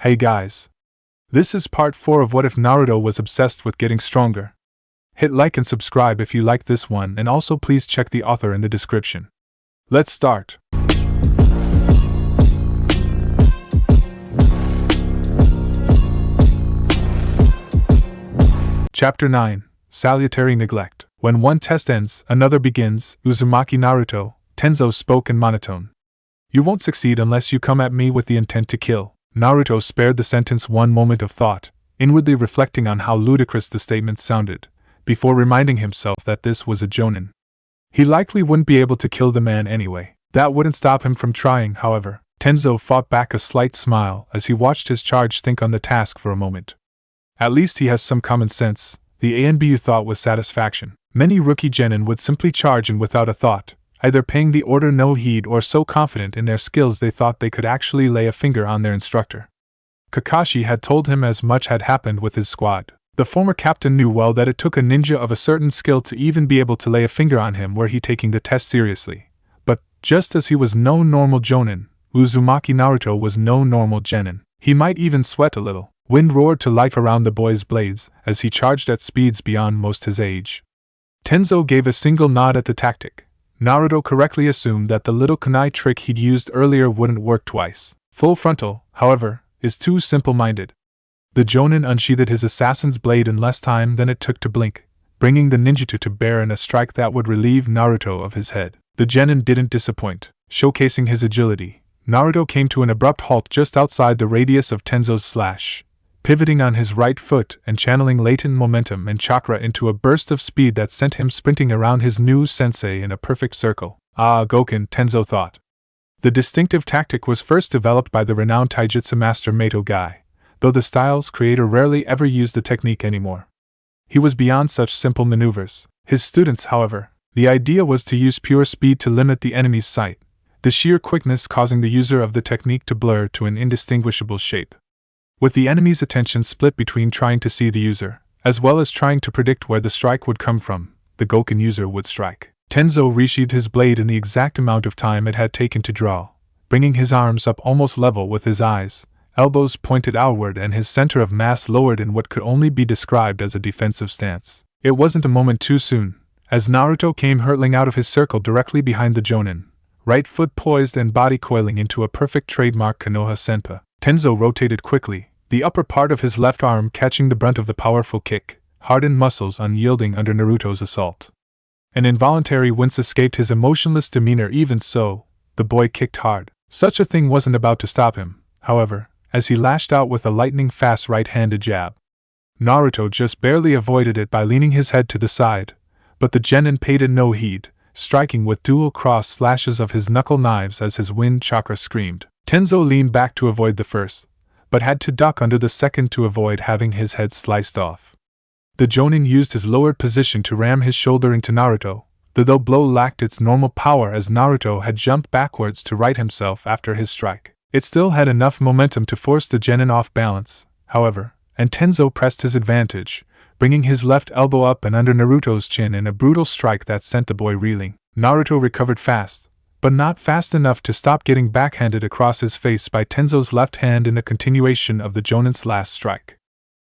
Hey guys. This is part 4 of What If Naruto Was Obsessed with Getting Stronger. Hit like and subscribe if you like this one, and also please check the author in the description. Let's start. Chapter 9, Salutary Neglect. When one test ends, another begins. Uzumaki Naruto, Tenzo spoke in monotone. You won't succeed unless you come at me with the intent to kill. Naruto spared the sentence one moment of thought, inwardly reflecting on how ludicrous the statement sounded, before reminding himself that this was a jonin. He likely wouldn't be able to kill the man anyway. That wouldn't stop him from trying, however. Tenzo fought back a slight smile as he watched his charge think on the task for a moment. At least he has some common sense, the ANBU thought with satisfaction. Many rookie genin would simply charge in without a thought, either paying the order no heed or so confident in their skills they thought they could actually lay a finger on their instructor. Kakashi had told him as much had happened with his squad. The former captain knew well that it took a ninja of a certain skill to even be able to lay a finger on him were he taking the test seriously. But, just as he was no normal jonin, Uzumaki Naruto was no normal genin. He might even sweat a little. Wind roared to life around the boy's blades as he charged at speeds beyond most his age. Tenzo gave a single nod at the tactic. Naruto correctly assumed that the little kunai trick he'd used earlier wouldn't work twice. Full frontal, however, is too simple-minded. The jonin unsheathed his assassin's blade in less time than it took to blink, bringing the ninjutsu to bear in a strike that would relieve Naruto of his head. The genin didn't disappoint, showcasing his agility. Naruto came to an abrupt halt just outside the radius of Tenzo's slash, pivoting on his right foot and channeling latent momentum and chakra into a burst of speed that sent him sprinting around his new sensei in a perfect circle. Ah, Goken, Tenzo thought. The distinctive tactic was first developed by the renowned taijutsu master Meito Gai, though the style's creator rarely ever used the technique anymore. He was beyond such simple maneuvers. His students, however, the idea was to use pure speed to limit the enemy's sight, the sheer quickness causing the user of the technique to blur to an indistinguishable shape. With the enemy's attention split between trying to see the user, as well as trying to predict where the strike would come from, the Goken user would strike. Tenzo resheathed his blade in the exact amount of time it had taken to draw, bringing his arms up almost level with his eyes, elbows pointed outward and his center of mass lowered in what could only be described as a defensive stance. It wasn't a moment too soon, as Naruto came hurtling out of his circle directly behind the jonin, right foot poised and body coiling into a perfect trademark Konoha Senpa. Tenzo rotated quickly, the upper part of his left arm catching the brunt of the powerful kick, hardened muscles unyielding under Naruto's assault. An involuntary wince escaped his emotionless demeanor. Even so, the boy kicked hard. Such a thing wasn't about to stop him, however, as he lashed out with a lightning-fast right-handed jab. Naruto just barely avoided it by leaning his head to the side, but the genin paid it no heed, striking with dual cross slashes of his knuckle knives as his wind chakra screamed. Tenzo leaned back to avoid the first, but had to duck under the second to avoid having his head sliced off. The jonin used his lowered position to ram his shoulder into Naruto, though blow lacked its normal power as Naruto had jumped backwards to right himself after his strike. It still had enough momentum to force the genin off balance, however, and Tenzo pressed his advantage, bringing his left elbow up and under Naruto's chin in a brutal strike that sent the boy reeling. Naruto recovered fast, but not fast enough to stop getting backhanded across his face by Tenzo's left hand in a continuation of the jonin's last strike.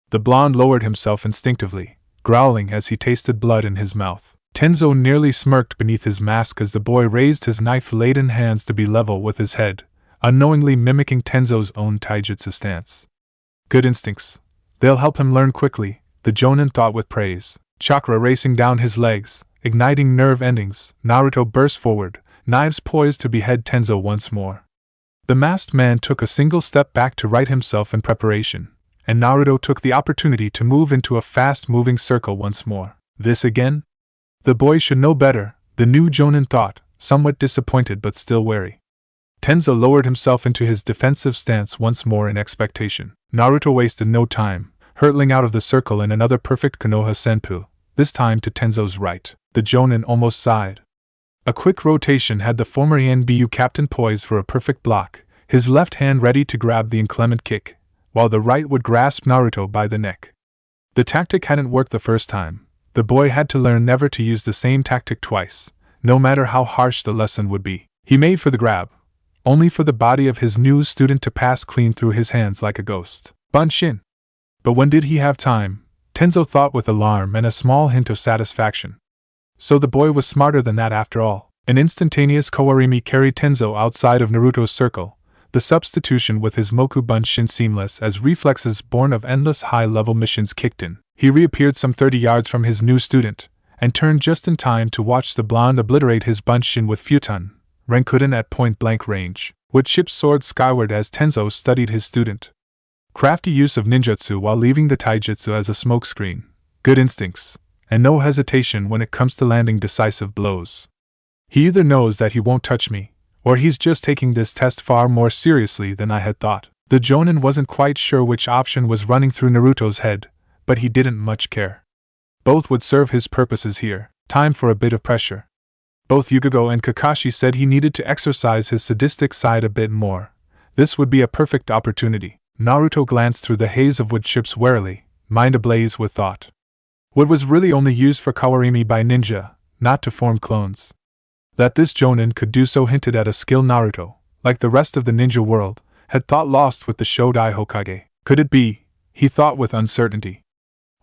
The blonde lowered himself instinctively, growling as he tasted blood in his mouth. Tenzo nearly smirked beneath his mask as the boy raised his knife-laden hands to be level with his head, unknowingly mimicking Tenzo's own taijutsu stance. Good instincts. They'll help him learn quickly, the jonin thought with praise. Chakra racing down his legs, igniting nerve endings, Naruto burst forward, knives poised to behead Tenzo once more. The masked man took a single step back to right himself in preparation, and Naruto took the opportunity to move into a fast-moving circle once more. This again? The boy should know better, the new jonin thought, somewhat disappointed but still wary. Tenzo lowered himself into his defensive stance once more in expectation. Naruto wasted no time, hurtling out of the circle in another perfect Konoha Senpu, this time to Tenzo's right. The jonin almost sighed. A quick rotation had the former ANBU captain poised for a perfect block, his left hand ready to grab the inclement kick, while the right would grasp Naruto by the neck. The tactic hadn't worked the first time. The boy had to learn never to use the same tactic twice, no matter how harsh the lesson would be. He made for the grab, only for the body of his new student to pass clean through his hands like a ghost. Bunshin! But when did he have time? Tenzo thought with alarm and a small hint of satisfaction. So the boy was smarter than that after all. An instantaneous Kawarimi carried Tenzo outside of Naruto's circle, the substitution with his Moku Bunshin seamless as reflexes born of endless high-level missions kicked in. He reappeared some 30 yards from his new student, and turned just in time to watch the blonde obliterate his Bunshin with Futon, Renkuden at point-blank range, with chipped sword skyward as Tenzo studied his student. Crafty use of ninjutsu while leaving the taijutsu as a smokescreen, good instincts, and no hesitation when it comes to landing decisive blows. He either knows that he won't touch me, or he's just taking this test far more seriously than I had thought. The Jonin wasn't quite sure which option was running through Naruto's head, but he didn't much care. Both would serve his purposes here. Time for a bit of pressure. Both Yugogo and Kakashi said he needed to exercise his sadistic side a bit more. This would be a perfect opportunity. Naruto glanced through the haze of wood chips warily, mind ablaze with thought. Wood was really only used for Kawarimi by ninja, not to form clones. That this Jonin could do so hinted at a skill Naruto, like the rest of the ninja world, had thought lost with the Shodai Hokage. Could it be? He thought with uncertainty.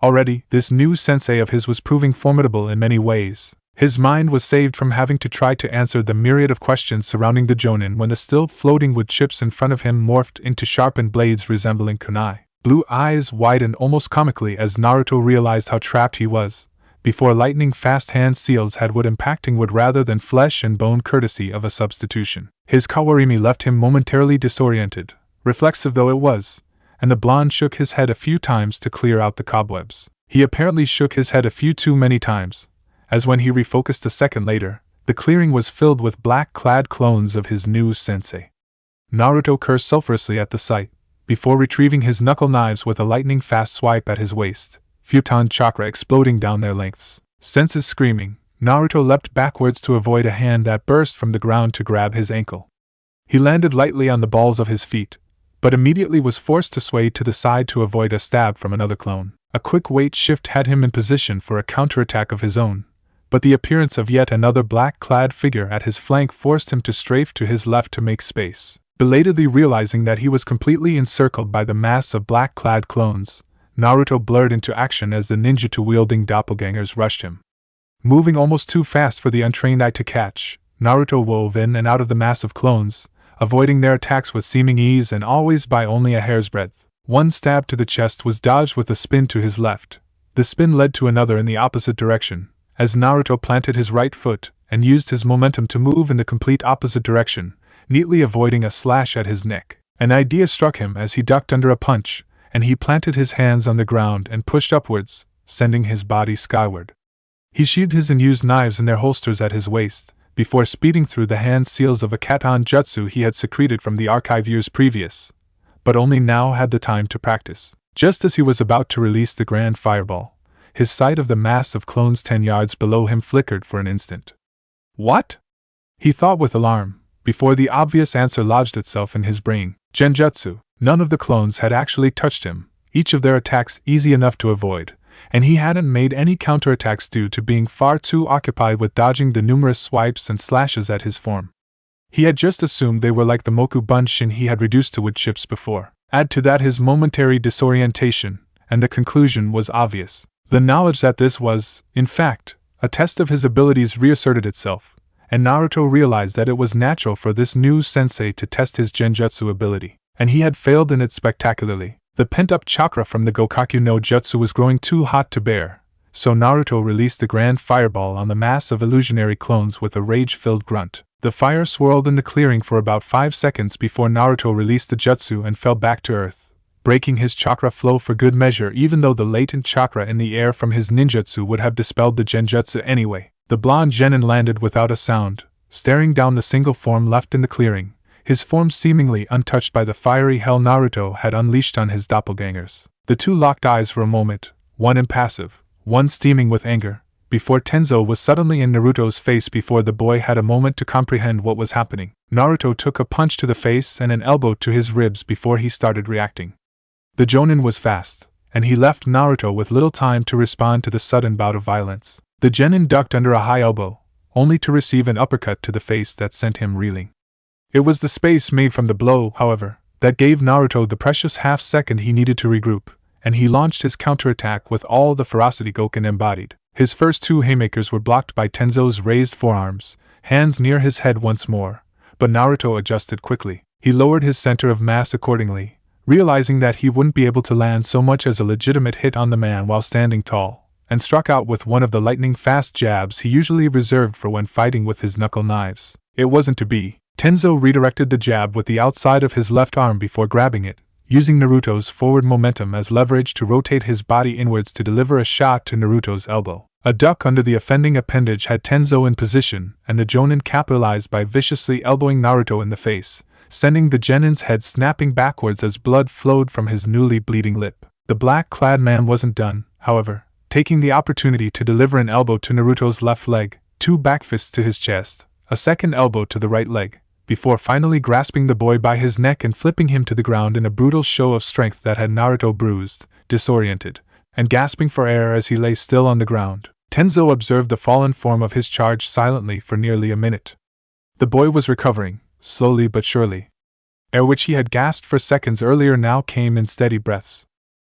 Already, this new sensei of his was proving formidable in many ways. His mind was saved from having to try to answer the myriad of questions surrounding the Jonin when the still floating wood chips in front of him morphed into sharpened blades resembling kunai. Blue eyes widened almost comically as Naruto realized how trapped he was. Before lightning-fast hand seals had wood impacting wood rather than flesh and bone courtesy of a substitution. His Kawarimi left him momentarily disoriented, reflexive though it was, and the blonde shook his head a few times to clear out the cobwebs. He apparently shook his head a few too many times, as when he refocused a second later, the clearing was filled with black-clad clones of his new sensei. Naruto cursed sulfurously at the sight, before retrieving his knuckle knives with a lightning-fast swipe at his waist, Futon chakra exploding down their lengths. Senses screaming, Naruto leapt backwards to avoid a hand that burst from the ground to grab his ankle. He landed lightly on the balls of his feet, but immediately was forced to sway to the side to avoid a stab from another clone. A quick weight shift had him in position for a counterattack of his own, but the appearance of yet another black-clad figure at his flank forced him to strafe to his left to make space. Belatedly realizing that he was completely encircled by the mass of black-clad clones, Naruto blurred into action as the ninjutsu-wielding doppelgangers rushed him. Moving almost too fast for the untrained eye to catch, Naruto wove in and out of the mass of clones, avoiding their attacks with seeming ease and always by only a hair's breadth. One stab to the chest was dodged with a spin to his left. The spin led to another in the opposite direction, as Naruto planted his right foot and used his momentum to move in the complete opposite direction, neatly avoiding a slash at his neck. An idea struck him as he ducked under a punch, and he planted his hands on the ground and pushed upwards, sending his body skyward. He sheathed his unused knives in their holsters at his waist, before speeding through the hand seals of a katon jutsu he had secreted from the archive years previous, but only now had the time to practice. Just as he was about to release the grand fireball, his sight of the mass of clones 10 yards below him flickered for an instant. What? He thought with alarm, before the obvious answer lodged itself in his brain. Genjutsu. None of the clones had actually touched him, each of their attacks easy enough to avoid, and he hadn't made any counterattacks due to being far too occupied with dodging the numerous swipes and slashes at his form. He had just assumed they were like the Moku Bunshin he had reduced to wood chips before. Add to that his momentary disorientation, and the conclusion was obvious. The knowledge that this was, in fact, a test of his abilities reasserted itself, and Naruto realized that it was natural for this new sensei to test his genjutsu ability, and he had failed in it spectacularly. The pent-up chakra from the Gokaku no Jutsu was growing too hot to bear, so Naruto released the grand fireball on the mass of illusionary clones with a rage-filled grunt. The fire swirled in the clearing for about 5 seconds before Naruto released the jutsu and fell back to earth, breaking his chakra flow for good measure even though the latent chakra in the air from his ninjutsu would have dispelled the genjutsu anyway. The blonde genin landed without a sound, staring down the single form left in the clearing, his form seemingly untouched by the fiery hell Naruto had unleashed on his doppelgangers. The two locked eyes for a moment, one impassive, one steaming with anger, before Tenzo was suddenly in Naruto's face before the boy had a moment to comprehend what was happening. Naruto took a punch to the face and an elbow to his ribs before he started reacting. The Jonin was fast, and he left Naruto with little time to respond to the sudden bout of violence. The genin ducked under a high elbow, only to receive an uppercut to the face that sent him reeling. It was the space made from the blow, however, that gave Naruto the precious half-second he needed to regroup, and he launched his counterattack with all the ferocity Goken embodied. His first two haymakers were blocked by Tenzo's raised forearms, hands near his head once more, but Naruto adjusted quickly. He lowered his center of mass accordingly, realizing that he wouldn't be able to land so much as a legitimate hit on the man while standing tall, and struck out with one of the lightning-fast jabs he usually reserved for when fighting with his knuckle knives. It wasn't to be. Tenzo redirected the jab with the outside of his left arm before grabbing it, using Naruto's forward momentum as leverage to rotate his body inwards to deliver a shot to Naruto's elbow. A duck under the offending appendage had Tenzo in position, and the Jonin capitalized by viciously elbowing Naruto in the face, sending the Genin's head snapping backwards as blood flowed from his newly bleeding lip. The black-clad man wasn't done, however, taking the opportunity to deliver an elbow to Naruto's left leg, two backfists to his chest, a second elbow to the right leg, before finally grasping the boy by his neck and flipping him to the ground in a brutal show of strength that had Naruto bruised, disoriented, and gasping for air as he lay still on the ground. Tenzo observed the fallen form of his charge silently for nearly a minute. The boy was recovering, slowly but surely. Air which he had gasped for seconds earlier now came in steady breaths.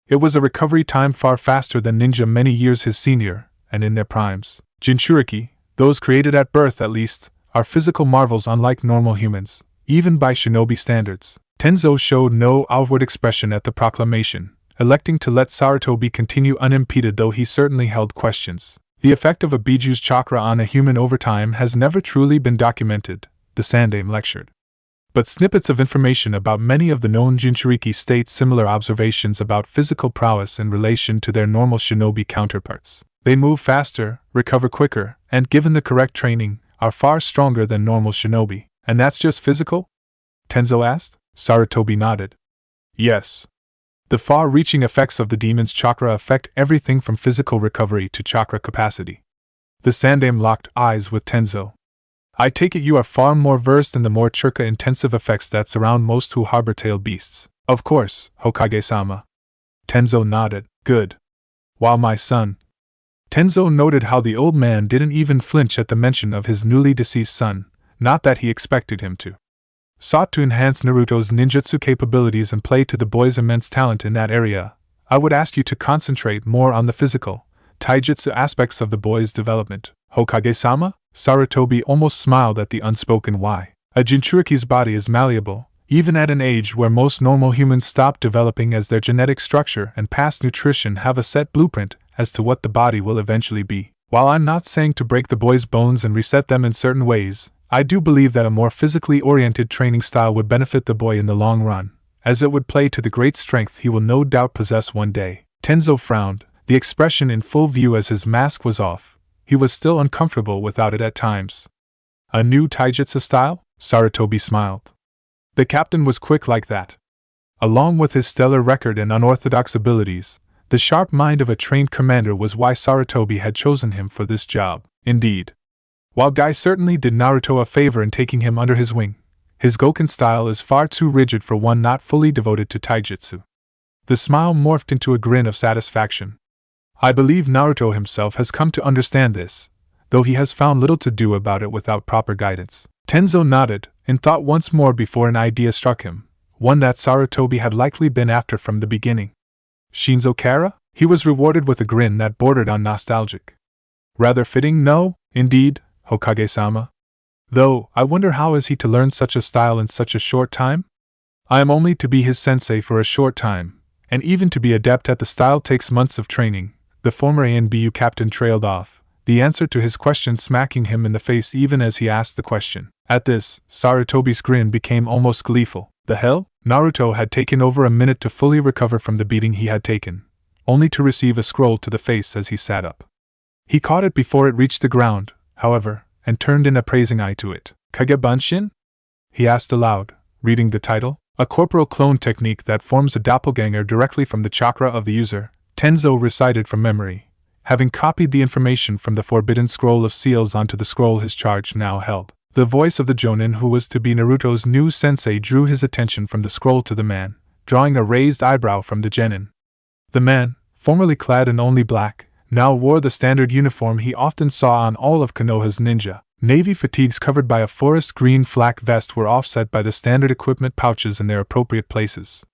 It was a recovery time far faster than ninja many years his senior, and in their primes. Jinchuriki, those created at birth at least, are physical marvels unlike normal humans, even by shinobi standards. Tenzo showed no outward expression at the proclamation, electing to let Sarutobi continue unimpeded, though he certainly held questions. The effect of a Biju's chakra on a human over time has never truly been documented, the Sandaime lectured. But snippets of information about many of the known Jinchuriki state similar observations about physical prowess in relation to their normal shinobi counterparts. They move faster, recover quicker, and given the correct training, are far stronger than normal shinobi. And that's just physical? Tenzo asked. Sarutobi nodded. Yes. The far-reaching effects of the demon's chakra affect everything from physical recovery to chakra capacity. The Sandaime locked eyes with Tenzo. I take it you are far more versed in the more chakra-intensive effects that surround most who harbor tailed beasts. Of course, Hokage-sama. Tenzo nodded. Good. While my son. Tenzo noted how the old man didn't even flinch at the mention of his newly deceased son, not that he expected him to. Sought to enhance Naruto's ninjutsu capabilities and play to the boy's immense talent in that area, I would ask you to concentrate more on the physical, taijutsu aspects of the boy's development. Hokage-sama? Sarutobi almost smiled at the unspoken why. A Jinchuriki's body is malleable, even at an age where most normal humans stop developing, as their genetic structure and past nutrition have a set blueprint as to what the body will eventually be. While I'm not saying to break the boy's bones and reset them in certain ways, I do believe that a more physically oriented training style would benefit the boy in the long run, as it would play to the great strength he will no doubt possess one day. Tenzo frowned, the expression in full view as his mask was off. He was still uncomfortable without it at times. A new taijutsu style? Sarutobi smiled. The captain was quick like that. Along with his stellar record and unorthodox abilities, the sharp mind of a trained commander was why Sarutobi had chosen him for this job. Indeed. While Guy certainly did Naruto a favor in taking him under his wing, his Goken style is far too rigid for one not fully devoted to taijutsu. The smile morphed into a grin of satisfaction. I believe Naruto himself has come to understand this, though he has found little to do about it without proper guidance. Tenzo nodded, in thought once more before an idea struck him, one that Sarutobi had likely been after from the beginning. Shinzo Kara? He was rewarded with a grin that bordered on nostalgic. Rather fitting, no, indeed, Hokage-sama. Though, I wonder how is he to learn such a style in such a short time? I am only to be his sensei for a short time, and even to be adept at the style takes months of training. The former ANBU captain trailed off, the answer to his question smacking him in the face even as he asked the question. At this, Sarutobi's grin became almost gleeful. The hell? Naruto had taken over a minute to fully recover from the beating he had taken, only to receive a scroll to the face as he sat up. He caught it before it reached the ground, however, and turned an appraising eye to it. Kagebunshin? He asked aloud, reading the title. A corporal clone technique that forms a doppelganger directly from the chakra of the user, Tenzo recited from memory, having copied the information from the forbidden scroll of seals onto the scroll his charge now held. The voice of the Jonin who was to be Naruto's new sensei drew his attention from the scroll to the man, drawing a raised eyebrow from the genin. The man, formerly clad in only black, now wore the standard uniform he often saw on all of Konoha's ninja. Navy fatigues covered by a forest green flak vest were offset by the standard equipment pouches in their appropriate places.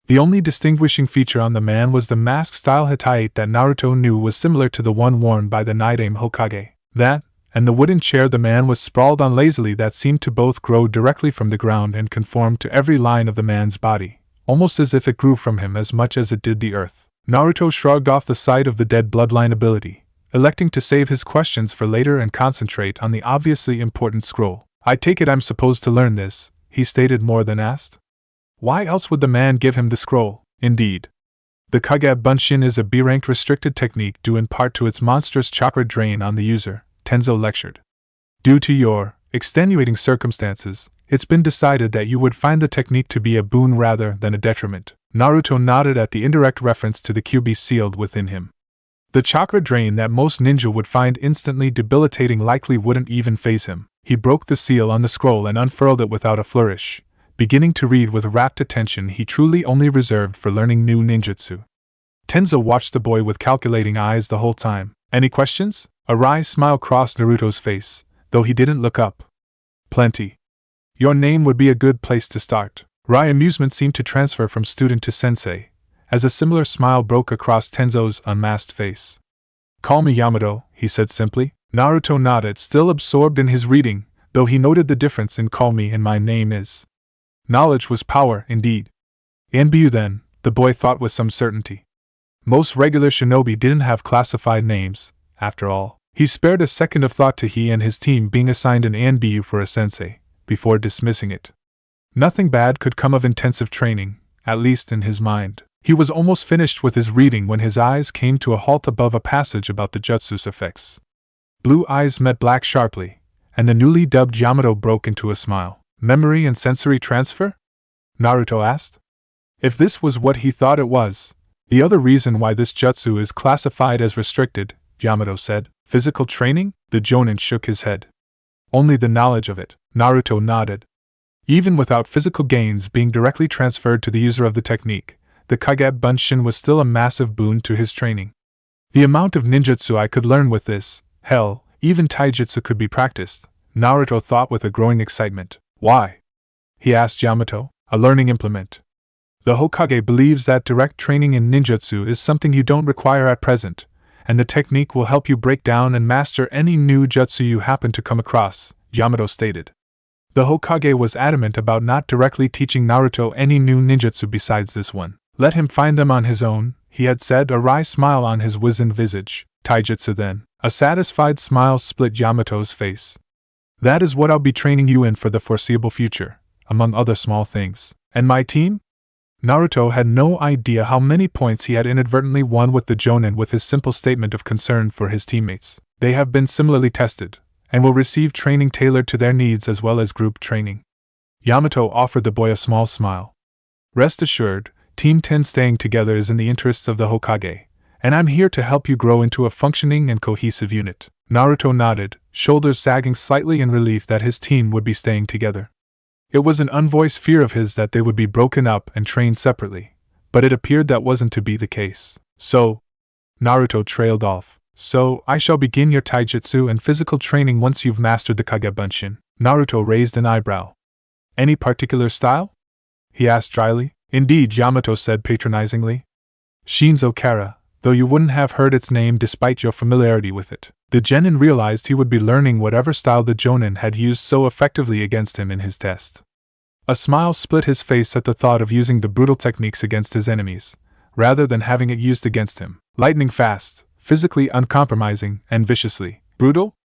The only distinguishing feature on the man was the mask-style Hittite that Naruto knew was similar to the one worn by the Night-Aim Hokage. That, and the wooden chair the man was sprawled on lazily that seemed to both grow directly from the ground and conform to every line of the man's body, almost as if it grew from him as much as it did the earth. Naruto shrugged off the sight of the dead bloodline ability, electing to save his questions for later and concentrate on the obviously important scroll. "I take it I'm supposed to learn this," he stated more than asked. Why else would the man give him the scroll? Indeed. The Kage Bunshin is a B-rank restricted technique due in part to its monstrous chakra drain on the user, Tenzo lectured. Due to your extenuating circumstances, it's been decided that you would find the technique to be a boon rather than a detriment. Naruto nodded at the indirect reference to the QB sealed within him. The chakra drain that most ninja would find instantly debilitating likely wouldn't even faze him. He broke the seal on the scroll and unfurled it without a flourish, beginning to read with rapt attention he truly only reserved for learning new ninjutsu. Tenzo watched the boy with calculating eyes the whole time. Any questions? A wry smile crossed Naruto's face, though he didn't look up. Plenty. Your name would be a good place to start. Wry amusement seemed to transfer from student to sensei, as a similar smile broke across Tenzo's unmasked face. Call me Yamato, he said simply. Naruto nodded, still absorbed in his reading, though he noted the difference in call me and my name is. Knowledge was power, indeed. NBU then, the boy thought with some certainty. Most regular shinobi didn't have classified names, after all. He spared a second of thought to he and his team being assigned an ANBU for a sensei, before dismissing it. Nothing bad could come of intensive training, at least in his mind. He was almost finished with his reading when his eyes came to a halt above a passage about the jutsu's effects. Blue eyes met black sharply, and the newly dubbed Yamato broke into a smile. Memory and sensory transfer? Naruto asked. If this was what he thought it was, the other reason why this jutsu is classified as restricted, Yamato said. Physical training? The Jonin shook his head. Only the knowledge of it. Naruto nodded. Even without physical gains being directly transferred to the user of the technique, the Kage Bunshin was still a massive boon to his training. The amount of ninjutsu I could learn with this, hell, even taijutsu could be practiced, Naruto thought with a growing excitement. Why? He asked Yamato. A learning implement. The Hokage believes that direct training in ninjutsu is something you don't require at present, and the technique will help you break down and master any new jutsu you happen to come across, Yamato stated. The Hokage was adamant about not directly teaching Naruto any new ninjutsu besides this one. Let him find them on his own, he had said, a wry smile on his wizened visage. Taijutsu then. A satisfied smile split Yamato's face. That is what I'll be training you in for the foreseeable future, among other small things. And my team? Naruto had no idea how many points he had inadvertently won with the Jonin with his simple statement of concern for his teammates. They have been similarly tested, and will receive training tailored to their needs as well as group training. Yamato offered the boy a small smile. Rest assured, Team 10 staying together is in the interests of the Hokage, and I'm here to help you grow into a functioning and cohesive unit. Naruto nodded, shoulders sagging slightly in relief that his team would be staying together. It was an unvoiced fear of his that they would be broken up and trained separately, but it appeared that wasn't to be the case. So, Naruto trailed off. So, I shall begin your taijutsu and physical training once you've mastered the Kage Bunshin. Naruto raised an eyebrow. Any particular style? He asked dryly. Indeed, Yamato said patronizingly. Shinzo Kara, though you wouldn't have heard its name despite your familiarity with it. The genin realized he would be learning whatever style the Jonin had used so effectively against him in his test. A smile split his face at the thought of using the brutal techniques against his enemies, rather than having it used against him. Lightning fast, physically uncompromising, and viciously. Brutal?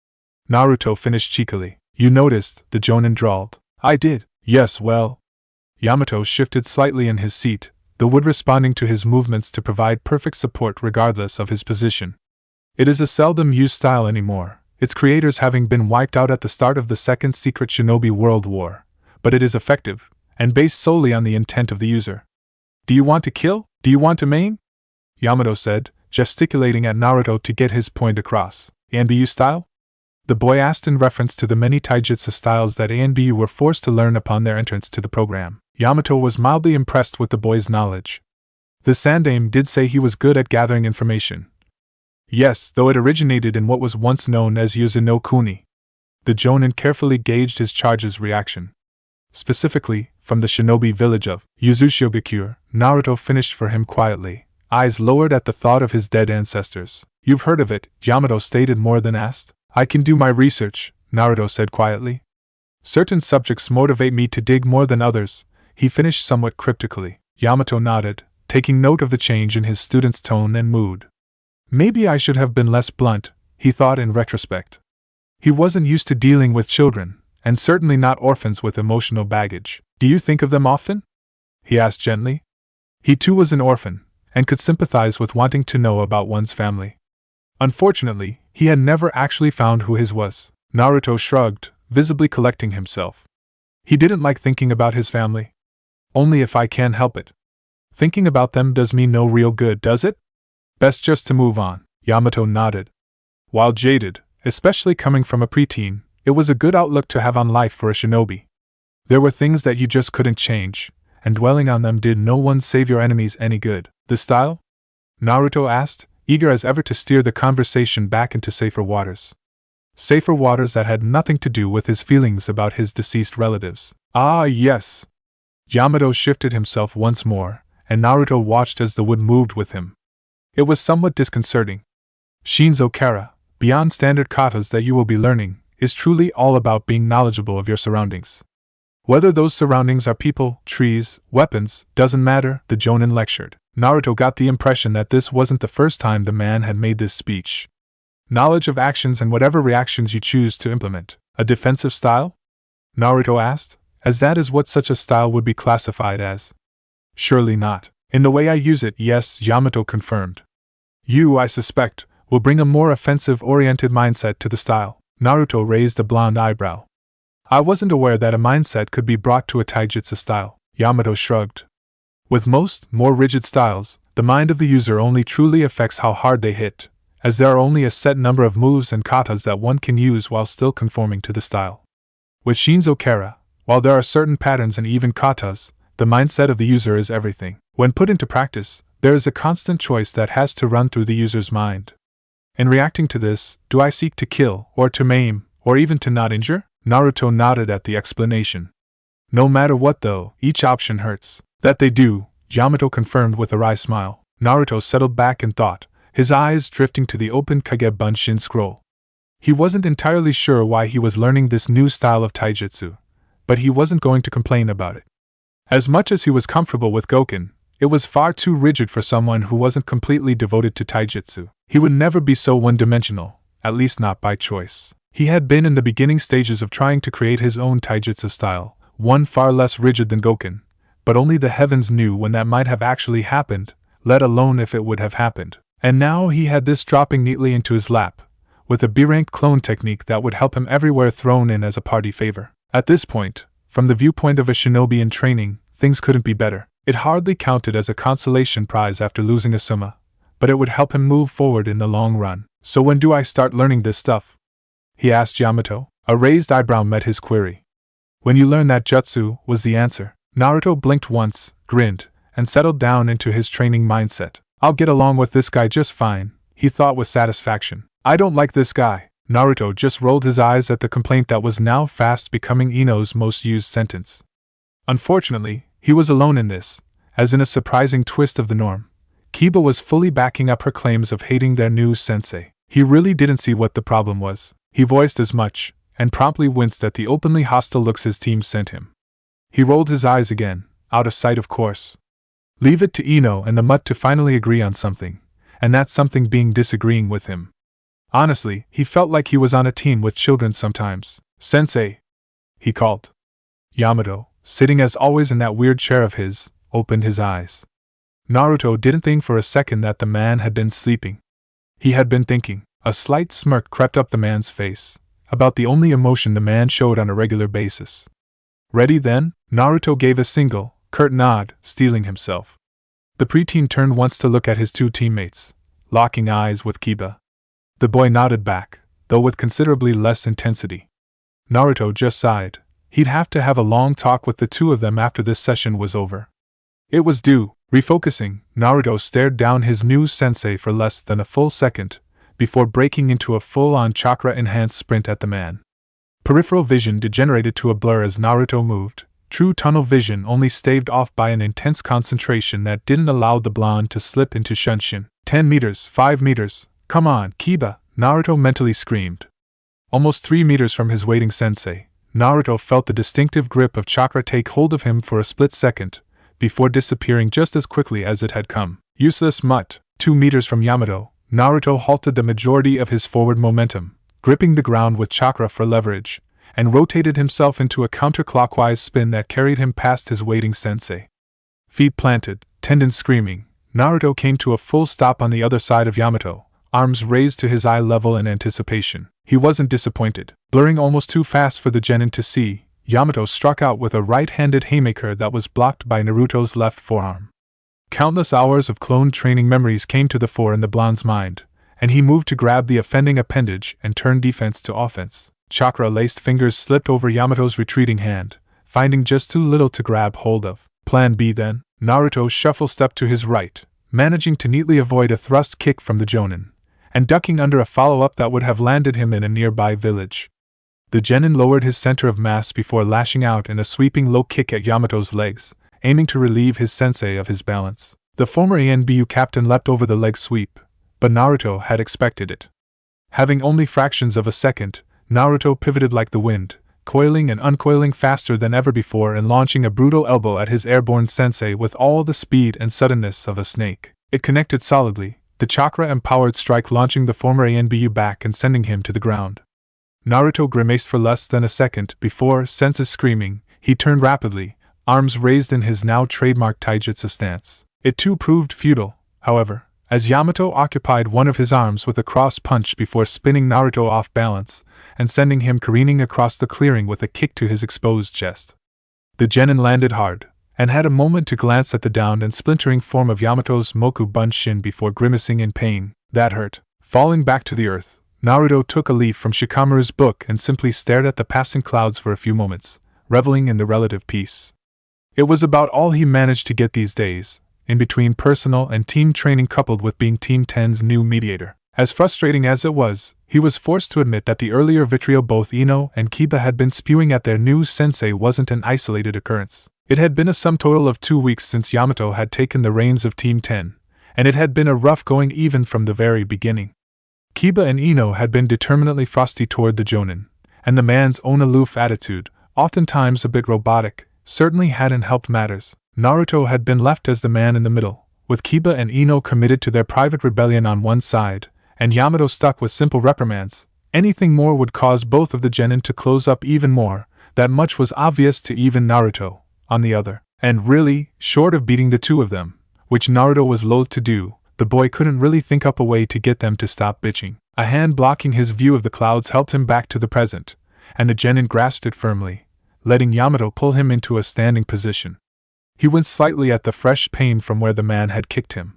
Naruto finished cheekily. You noticed, the Jonin drawled. I did. Yes, well. Yamato shifted slightly in his seat, the wood responding to his movements to provide perfect support regardless of his position. It is a seldom used style anymore, its creators having been wiped out at the start of the Second Secret Shinobi World War, but it is effective, and based solely on the intent of the user. Do you want to kill? Do you want to maim? Yamato said, gesticulating at Naruto to get his point across. ANBU style? The boy asked in reference to the many taijutsu styles that ANBU were forced to learn upon their entrance to the program. Yamato was mildly impressed with the boy's knowledge. The Sandaime did say he was good at gathering information. Yes, though it originated in what was once known as Yuzu no Kuni. The Jonin carefully gauged his charge's reaction. Specifically, from the shinobi village of Uzumaki, Naruto finished for him quietly, eyes lowered at the thought of his dead ancestors. You've heard of it, Yamato stated more than asked. I can do my research, Naruto said quietly. Certain subjects motivate me to dig more than others, he finished somewhat cryptically. Yamato nodded, taking note of the change in his student's tone and mood. Maybe I should have been less blunt, he thought in retrospect. He wasn't used to dealing with children, and certainly not orphans with emotional baggage. Do you think of them often? He asked gently. He too was an orphan, and could sympathize with wanting to know about one's family. Unfortunately, he had never actually found who his was. Naruto shrugged, visibly collecting himself. He didn't like thinking about his family. Only if I can help it. Thinking about them does me no real good, does it? Best just to move on, Yamato nodded. While jaded, especially coming from a preteen, it was a good outlook to have on life for a shinobi. There were things that you just couldn't change, and dwelling on them did no one save your enemies any good. The style? Naruto asked, eager as ever to steer the conversation back into safer waters. Safer waters that had nothing to do with his feelings about his deceased relatives. Ah, yes. Yamato shifted himself once more, and Naruto watched as the wood moved with him. It was somewhat disconcerting. Shinzo Kara, beyond standard katas that you will be learning, is truly all about being knowledgeable of your surroundings. Whether those surroundings are people, trees, weapons, doesn't matter, the Jonin lectured. Naruto got the impression that this wasn't the first time the man had made this speech. Knowledge of actions and whatever reactions you choose to implement. A defensive style? Naruto asked, as that is what such a style would be classified as. Surely not. In the way I use it, yes, Yamato confirmed. You, I suspect, will bring a more offensive-oriented mindset to the style. Naruto raised a blonde eyebrow. I wasn't aware that a mindset could be brought to a taijutsu style. Yamato shrugged. With most, more rigid styles, the mind of the user only truly affects how hard they hit, as there are only a set number of moves and katas that one can use while still conforming to the style. With Shinzo Kara, while there are certain patterns and even katas, the mindset of the user is everything. When put into practice, there is a constant choice that has to run through the user's mind. In reacting to this, do I seek to kill, or to maim, or even to not injure? Naruto nodded at the explanation. No matter what though, each option hurts. That they do, Yamato confirmed with a wry smile. Naruto settled back in thought, his eyes drifting to the open Kage Bunshin scroll. He wasn't entirely sure why he was learning this new style of taijutsu, but he wasn't going to complain about it. As much as he was comfortable with Goken, it was far too rigid for someone who wasn't completely devoted to taijutsu. He would never be so one-dimensional, at least not by choice. He had been in the beginning stages of trying to create his own taijutsu style, one far less rigid than Goken, but only the heavens knew when that might have actually happened, let alone if it would have happened. And now he had this dropping neatly into his lap, with a B-ranked clone technique that would help him everywhere thrown in as a party favor. At this point, from the viewpoint of a shinobi in training, things couldn't be better. It hardly counted as a consolation prize after losing Asuma, but it would help him move forward in the long run. So when do I start learning this stuff? He asked Yamato. A raised eyebrow met his query. When you learn that jutsu, was the answer. Naruto blinked once, grinned, and settled down into his training mindset. I'll get along with this guy just fine, he thought with satisfaction. I don't like this guy. Naruto just rolled his eyes at the complaint that was now fast becoming Ino's most used sentence. Unfortunately, he was alone in this, as in a surprising twist of the norm. Kiba was fully backing up her claims of hating their new sensei. He really didn't see what the problem was. He voiced as much, and promptly winced at the openly hostile looks his team sent him. He rolled his eyes again, out of sight of course. Leave it to Ino and the mutt to finally agree on something, and that something being disagreeing with him. Honestly, he felt like he was on a team with children sometimes. Sensei! He called. Yamato, sitting as always in that weird chair of his, opened his eyes. Naruto didn't think for a second that the man had been sleeping. He had been thinking. A slight smirk crept up the man's face, about the only emotion the man showed on a regular basis. Ready then? Naruto gave a single, curt nod, steeling himself. The preteen turned once to look at his two teammates, locking eyes with Kiba. The boy nodded back, though with considerably less intensity. Naruto just sighed. He'd have to have a long talk with the two of them after this session was over. It was due. Refocusing, Naruto stared down his new sensei for less than a full second, before breaking into a full-on chakra-enhanced sprint at the man. Peripheral vision degenerated to a blur as Naruto moved. True tunnel vision only staved off by an intense concentration that didn't allow the blonde to slip into Shunshin. 10 meters, 5 meters, come on, Kiba, Naruto mentally screamed. Almost 3 meters from his waiting sensei, Naruto felt the distinctive grip of chakra take hold of him for a split second, before disappearing just as quickly as it had come. Useless mutt. 2 meters from Yamato, Naruto halted the majority of his forward momentum, gripping the ground with chakra for leverage, and rotated himself into a counterclockwise spin that carried him past his waiting sensei. Feet planted, tendons screaming, Naruto came to a full stop on the other side of Yamato, arms raised to his eye level in anticipation. He wasn't disappointed. Blurring almost too fast for the genin to see, Yamato struck out with a right-handed haymaker that was blocked by Naruto's left forearm. Countless hours of clone training memories came to the fore in the blonde's mind, and he moved to grab the offending appendage and turn defense to offense. Chakra-laced fingers slipped over Yamato's retreating hand, finding just too little to grab hold of. Plan B then? Naruto shuffle-stepped to his right, managing to neatly avoid a thrust kick from the jonin, and ducking under a follow-up that would have landed him in a nearby village. The genin lowered his center of mass before lashing out in a sweeping low kick at Yamato's legs, aiming to relieve his sensei of his balance. The former ANBU captain leapt over the leg sweep, but Naruto had expected it. Having only fractions of a second, Naruto pivoted like the wind, coiling and uncoiling faster than ever before and launching a brutal elbow at his airborne sensei with all the speed and suddenness of a snake. It connected solidly, the chakra-empowered strike launching the former ANBU back and sending him to the ground. Naruto grimaced for less than a second before, senses screaming, he turned rapidly, arms raised in his now trademark taijutsu stance. It too proved futile, however, as Yamato occupied one of his arms with a cross punch before spinning Naruto off balance and sending him careening across the clearing with a kick to his exposed chest. The genin landed hard, and had a moment to glance at the downed and splintering form of Yamato's Moku Bunshin before grimacing in pain. That hurt. Falling back to the earth, Naruto took a leaf from Shikamaru's book and simply stared at the passing clouds for a few moments, reveling in the relative peace. It was about all he managed to get these days, in between personal and team training coupled with being Team 10's new mediator. As frustrating as it was, he was forced to admit that the earlier vitriol both Ino and Kiba had been spewing at their new sensei wasn't an isolated occurrence. It had been a sum total of 2 weeks since Yamato had taken the reins of Team 10, and it had been a rough going even from the very beginning. Kiba and Ino had been determinately frosty toward the jonin, and the man's own aloof attitude, oftentimes a bit robotic, certainly hadn't helped matters. Naruto had been left as the man in the middle, with Kiba and Ino committed to their private rebellion on one side, and Yamato stuck with simple reprimands. Anything more would cause both of the genin to close up even more, that much was obvious to even Naruto, on the other. And really, short of beating the two of them, which Naruto was loath to do, the boy couldn't really think up a way to get them to stop bitching. A hand blocking his view of the clouds helped him back to the present, and the genin grasped it firmly, letting Yamato pull him into a standing position. He winced slightly at the fresh pain from where the man had kicked him.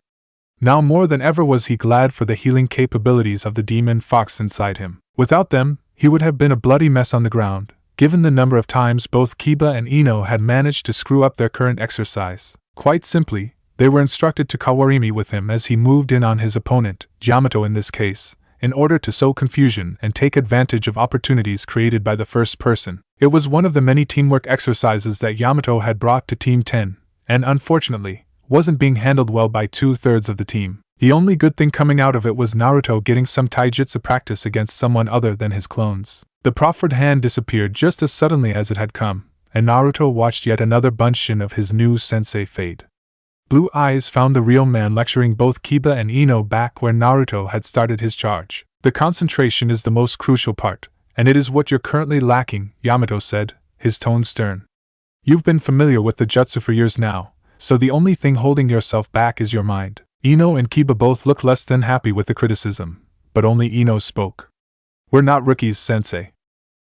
Now more than ever was he glad for the healing capabilities of the demon fox inside him. Without them, he would have been a bloody mess on the ground, given the number of times both Kiba and Ino had managed to screw up their current exercise. Quite simply, they were instructed to kawarimi with him as he moved in on his opponent, Yamato in this case, in order to sow confusion and take advantage of opportunities created by the first person. It was one of the many teamwork exercises that Yamato had brought to Team 10, and unfortunately, wasn't being handled well by 2/3 of the team. The only good thing coming out of it was Naruto getting some taijutsu practice against someone other than his clones. The proffered hand disappeared just as suddenly as it had come, and Naruto watched yet another bunshin of his new sensei fade. Blue eyes found the real man lecturing both Kiba and Ino back where Naruto had started his charge. The concentration is the most crucial part, and it is what you're currently lacking, Yamato said, his tone stern. You've been familiar with the jutsu for years now, so the only thing holding yourself back is your mind. Ino and Kiba both looked less than happy with the criticism, but only Ino spoke. We're not rookies, sensei.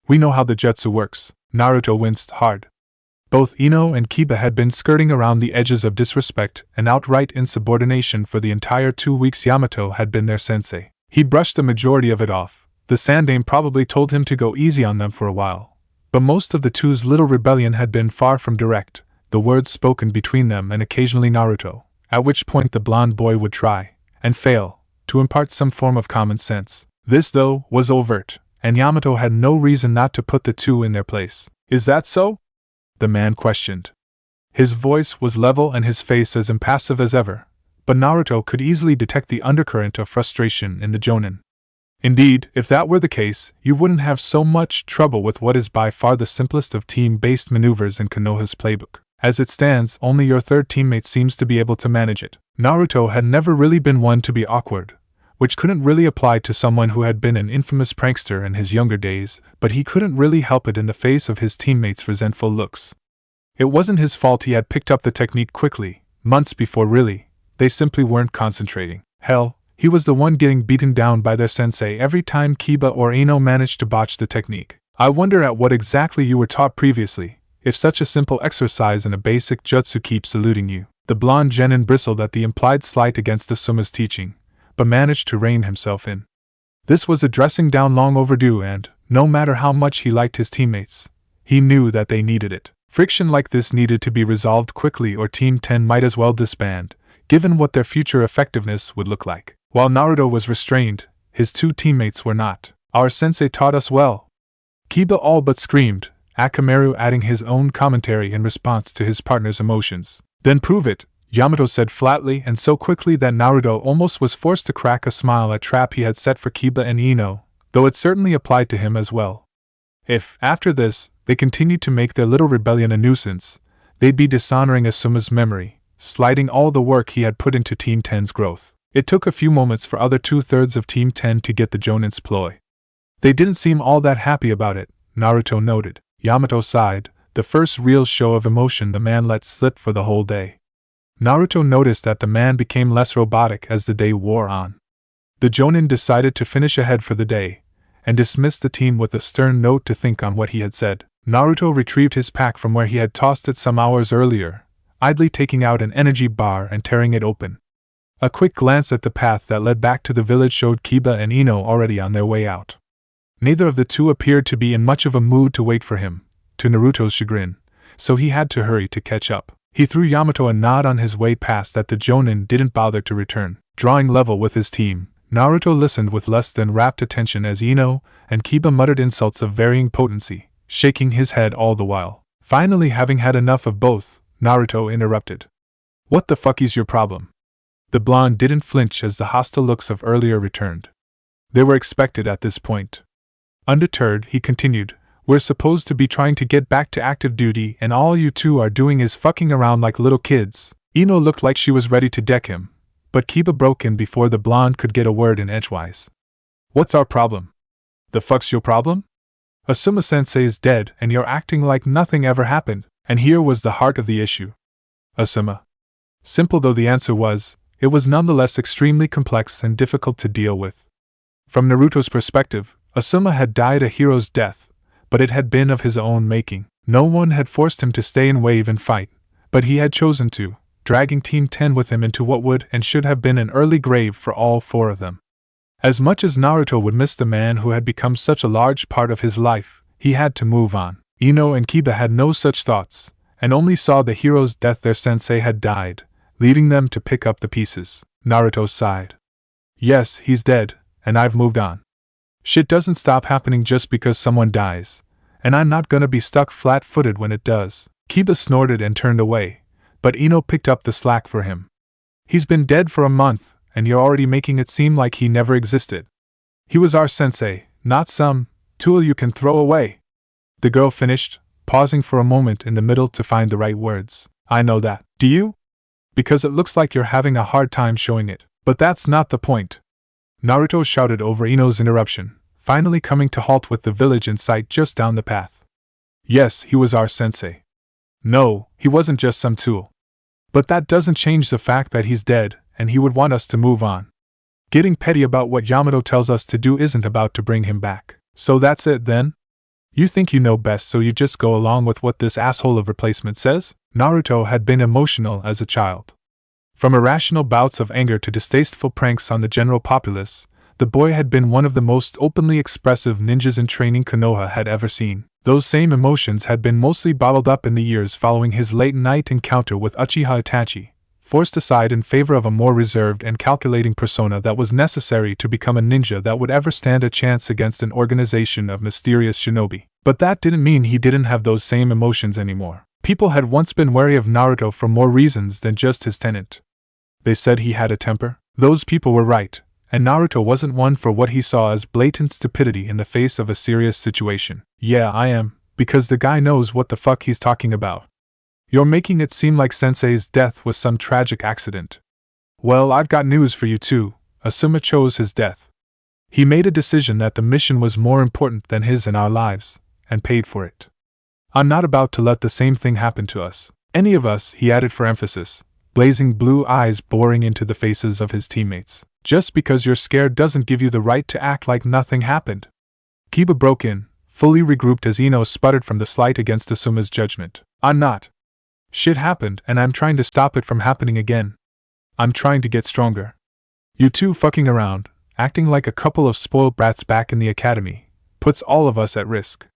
We know how the jutsu works. Naruto winced hard. Both Ino and Kiba had been skirting around the edges of disrespect and outright insubordination for the entire 2 weeks Yamato had been their sensei. He brushed the majority of it off. The Sandaime probably told him to go easy on them for a while, but most of the two's little rebellion had been far from direct, the words spoken between them and occasionally Naruto, at which point the blonde boy would try, and fail, to impart some form of common sense. This, though, was overt, and Yamato had no reason not to put the two in their place. Is that so? The man questioned. His voice was level and his face as impassive as ever, but Naruto could easily detect the undercurrent of frustration in the jonin. Indeed, if that were the case, you wouldn't have so much trouble with what is by far the simplest of team-based maneuvers in Konoha's playbook. As it stands, only your third teammate seems to be able to manage it. Naruto had never really been one to be awkward, which couldn't really apply to someone who had been an infamous prankster in his younger days, but he couldn't really help it in the face of his teammates' resentful looks. It wasn't his fault he had picked up the technique quickly, months before really, they simply weren't concentrating. Hell, he was the one getting beaten down by their sensei every time Kiba or Ino managed to botch the technique. I wonder at what exactly you were taught previously, if such a simple exercise in a basic jutsu keeps eluding you. The blonde genin bristled at the implied slight against Asuma's teaching, but managed to rein himself in. This was a dressing down long overdue and, no matter how much he liked his teammates, he knew that they needed it. Friction like this needed to be resolved quickly or Team 10 might as well disband, given what their future effectiveness would look like. While Naruto was restrained, his two teammates were not. Our sensei taught us well. Kiba all but screamed, Akamaru adding his own commentary in response to his partner's emotions. Then prove it, Yamato said flatly and so quickly that Naruto almost was forced to crack a smile at trap he had set for Kiba and Ino, though it certainly applied to him as well. If, after this, they continued to make their little rebellion a nuisance, they'd be dishonoring Asuma's memory, slighting all the work he had put into Team 10's growth. It took a few moments for other 2/3 of Team 10 to get the jonin's ploy. They didn't seem all that happy about it, Naruto noted. Yamato sighed, the first real show of emotion the man let slip for the whole day. Naruto noticed that the man became less robotic as the day wore on. The jonin decided to finish ahead for the day, and dismissed the team with a stern note to think on what he had said. Naruto retrieved his pack from where he had tossed it some hours earlier, idly taking out an energy bar and tearing it open. A quick glance at the path that led back to the village showed Kiba and Ino already on their way out. Neither of the two appeared to be in much of a mood to wait for him, to Naruto's chagrin, so he had to hurry to catch up. He threw Yamato a nod on his way past that the jonin didn't bother to return. Drawing level with his team, Naruto listened with less than rapt attention as Ino and Kiba muttered insults of varying potency, shaking his head all the while. Finally, having had enough of both, Naruto interrupted. What the fuck is your problem? The blonde didn't flinch as the hostile looks of earlier returned. They were expected at this point. Undeterred, he continued, we're supposed to be trying to get back to active duty and all you two are doing is fucking around like little kids. Ino looked like she was ready to deck him, but Kiba broke in before the blonde could get a word in edgewise. What's our problem? The fuck's your problem? Asuma-sensei is dead and you're acting like nothing ever happened, and here was the heart of the issue. Asuma. Simple though the answer was, it was nonetheless extremely complex and difficult to deal with. From Naruto's perspective, Asuma had died a hero's death, but it had been of his own making. No one had forced him to stay in wave and fight, but he had chosen to, dragging Team 10 with him into what would and should have been an early grave for all four of them. As much as Naruto would miss the man who had become such a large part of his life, he had to move on. Ino and Kiba had no such thoughts, and only saw the hero's death their sensei had died, leaving them to pick up the pieces. Naruto sighed. Yes, he's dead, and I've moved on. Shit doesn't stop happening just because someone dies, and I'm not gonna be stuck flat-footed when it does. Kiba snorted and turned away, but Ino picked up the slack for him. He's been dead for a month, and you're already making it seem like he never existed. He was our sensei, not some tool you can throw away. The girl finished, pausing for a moment in the middle to find the right words. I know that. Do you? Because it looks like you're having a hard time showing it. But that's not the point. Naruto shouted over Ino's interruption, finally coming to halt with the village in sight just down the path. Yes, he was our sensei. No, he wasn't just some tool. But that doesn't change the fact that he's dead, and he would want us to move on. Getting petty about what Yamato tells us to do isn't about to bring him back. So that's it then? You think you know best, so you just go along with what this asshole of replacement says? Naruto had been emotional as a child. From irrational bouts of anger to distasteful pranks on the general populace, the boy had been one of the most openly expressive ninjas in training Konoha had ever seen. Those same emotions had been mostly bottled up in the years following his late-night encounter with Uchiha Itachi, forced aside in favor of a more reserved and calculating persona that was necessary to become a ninja that would ever stand a chance against an organization of mysterious shinobi. But that didn't mean he didn't have those same emotions anymore. People had once been wary of Naruto for more reasons than just his talent. They said he had a temper. Those people were right, and Naruto wasn't one for what he saw as blatant stupidity in the face of a serious situation. Yeah, I am, because the guy knows what the fuck he's talking about. You're making it seem like Sensei's death was some tragic accident. Well, I've got news for you too. Asuma chose his death. He made a decision that the mission was more important than his and our lives, and paid for it. I'm not about to let the same thing happen to us. Any of us, he added for emphasis, blazing blue eyes boring into the faces of his teammates. Just because you're scared doesn't give you the right to act like nothing happened. Kiba broke in, fully regrouped as Ino sputtered from the slight against Asuma's judgment. I'm not. Shit happened and I'm trying to stop it from happening again. I'm trying to get stronger. You two fucking around, acting like a couple of spoiled brats back in the academy, puts all of us at risk.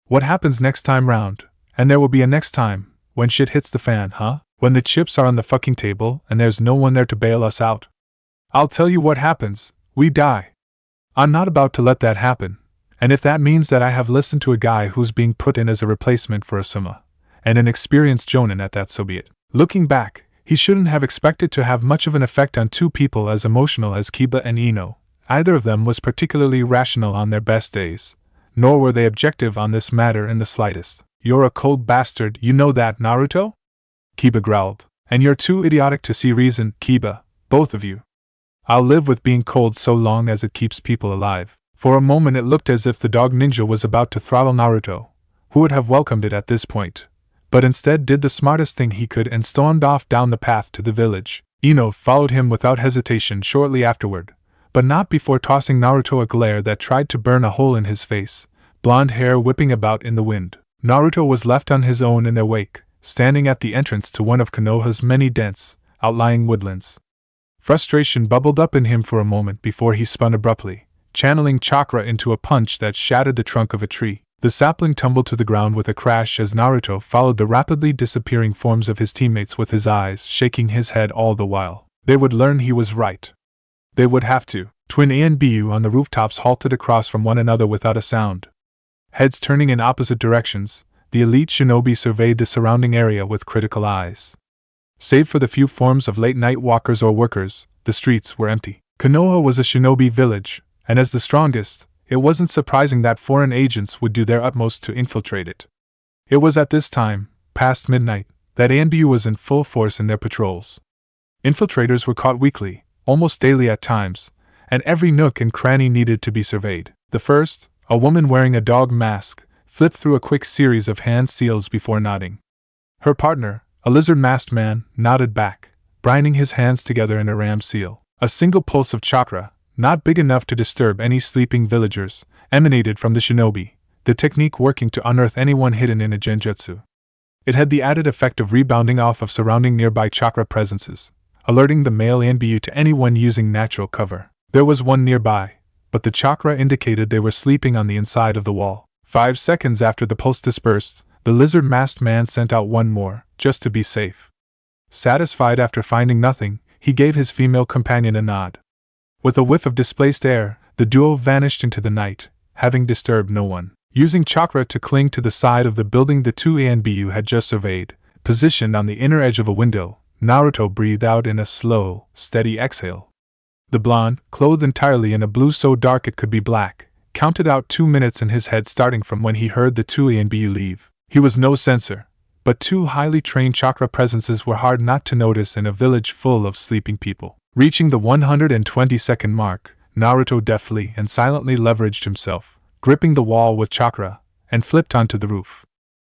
What happens next time round, and there will be a next time, when shit hits the fan, huh? When the chips are on the fucking table and there's no one there to bail us out? I'll tell you what happens, we die. I'm not about to let that happen, and if that means that I have listened to a guy who's being put in as a replacement for Asuma, and an experienced jonin at that, so be it. Looking back, he shouldn't have expected to have much of an effect on two people as emotional as Kiba and Ino. Either of them was particularly rational on their best days, nor were they objective on this matter in the slightest. You're a cold bastard, you know that, Naruto? Kiba growled. And you're too idiotic to see reason, Kiba, both of you. I'll live with being cold so long as it keeps people alive. For a moment it looked as if the dog ninja was about to throttle Naruto, who would have welcomed it at this point, but instead did the smartest thing he could and stormed off down the path to the village. Ino followed him without hesitation shortly afterward, but not before tossing Naruto a glare that tried to burn a hole in his face, blonde hair whipping about in the wind. Naruto was left on his own in their wake, standing at the entrance to one of Konoha's many dense, outlying woodlands. Frustration bubbled up in him for a moment before he spun abruptly, channeling chakra into a punch that shattered the trunk of a tree. The sapling tumbled to the ground with a crash as Naruto followed the rapidly disappearing forms of his teammates with his eyes, shaking his head all the while. They would learn he was right. They would have to. Twin A and Bu on the rooftops halted across from one another without a sound. Heads turning in opposite directions, the elite shinobi surveyed the surrounding area with critical eyes. Save for the few forms of late-night walkers or workers, the streets were empty. Konoha was a shinobi village, and as the strongest, it wasn't surprising that foreign agents would do their utmost to infiltrate it. It was at this time, past midnight, that ANBU was in full force in their patrols. Infiltrators were caught weekly, almost daily at times, and every nook and cranny needed to be surveyed. The first, a woman wearing a dog mask, flipped through a quick series of hand seals before nodding. Her partner, a lizard-masked man, nodded back, binding his hands together in a ram seal. A single pulse of chakra, not big enough to disturb any sleeping villagers, emanated from the shinobi, the technique working to unearth anyone hidden in a genjutsu. It had the added effect of rebounding off of surrounding nearby chakra presences, alerting the male ANBU to anyone using natural cover. There was one nearby, but the chakra indicated they were sleeping on the inside of the wall. 5 seconds after the pulse dispersed, the lizard-masked man sent out one more, just to be safe. Satisfied after finding nothing, he gave his female companion a nod. With a whiff of displaced air, the duo vanished into the night, having disturbed no one. Using chakra to cling to the side of the building the two ANBU had just surveyed, positioned on the inner edge of a window, Naruto breathed out in a slow, steady exhale. The blonde, clothed entirely in a blue so dark it could be black, counted out 2 minutes in his head starting from when he heard the two ANBU leave. He was no censor, but two highly trained chakra presences were hard not to notice in a village full of sleeping people. Reaching the 120-second mark, Naruto deftly and silently leveraged himself, gripping the wall with chakra, and flipped onto the roof.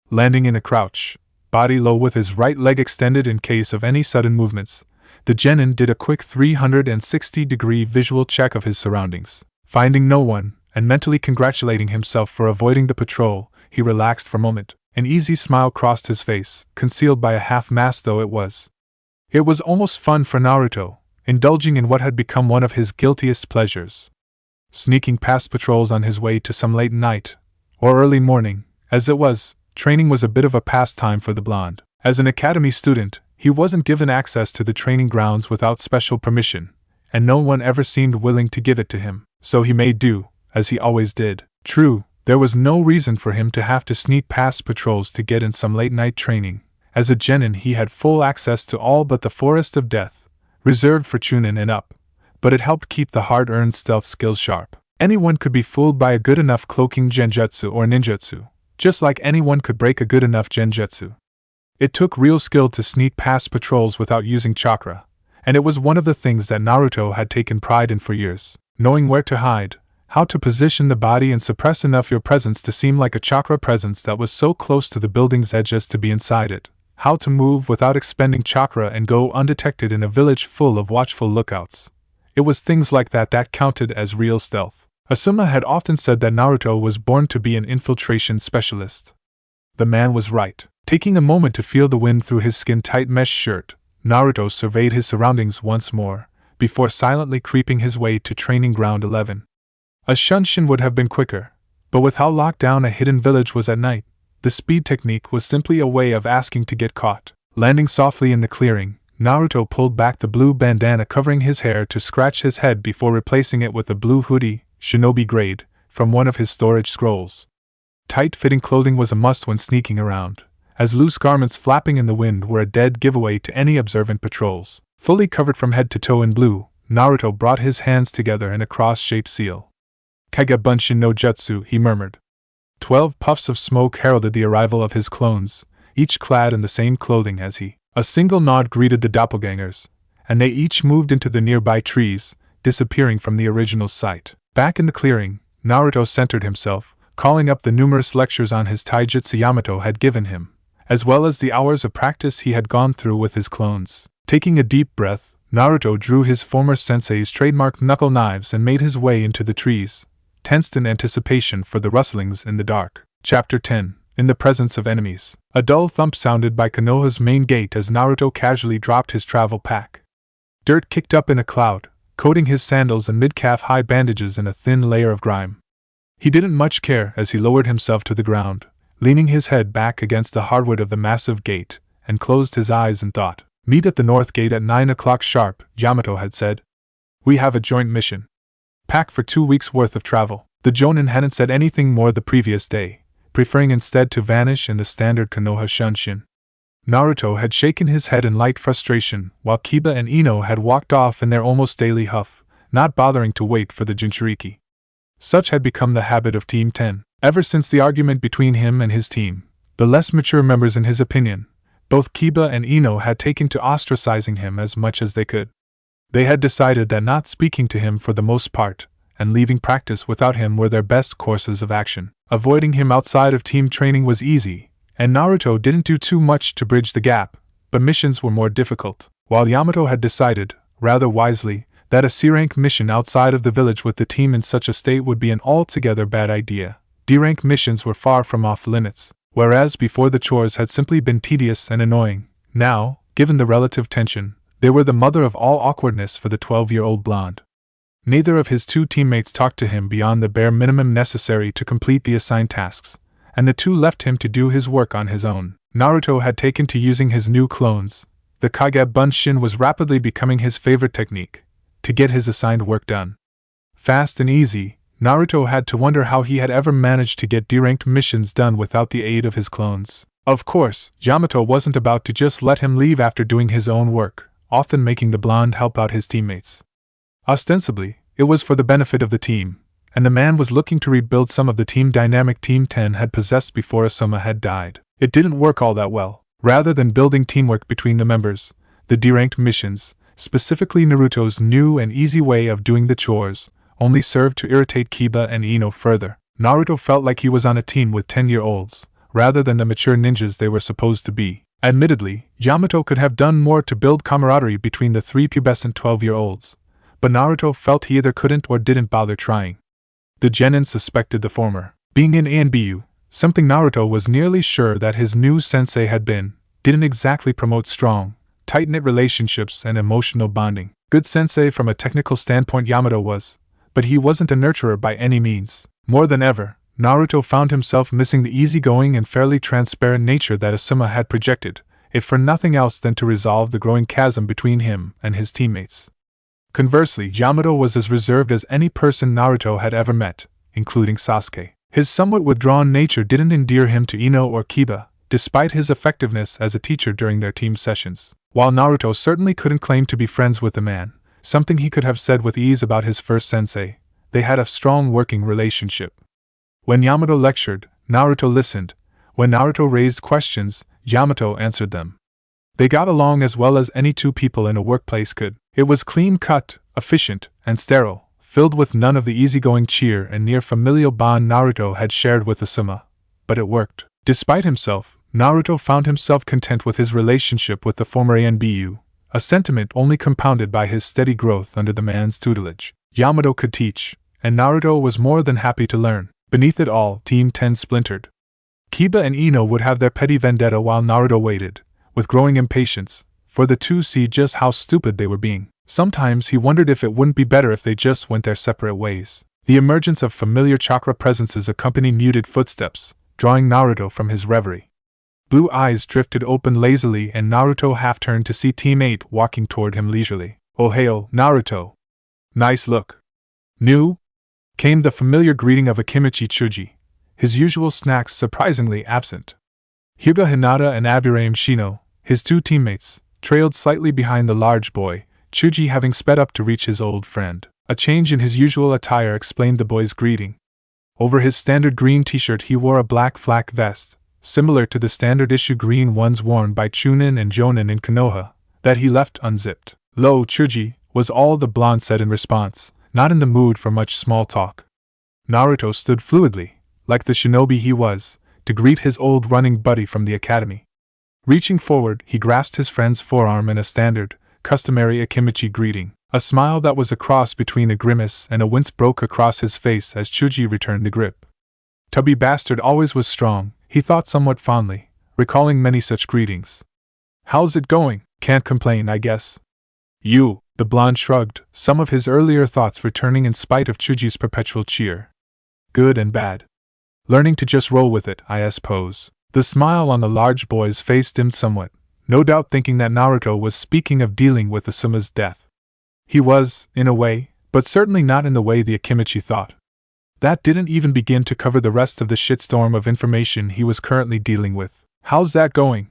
Landing in a crouch, body low with his right leg extended in case of any sudden movements, the genin did a quick 360-degree visual check of his surroundings. Finding no one, and mentally congratulating himself for avoiding the patrol, he relaxed for a moment. An easy smile crossed his face, concealed by a half-mask though it was. It was almost fun for Naruto, indulging in what had become one of his guiltiest pleasures. Sneaking past patrols on his way to some late night, or early morning, as it was, training was a bit of a pastime for the blonde. As an academy student, He wasn't given access to the training grounds without special permission, and no one ever seemed willing to give it to him, so he made do, as he always did. True, there was no reason for him to have to sneak past patrols to get in some late-night training. As a genin he had full access to all but the Forest of Death, reserved for Chunin and up, but it helped keep the hard-earned stealth skills sharp. Anyone could be fooled by a good enough cloaking genjutsu or ninjutsu, just like anyone could break a good enough genjutsu. It took real skill to sneak past patrols without using chakra, and it was one of the things that Naruto had taken pride in for years, knowing where to hide, how to position the body and suppress enough your presence to seem like a chakra presence that was so close to the building's edge as to be inside it, how to move without expending chakra and go undetected in a village full of watchful lookouts. It was things like that that counted as real stealth. Asuma had often said that Naruto was born to be an infiltration specialist. The man was right. Taking a moment to feel the wind through his skin-tight mesh shirt, Naruto surveyed his surroundings once more, before silently creeping his way to Training Ground 11. A shunshin would have been quicker, but with how locked down a hidden village was at night, the speed technique was simply a way of asking to get caught. Landing softly in the clearing, Naruto pulled back the blue bandana covering his hair to scratch his head before replacing it with a blue hoodie, shinobi grade, from one of his storage scrolls. Tight-fitting clothing was a must when sneaking around, as loose garments flapping in the wind were a dead giveaway to any observant patrols. Fully covered from head to toe in blue, Naruto brought his hands together in a cross-shaped seal. Kage Bunshin no Jutsu, he murmured. 12 puffs of smoke heralded the arrival of his clones, each clad in the same clothing as he. A single nod greeted the doppelgangers, and they each moved into the nearby trees, disappearing from the original site. Back in the clearing, Naruto centered himself, calling up the numerous lectures on his taijutsu Yamato had given him, as well as the hours of practice he had gone through with his clones. Taking a deep breath, Naruto drew his former sensei's trademark knuckle knives and made his way into the trees, tensed in anticipation for the rustlings in the dark. Chapter 10. In the presence of enemies. A dull thump sounded by Konoha's main gate as Naruto casually dropped his travel pack. Dirt kicked up in a cloud, coating his sandals and mid-calf high bandages in a thin layer of grime. He didn't much care as he lowered himself to the ground, leaning his head back against the hardwood of the massive gate, and closed his eyes and thought. Meet at the north gate at 9 o'clock sharp, Yamato had said. We have a joint mission. Pack for 2 weeks' worth of travel. The Jonin hadn't said anything more the previous day, preferring instead to vanish in the standard Konoha shunshin. Naruto had shaken his head in light frustration, while Kiba and Ino had walked off in their almost daily huff, not bothering to wait for the Jinchuriki. Such had become the habit of Team 10. Ever since the argument between him and his team, the less mature members in his opinion, both Kiba and Ino had taken to ostracizing him as much as they could. They had decided that not speaking to him for the most part, and leaving practice without him were their best courses of action. Avoiding him outside of team training was easy, and Naruto didn't do too much to bridge the gap, but missions were more difficult. While Yamato had decided, rather wisely, that a C-rank mission outside of the village with the team in such a state would be an altogether bad idea, D-rank missions were far from off limits, whereas before the chores had simply been tedious and annoying. Now, given the relative tension, they were the mother of all awkwardness for the 12-year-old blonde. Neither of his two teammates talked to him beyond the bare minimum necessary to complete the assigned tasks, and the two left him to do his work on his own. Naruto had taken to using his new clones. The Kage Bunshin was rapidly becoming his favorite technique, to get his assigned work done. Fast and easy, Naruto had to wonder how he had ever managed to get D-ranked missions done without the aid of his clones. Of course, Yamato wasn't about to just let him leave after doing his own work, often making the blonde help out his teammates. Ostensibly, it was for the benefit of the team, and the man was looking to rebuild some of the team dynamic Team 10 had possessed before Asuma had died. It didn't work all that well. Rather than building teamwork between the members, the D-ranked missions, specifically Naruto's new and easy way of doing the chores, only served to irritate Kiba and Ino further. Naruto felt like he was on a team with 10-year-olds, rather than the mature ninjas they were supposed to be. Admittedly, Yamato could have done more to build camaraderie between the three pubescent 12-year-olds, but Naruto felt he either couldn't or didn't bother trying. The genin suspected the former. Being in ANBU, something Naruto was nearly sure that his new sensei had been, didn't exactly promote strong, tight-knit relationships and emotional bonding. Good sensei from a technical standpoint Yamato was, but he wasn't a nurturer by any means. More than ever, Naruto found himself missing the easygoing and fairly transparent nature that Asuma had projected, if for nothing else than to resolve the growing chasm between him and his teammates. Conversely, Yamato was as reserved as any person Naruto had ever met, including Sasuke. His somewhat withdrawn nature didn't endear him to Ino or Kiba, despite his effectiveness as a teacher during their team sessions. While Naruto certainly couldn't claim to be friends with the man, something he could have said with ease about his first sensei, they had a strong working relationship. When Yamato lectured, Naruto listened. When Naruto raised questions, Yamato answered them. They got along as well as any two people in a workplace could. It was clean-cut, efficient, and sterile, filled with none of the easygoing cheer and near-familial bond Naruto had shared with Asuma. But it worked. Despite himself, Naruto found himself content with his relationship with the former ANBU, a sentiment only compounded by his steady growth under the man's tutelage. Yamato could teach, and Naruto was more than happy to learn. Beneath it all, Team 10 splintered. Kiba and Ino would have their petty vendetta while Naruto waited, with growing impatience, for the two see just how stupid they were being. Sometimes he wondered if it wouldn't be better if they just went their separate ways. The emergence of familiar chakra presences accompanied muted footsteps, drawing Naruto from his reverie. Blue eyes drifted open lazily and Naruto half-turned to see Team 8 walking toward him leisurely. "Ohio, Naruto." "Nice look." "New?" came the familiar greeting of Akimichi Chuji, his usual snacks surprisingly absent. Hyuga Hinata and Aburaim Shino, his two teammates, trailed slightly behind the large boy, Chuji having sped up to reach his old friend. A change in his usual attire explained the boy's greeting. Over his standard green t-shirt he wore a black flak vest, similar to the standard issue green ones worn by Chunin and Jonin in Konoha, that he left unzipped. "Lo, Chuji," was all the blonde said in response, not in the mood for much small talk. Naruto stood fluidly, like the shinobi he was, to greet his old running buddy from the academy. Reaching forward, he grasped his friend's forearm in a standard, customary Akimichi greeting. A smile that was a cross between a grimace and a wince broke across his face as Chuji returned the grip. Tubby bastard always was strong, he thought somewhat fondly, recalling many such greetings. "How's it going? Can't complain, I guess." "You," the blonde shrugged, some of his earlier thoughts returning in spite of Chuji's perpetual cheer. "Good and bad. Learning to just roll with it, I suppose." The smile on the large boy's face dimmed somewhat, no doubt thinking that Naruto was speaking of dealing with Asuma's death. He was, in a way, but certainly not in the way the Akimichi thought. That didn't even begin to cover the rest of the shitstorm of information he was currently dealing with. "How's that going?"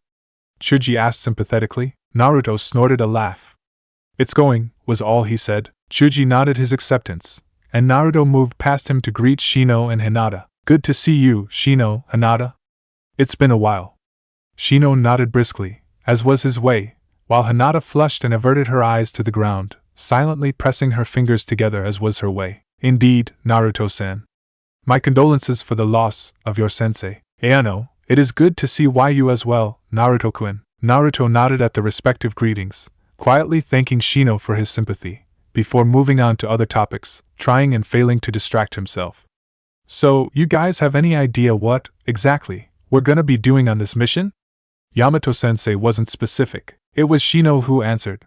Chuji asked sympathetically. Naruto snorted a laugh. "It's going," was all he said. Chuji nodded his acceptance, and Naruto moved past him to greet Shino and Hinata. "Good to see you, Shino, Hinata. It's been a while." Shino nodded briskly, as was his way, while Hinata flushed and averted her eyes to the ground, silently pressing her fingers together as was her way. "Indeed, Naruto-san. My condolences for the loss of your sensei. Ayano, it is good to see you as well, Naruto-kun." Naruto nodded at the respective greetings, quietly thanking Shino for his sympathy, before moving on to other topics, trying and failing to distract himself. "So, you guys have any idea what, exactly, we're gonna be doing on this mission?" Yamato-sensei wasn't specific. It was Shino who answered.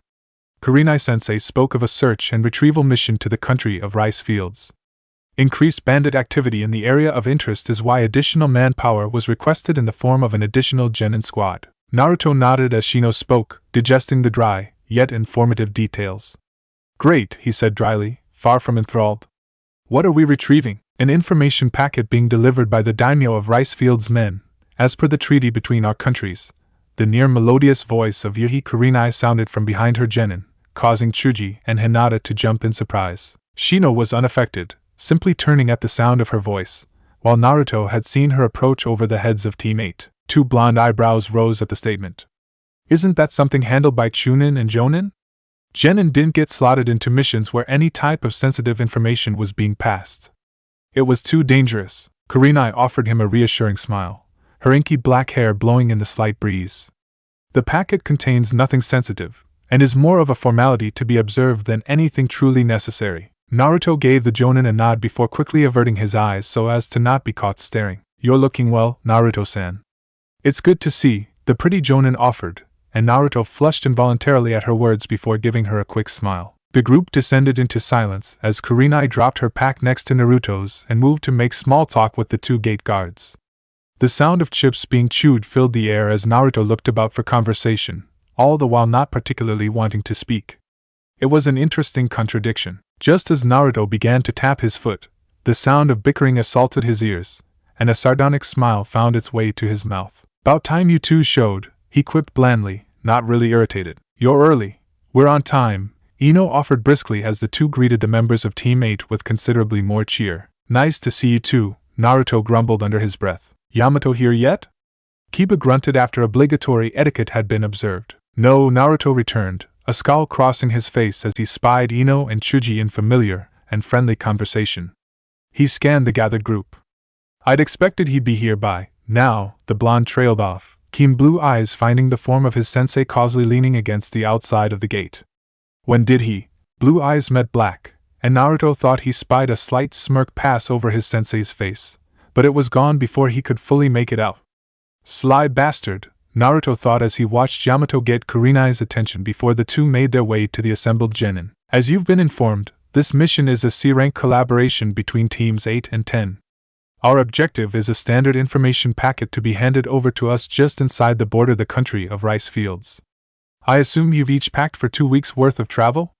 Kurenai-sensei spoke of a search and retrieval mission to the country of rice fields. Increased bandit activity in the area of interest is why additional manpower was requested in the form of an additional genin squad. Naruto nodded as Shino spoke, digesting the dry, yet informative details. "Great," he said dryly, far from enthralled. "What are we retrieving?" "An information packet being delivered by the daimyo of Ricefields men, as per the treaty between our countries." The near-melodious voice of Yuhi Kurenai sounded from behind her genin, causing Chuji and Hinata to jump in surprise. Shino was unaffected, simply turning at the sound of her voice, while Naruto had seen her approach over the heads of Team 8. Two blonde eyebrows rose at the statement. "Isn't that something handled by Chunin and Jonin?" Genin didn't get slotted into missions where any type of sensitive information was being passed. It was too dangerous. Kurenai offered him a reassuring smile, her inky black hair blowing in the slight breeze. "The packet contains nothing sensitive, and is more of a formality to be observed than anything truly necessary." Naruto gave the Jonin a nod before quickly averting his eyes so as to not be caught staring. "You're looking well, Naruto-san." "It's good to see," the pretty Jonin offered, and Naruto flushed involuntarily at her words before giving her a quick smile. The group descended into silence as Kurenai dropped her pack next to Naruto's and moved to make small talk with the two gate guards. The sound of chips being chewed filled the air as Naruto looked about for conversation, all the while not particularly wanting to speak. It was an interesting contradiction. Just as Naruto began to tap his foot, the sound of bickering assaulted his ears, and a sardonic smile found its way to his mouth. "'Bout time you two showed," he quipped blandly, not really irritated. "You're early. We're on time," Ino offered briskly as the two greeted the members of Team 8 with considerably more cheer. "Nice to see you too," Naruto grumbled under his breath. "Yamato here yet?" Kiba grunted after obligatory etiquette had been observed. "No," Naruto returned, a scowl crossing his face as he spied Ino and Chuji in familiar and friendly conversation. He scanned the gathered group. "I'd expected he'd be here by now," the blonde trailed off, keen blue eyes finding the form of his sensei causally leaning against the outside of the gate. When did he? Blue eyes met black, and Naruto thought he spied a slight smirk pass over his sensei's face, but it was gone before he could fully make it out. Sly bastard, Naruto thought as he watched Yamato get Kurenai's attention before the two made their way to the assembled genin. "As you've been informed, this mission is a C-rank collaboration between Teams 8 and 10. Our objective is a standard information packet to be handed over to us just inside the border of the country of rice fields. I assume you've each packed for 2 weeks' worth of travel?"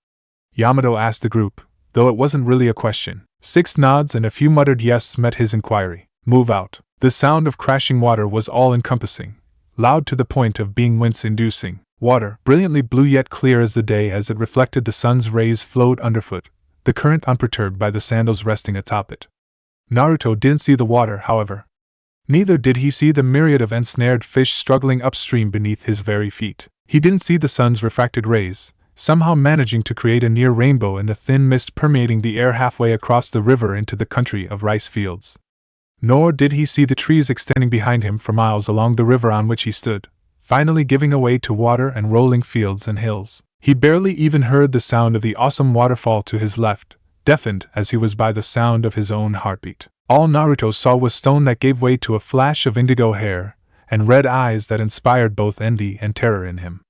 Yamato asked the group, though it wasn't really a question. 6 nods and a few muttered yes met his inquiry. "Move out." The sound of crashing water was all-encompassing, loud to the point of being wince-inducing. Water, brilliantly blue yet clear as the day as it reflected the sun's rays, flowed underfoot, the current unperturbed by the sandals resting atop it. Naruto didn't see the water, however. Neither did he see the myriad of ensnared fish struggling upstream beneath his very feet. He didn't see the sun's refracted rays, somehow managing to create a near rainbow in the thin mist permeating the air halfway across the river into the country of rice fields. Nor did he see the trees extending behind him for miles along the river on which he stood, finally giving away to water and rolling fields and hills. He barely even heard the sound of the awesome waterfall to his left, deafened as he was by the sound of his own heartbeat. All Naruto saw was stone that gave way to a flash of indigo hair, and red eyes that inspired both envy and terror in him.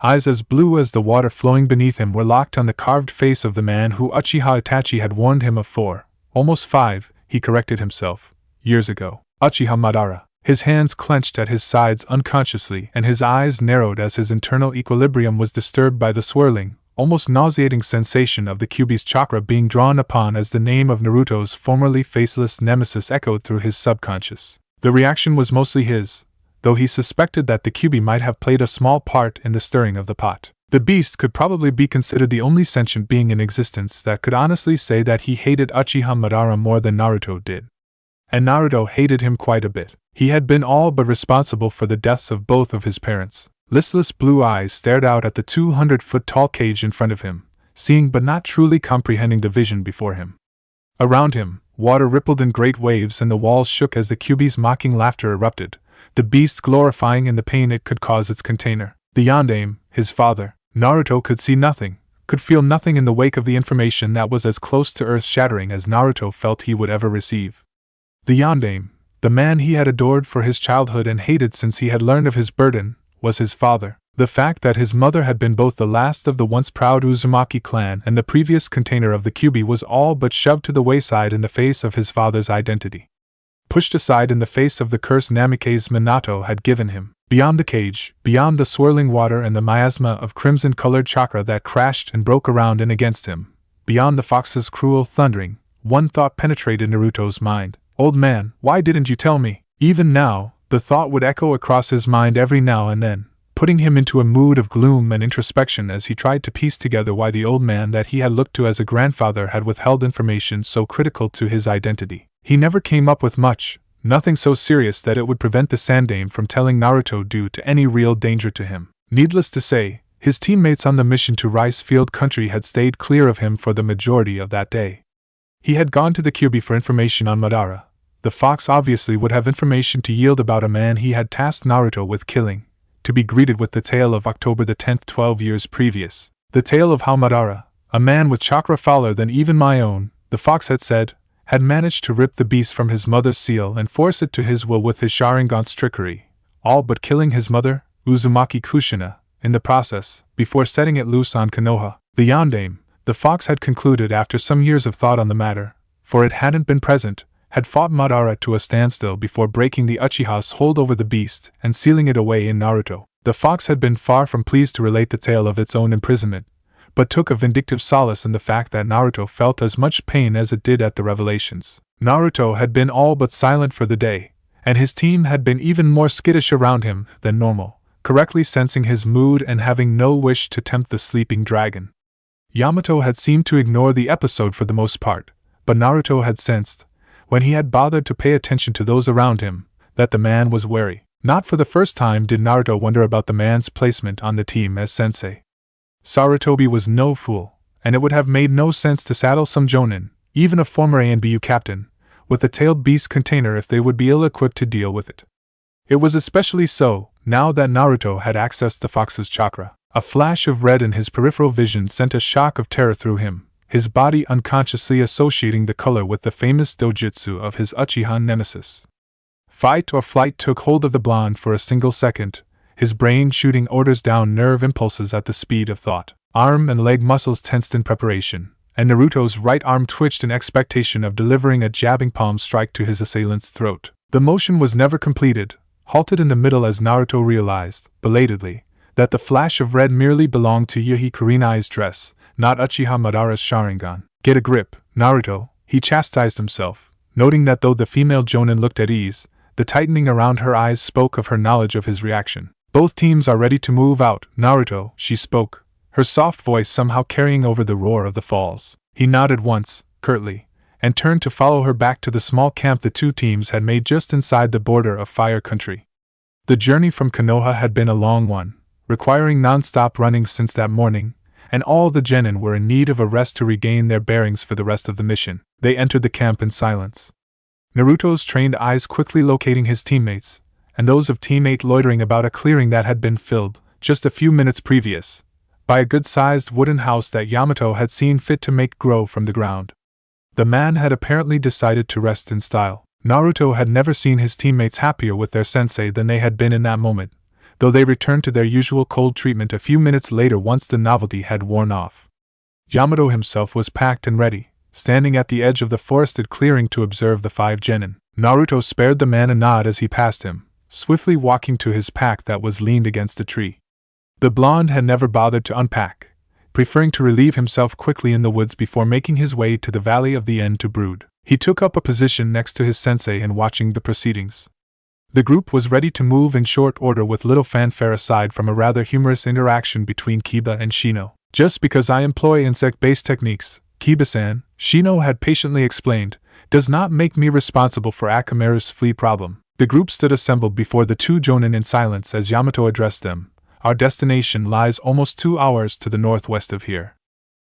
Eyes as blue as the water flowing beneath him were locked on the carved face of the man who Uchiha Itachi had warned him of 4, almost 5, he corrected himself, years ago. Uchiha Madara. His hands clenched at his sides unconsciously and his eyes narrowed as his internal equilibrium was disturbed by the swirling, almost nauseating sensation of the Kyuubi's chakra being drawn upon as the name of Naruto's formerly faceless nemesis echoed through his subconscious. The reaction was mostly his, though he suspected that the Kyuubi might have played a small part in the stirring of the pot. The beast could probably be considered the only sentient being in existence that could honestly say that he hated Uchiha Madara more than Naruto did. And Naruto hated him quite a bit. He had been all but responsible for the deaths of both of his parents. Listless blue eyes stared out at the 200-foot-tall cage in front of him, seeing but not truly comprehending the vision before him. Around him, water rippled in great waves and the walls shook as the Kyuubi's mocking laughter erupted, the beast glorifying in the pain it could cause its container. The Yondaime, his father. Naruto could see nothing, could feel nothing in the wake of the information that was as close to earth-shattering as Naruto felt he would ever receive. The Yondaime, the man he had adored for his childhood and hated since he had learned of his burden, was his father. The fact that his mother had been both the last of the once proud Uzumaki clan and the previous container of the Kyuubi was all but shoved to the wayside in the face of his father's identity. Pushed aside in the face of the curse Namikaze Minato had given him. Beyond the cage, beyond the swirling water and the miasma of crimson-colored chakra that crashed and broke around and against him, beyond the fox's cruel thundering, one thought penetrated Naruto's mind. "Old man, why didn't you tell me?" Even now, the thought would echo across his mind every now and then, putting him into a mood of gloom and introspection as he tried to piece together why the old man that he had looked to as a grandfather had withheld information so critical to his identity. He never came up with much, nothing so serious that it would prevent the Sandaime from telling Naruto due to any real danger to him. Needless to say, his teammates on the mission to Rice Field Country had stayed clear of him for the majority of that day. He had gone to the Kyuubi for information on Madara. The fox obviously would have information to yield about a man he had tasked Naruto with killing, to be greeted with the tale of October the 10th 12 years previous. The tale of how Madara, a man with chakra fouler than even my own, the fox had said, had managed to rip the beast from his mother's seal and force it to his will with his Sharingan's trickery, all but killing his mother, Uzumaki Kushina, in the process, before setting it loose on Konoha. The Yondaime, the fox had concluded after some years of thought on the matter, for it hadn't been present, had fought Madara to a standstill before breaking the Uchiha's hold over the beast and sealing it away in Naruto. The fox had been far from pleased to relate the tale of its own imprisonment, but took a vindictive solace in the fact that Naruto felt as much pain as it did at the revelations. Naruto had been all but silent for the day, and his team had been even more skittish around him than normal, correctly sensing his mood and having no wish to tempt the sleeping dragon. Yamato had seemed to ignore the episode for the most part, but Naruto had sensed, when he had bothered to pay attention to those around him, that the man was wary. Not for the first time did Naruto wonder about the man's placement on the team as sensei. Sarutobi was no fool, and it would have made no sense to saddle some jonin, even a former ANBU captain, with a tailed beast container if they would be ill-equipped to deal with it. It was especially so, now that Naruto had accessed the fox's chakra. A flash of red in his peripheral vision sent a shock of terror through him, his body unconsciously associating the color with the famous dojutsu of his Uchiha nemesis. Fight or flight took hold of the blonde for a single second, his brain shooting orders down nerve impulses at the speed of thought. Arm and leg muscles tensed in preparation, and Naruto's right arm twitched in expectation of delivering a jabbing palm strike to his assailant's throat. The motion was never completed, halted in the middle as Naruto realized, belatedly, that the flash of red merely belonged to Yuhi Kurenai's dress, not Uchiha Madara's Sharingan. Get a grip, Naruto, he chastised himself, noting that though the female jonin looked at ease, the tightening around her eyes spoke of her knowledge of his reaction. Both teams are ready to move out, Naruto, she spoke, her soft voice somehow carrying over the roar of the falls. He nodded once, curtly, and turned to follow her back to the small camp the two teams had made just inside the border of Fire Country. The journey from Konoha had been a long one, requiring non-stop running since that morning, and all the genin were in need of a rest to regain their bearings for the rest of the mission. They entered the camp in silence. Naruto's trained eyes quickly locating his teammates, and those of Team 8 loitering about a clearing that had been filled, just a few minutes previous, by a good-sized wooden house that Yamato had seen fit to make grow from the ground. The man had apparently decided to rest in style. Naruto had never seen his teammates happier with their sensei than they had been in that moment, though they returned to their usual cold treatment a few minutes later once the novelty had worn off. Yamato himself was packed and ready, standing at the edge of the forested clearing to observe the 5 genin. Naruto spared the man a nod as he passed him, swiftly walking to his pack that was leaned against a tree. The blonde had never bothered to unpack, preferring to relieve himself quickly in the woods before making his way to the Valley of the End to brood. He took up a position next to his sensei and watching the proceedings. The group was ready to move in short order with little fanfare aside from a rather humorous interaction between Kiba and Shino. Just because I employ insect-based techniques, Kiba-san, Shino had patiently explained, does not make me responsible for Akamaru's flea problem. The group stood assembled before the 2 jonin in silence as Yamato addressed them. Our destination lies almost 2 hours to the northwest of here.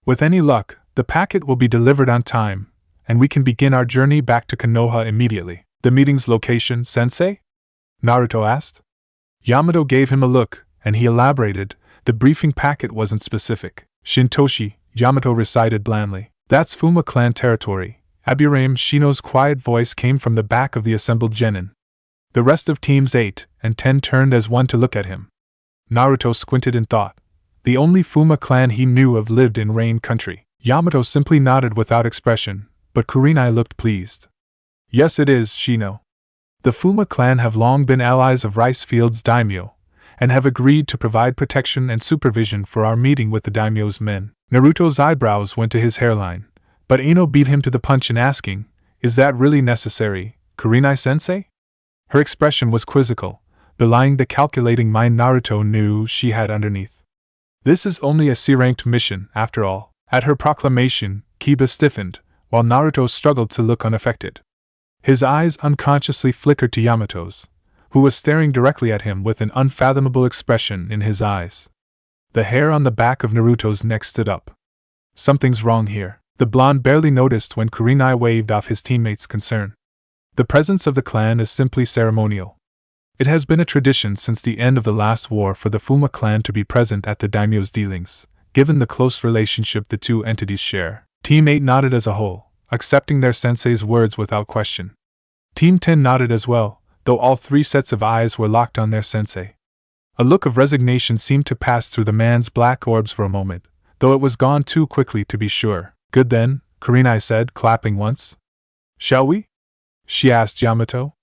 With any luck, the packet will be delivered on time, and we can begin our journey back to Konoha immediately. The meeting's location, sensei? Naruto asked. Yamato gave him a look, and he elaborated, the briefing packet wasn't specific. Shintoshi, Yamato recited blandly. That's Fuma clan territory. Aburame Shino's quiet voice came from the back of the assembled genin. The rest of teams 8 and 10 turned as one to look at him. Naruto squinted in thought. The only Fuma clan he knew of lived in Rain Country. Yamato simply nodded without expression, but Kurenai looked pleased. Yes, it is, Shino. The Fuma clan have long been allies of Rice Field's daimyo, and have agreed to provide protection and supervision for our meeting with the daimyo's men. Naruto's eyebrows went to his hairline, but Ino beat him to the punch in asking, is that really necessary, Kurenai-sensei? Her expression was quizzical, belying the calculating mind Naruto knew she had underneath. This is only a C-ranked mission, after all. At her proclamation, Kiba stiffened, while Naruto struggled to look unaffected. His eyes unconsciously flickered to Yamato's, who was staring directly at him with an unfathomable expression in his eyes. The hair on the back of Naruto's neck stood up. Something's wrong here. The blonde barely noticed when Kurenai waved off his teammate's concern. The presence of the clan is simply ceremonial. It has been a tradition since the end of the last war for the Fuma clan to be present at the daimyo's dealings, given the close relationship the 2 entities share. Team 8 nodded as a whole, accepting their sensei's words without question. Team 10 nodded as well, though all 3 sets of eyes were locked on their sensei. A look of resignation seemed to pass through the man's black orbs for a moment, though it was gone too quickly to be sure. Good then, Kurenai said, clapping once. Shall we? she asked Yamato.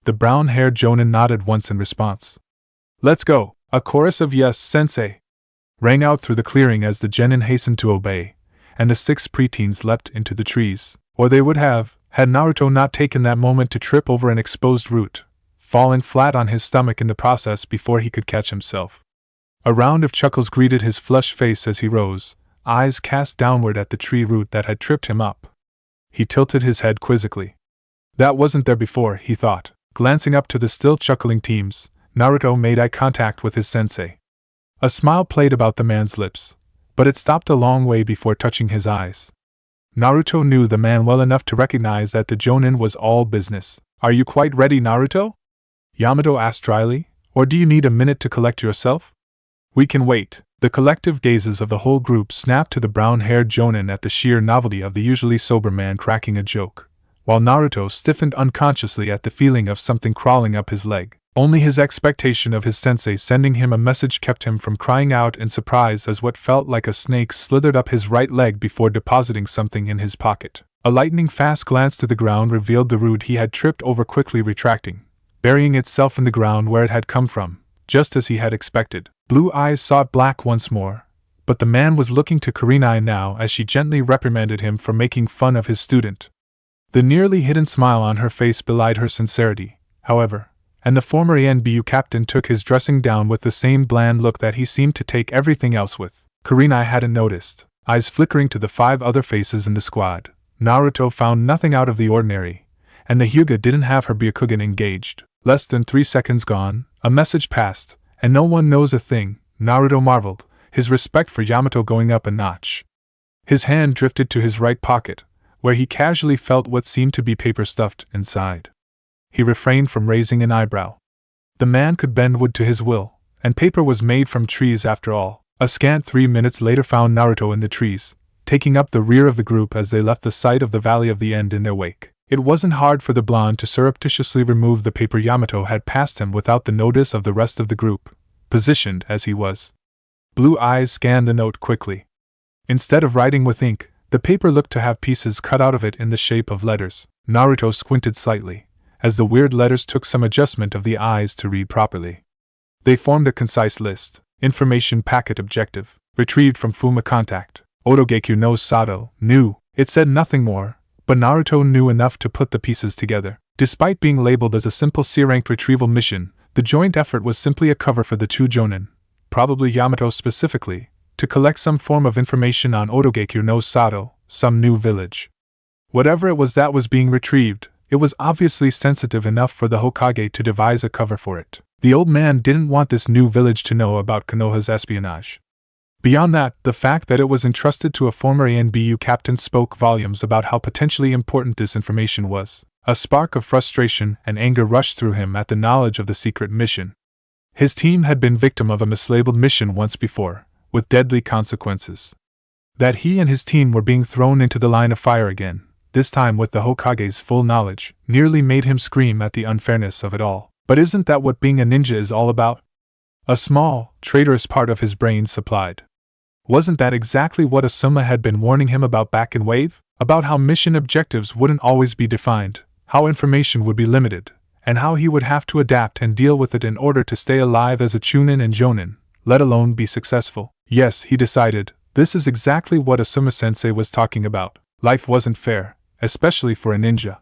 The brown-haired jonin nodded once in response. Let's go! A chorus of yes, sensei! Rang out through the clearing as the genin hastened to obey, and the 6 preteens leapt into the trees, or they would have, had Naruto not taken that moment to trip over an exposed root, falling flat on his stomach in the process before he could catch himself. A round of chuckles greeted his flushed face as he rose, eyes cast downward at the tree root that had tripped him up. He tilted his head quizzically. That wasn't there before, he thought. Glancing up to the still chuckling teams, Naruto made eye contact with his sensei. A smile played about the man's lips, but it stopped a long way before touching his eyes. Naruto knew the man well enough to recognize that the jonin was all business. Are you quite ready, Naruto? Yamato asked dryly, or do you need a minute to collect yourself? We can wait. The collective gazes of the whole group snapped to the brown-haired jonin at the sheer novelty of the usually sober man cracking a joke, while Naruto stiffened unconsciously at the feeling of something crawling up his leg. Only his expectation of his sensei sending him a message kept him from crying out in surprise as what felt like a snake slithered up his right leg before depositing something in his pocket. A lightning-fast glance to the ground revealed the root he had tripped over quickly retracting, burying itself in the ground where it had come from, just as he had expected. Blue eyes sought black once more, but the man was looking to Kurenai now as she gently reprimanded him for making fun of his student. The nearly hidden smile on her face belied her sincerity, however, and the former ANBU captain took his dressing down with the same bland look that he seemed to take everything else with. Kurenai hadn't noticed, eyes flickering to the 5 other faces in the squad. Naruto found nothing out of the ordinary, and the Hyuga didn't have her Byakugan engaged. Less than 3 seconds gone, a message passed, and no one knows a thing, Naruto marveled, his respect for Yamato going up a notch. His hand drifted to his right pocket, where he casually felt what seemed to be paper stuffed inside. He refrained from raising an eyebrow. The man could bend wood to his will, and paper was made from trees after all. A scant 3 minutes later found Naruto in the trees, taking up the rear of the group as they left the site of the Valley of the End in their wake. It wasn't hard for the blonde to surreptitiously remove the paper Yamato had passed him without the notice of the rest of the group, positioned as he was. Blue eyes scanned the note quickly. Instead of writing with ink, the paper looked to have pieces cut out of it in the shape of letters. Naruto squinted slightly, as the weird letters took some adjustment of the eyes to read properly. They formed a concise list. Information packet objective, retrieved from Fuma contact, Otogekyu no Sato, new. It said nothing more, but Naruto knew enough to put the pieces together. Despite being labeled as a simple C-rank retrieval mission, the joint effort was simply a cover for the 2 jonin, probably Yamato specifically, to collect some form of information on Otogekyu no Sato, some new village. Whatever it was that was being retrieved, it was obviously sensitive enough for the Hokage to devise a cover for it. The old man didn't want this new village to know about Konoha's espionage. Beyond that, the fact that it was entrusted to a former ANBU captain spoke volumes about how potentially important this information was. A spark of frustration and anger rushed through him at the knowledge of the secret mission. His team had been victim of a mislabeled mission once before, with deadly consequences. That he and his team were being thrown into the line of fire again, this time with the Hokage's full knowledge, nearly made him scream at the unfairness of it all. But isn't that what being a ninja is all about? A small, traitorous part of his brain supplied. Wasn't that exactly what Asuma had been warning him about back in Wave? About how mission objectives wouldn't always be defined, how information would be limited, and how he would have to adapt and deal with it in order to stay alive as a Chunin and Jonin, let alone be successful. Yes, he decided, this is exactly what Asuma-sensei was talking about. Life wasn't fair, especially for a ninja.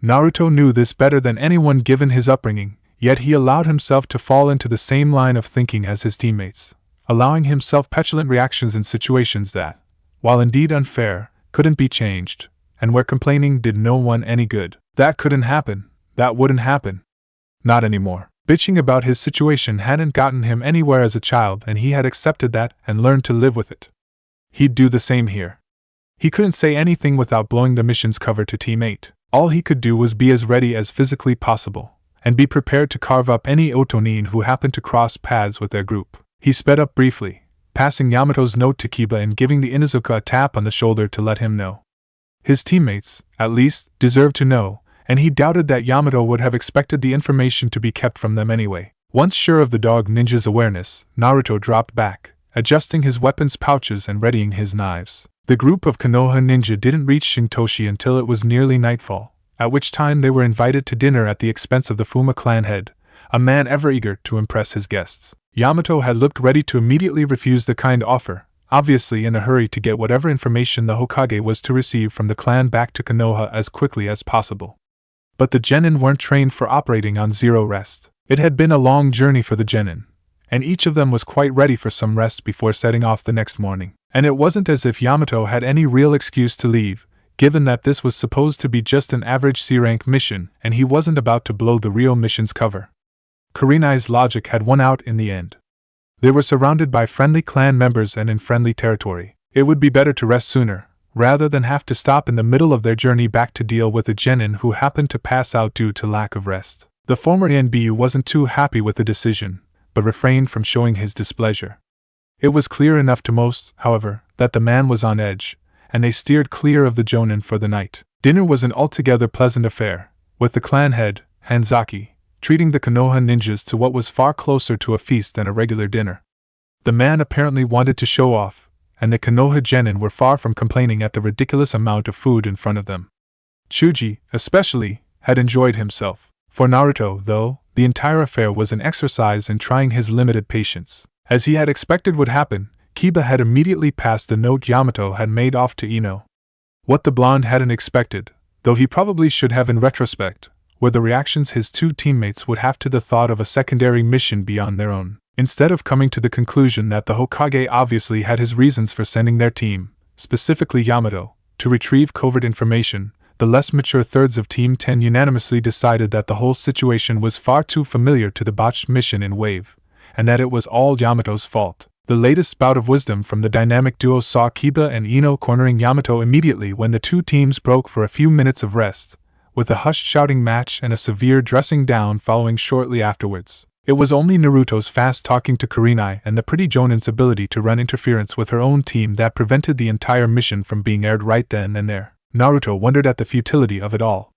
Naruto knew this better than anyone given his upbringing, yet he allowed himself to fall into the same line of thinking as his teammates, allowing himself petulant reactions in situations that, while indeed unfair, couldn't be changed, and where complaining did no one any good. That couldn't happen, that wouldn't happen. Not anymore. Bitching about his situation hadn't gotten him anywhere as a child, and he had accepted that and learned to live with it. He'd do the same here. He couldn't say anything without blowing the mission's cover to Team 8. All he could do was be as ready as physically possible, and be prepared to carve up any Otonin who happened to cross paths with their group. He sped up briefly, passing Yamato's note to Kiba and giving the Inuzuka a tap on the shoulder to let him know. His teammates, at least, deserved to know, and he doubted that Yamato would have expected the information to be kept from them anyway. Once sure of the dog ninja's awareness, Naruto dropped back, adjusting his weapons pouches and readying his knives. The group of Konoha ninja didn't reach Shintoshi until it was nearly nightfall, at which time they were invited to dinner at the expense of the Fuma clan head, a man ever eager to impress his guests. Yamato had looked ready to immediately refuse the kind offer, obviously in a hurry to get whatever information the Hokage was to receive from the clan back to Konoha as quickly as possible. But the genin weren't trained for operating on zero rest. It had been a long journey for the genin, and each of them was quite ready for some rest before setting off the next morning. And it wasn't as if Yamato had any real excuse to leave, given that this was supposed to be just an average C-rank mission and he wasn't about to blow the real mission's cover. Kurenai's logic had won out in the end. They were surrounded by friendly clan members and in friendly territory. It would be better to rest sooner, rather than have to stop in the middle of their journey back to deal with a genin who happened to pass out due to lack of rest. The former NBU wasn't too happy with the decision, but refrained from showing his displeasure. It was clear enough to most, however, that the man was on edge, and they steered clear of the jonin for the night. Dinner was an altogether pleasant affair, with the clan head, Hanzaki, treating the Konoha ninjas to what was far closer to a feast than a regular dinner. The man apparently wanted to show off, and the Konoha genin were far from complaining at the ridiculous amount of food in front of them. Chuji, especially, had enjoyed himself. For Naruto, though, the entire affair was an exercise in trying his limited patience. As he had expected would happen, Kiba had immediately passed the note Yamato had made off to Ino. What the blonde hadn't expected, though he probably should have in retrospect, were the reactions his two teammates would have to the thought of a secondary mission beyond their own. Instead of coming to the conclusion that the Hokage obviously had his reasons for sending their team, specifically Yamato, to retrieve covert information, the less mature thirds of Team 10 unanimously decided that the whole situation was far too familiar to the botched mission in Wave, and that it was all Yamato's fault. The latest bout of wisdom from the dynamic duo saw Kiba and Ino cornering Yamato immediately when the two teams broke for a few minutes of rest, with a hushed shouting match and a severe dressing down following shortly afterwards. It was only Naruto's fast talking to Kurenai and the pretty Jonin's ability to run interference with her own team that prevented the entire mission from being aired right then and there. Naruto wondered at the futility of it all.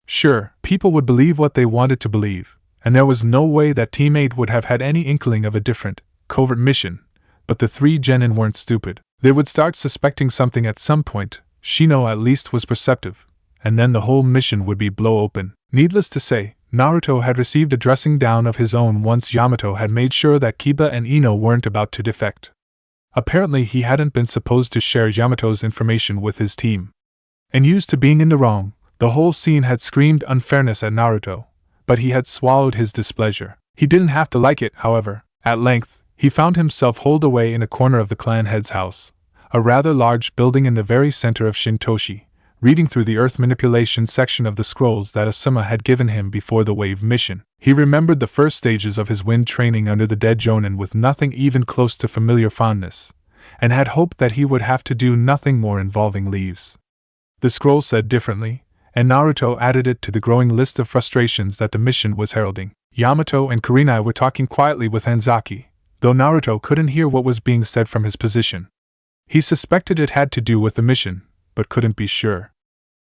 Sure, people would believe what they wanted to believe, and there was no way that Team 8 would have had any inkling of a different, covert mission, but the three genin weren't stupid. They would start suspecting something at some point. Shino at least was perceptive, and then the whole mission would be blow open. Needless to say, Naruto had received a dressing down of his own once Yamato had made sure that Kiba and Ino weren't about to defect. Apparently he hadn't been supposed to share Yamato's information with his team. And used to being in the wrong, the whole scene had screamed unfairness at Naruto, but he had swallowed his displeasure. He didn't have to like it, however. At length, he found himself holed away in a corner of the clan head's house, a rather large building in the very center of Shintoshi, reading through the earth manipulation section of the scrolls that Asuma had given him before the Wave mission. He remembered the first stages of his wind training under the dead Jonin with nothing even close to familiar fondness, and had hoped that he would have to do nothing more involving leaves. The scroll said differently, and Naruto added it to the growing list of frustrations that the mission was heralding. Yamato and Kurenai were talking quietly with Hanzaki, though Naruto couldn't hear what was being said from his position. He suspected it had to do with the mission, but couldn't be sure.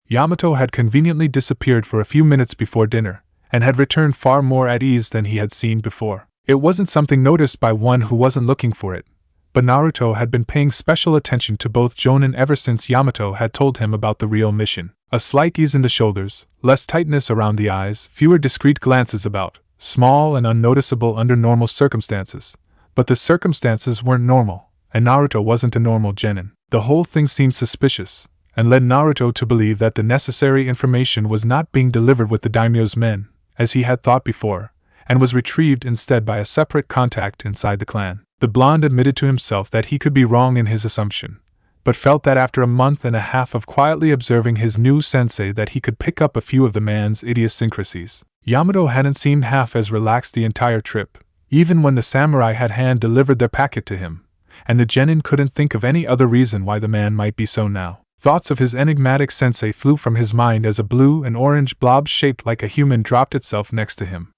Yamato had conveniently disappeared for a few minutes before dinner, and had returned far more at ease than he had seen before. It wasn't something noticed by one who wasn't looking for it, but Naruto had been paying special attention to both Jonin ever since Yamato had told him about the real mission. A slight ease in the shoulders, less tightness around the eyes, fewer discreet glances about, small and unnoticeable under normal circumstances. But the circumstances weren't normal, and Naruto wasn't a normal genin. The whole thing seemed suspicious, and led Naruto to believe that the necessary information was not being delivered with the daimyo's men, as he had thought before, and was retrieved instead by a separate contact inside the clan. The blonde admitted to himself that he could be wrong in his assumption, but felt that after a month and a half of quietly observing his new sensei that he could pick up a few of the man's idiosyncrasies. Yamato hadn't seemed half as relaxed the entire trip, even when the samurai had hand-delivered their packet to him, and the genin couldn't think of any other reason why the man might be so now. Thoughts of his enigmatic sensei flew from his mind as a blue and orange blob shaped like a human dropped itself next to him.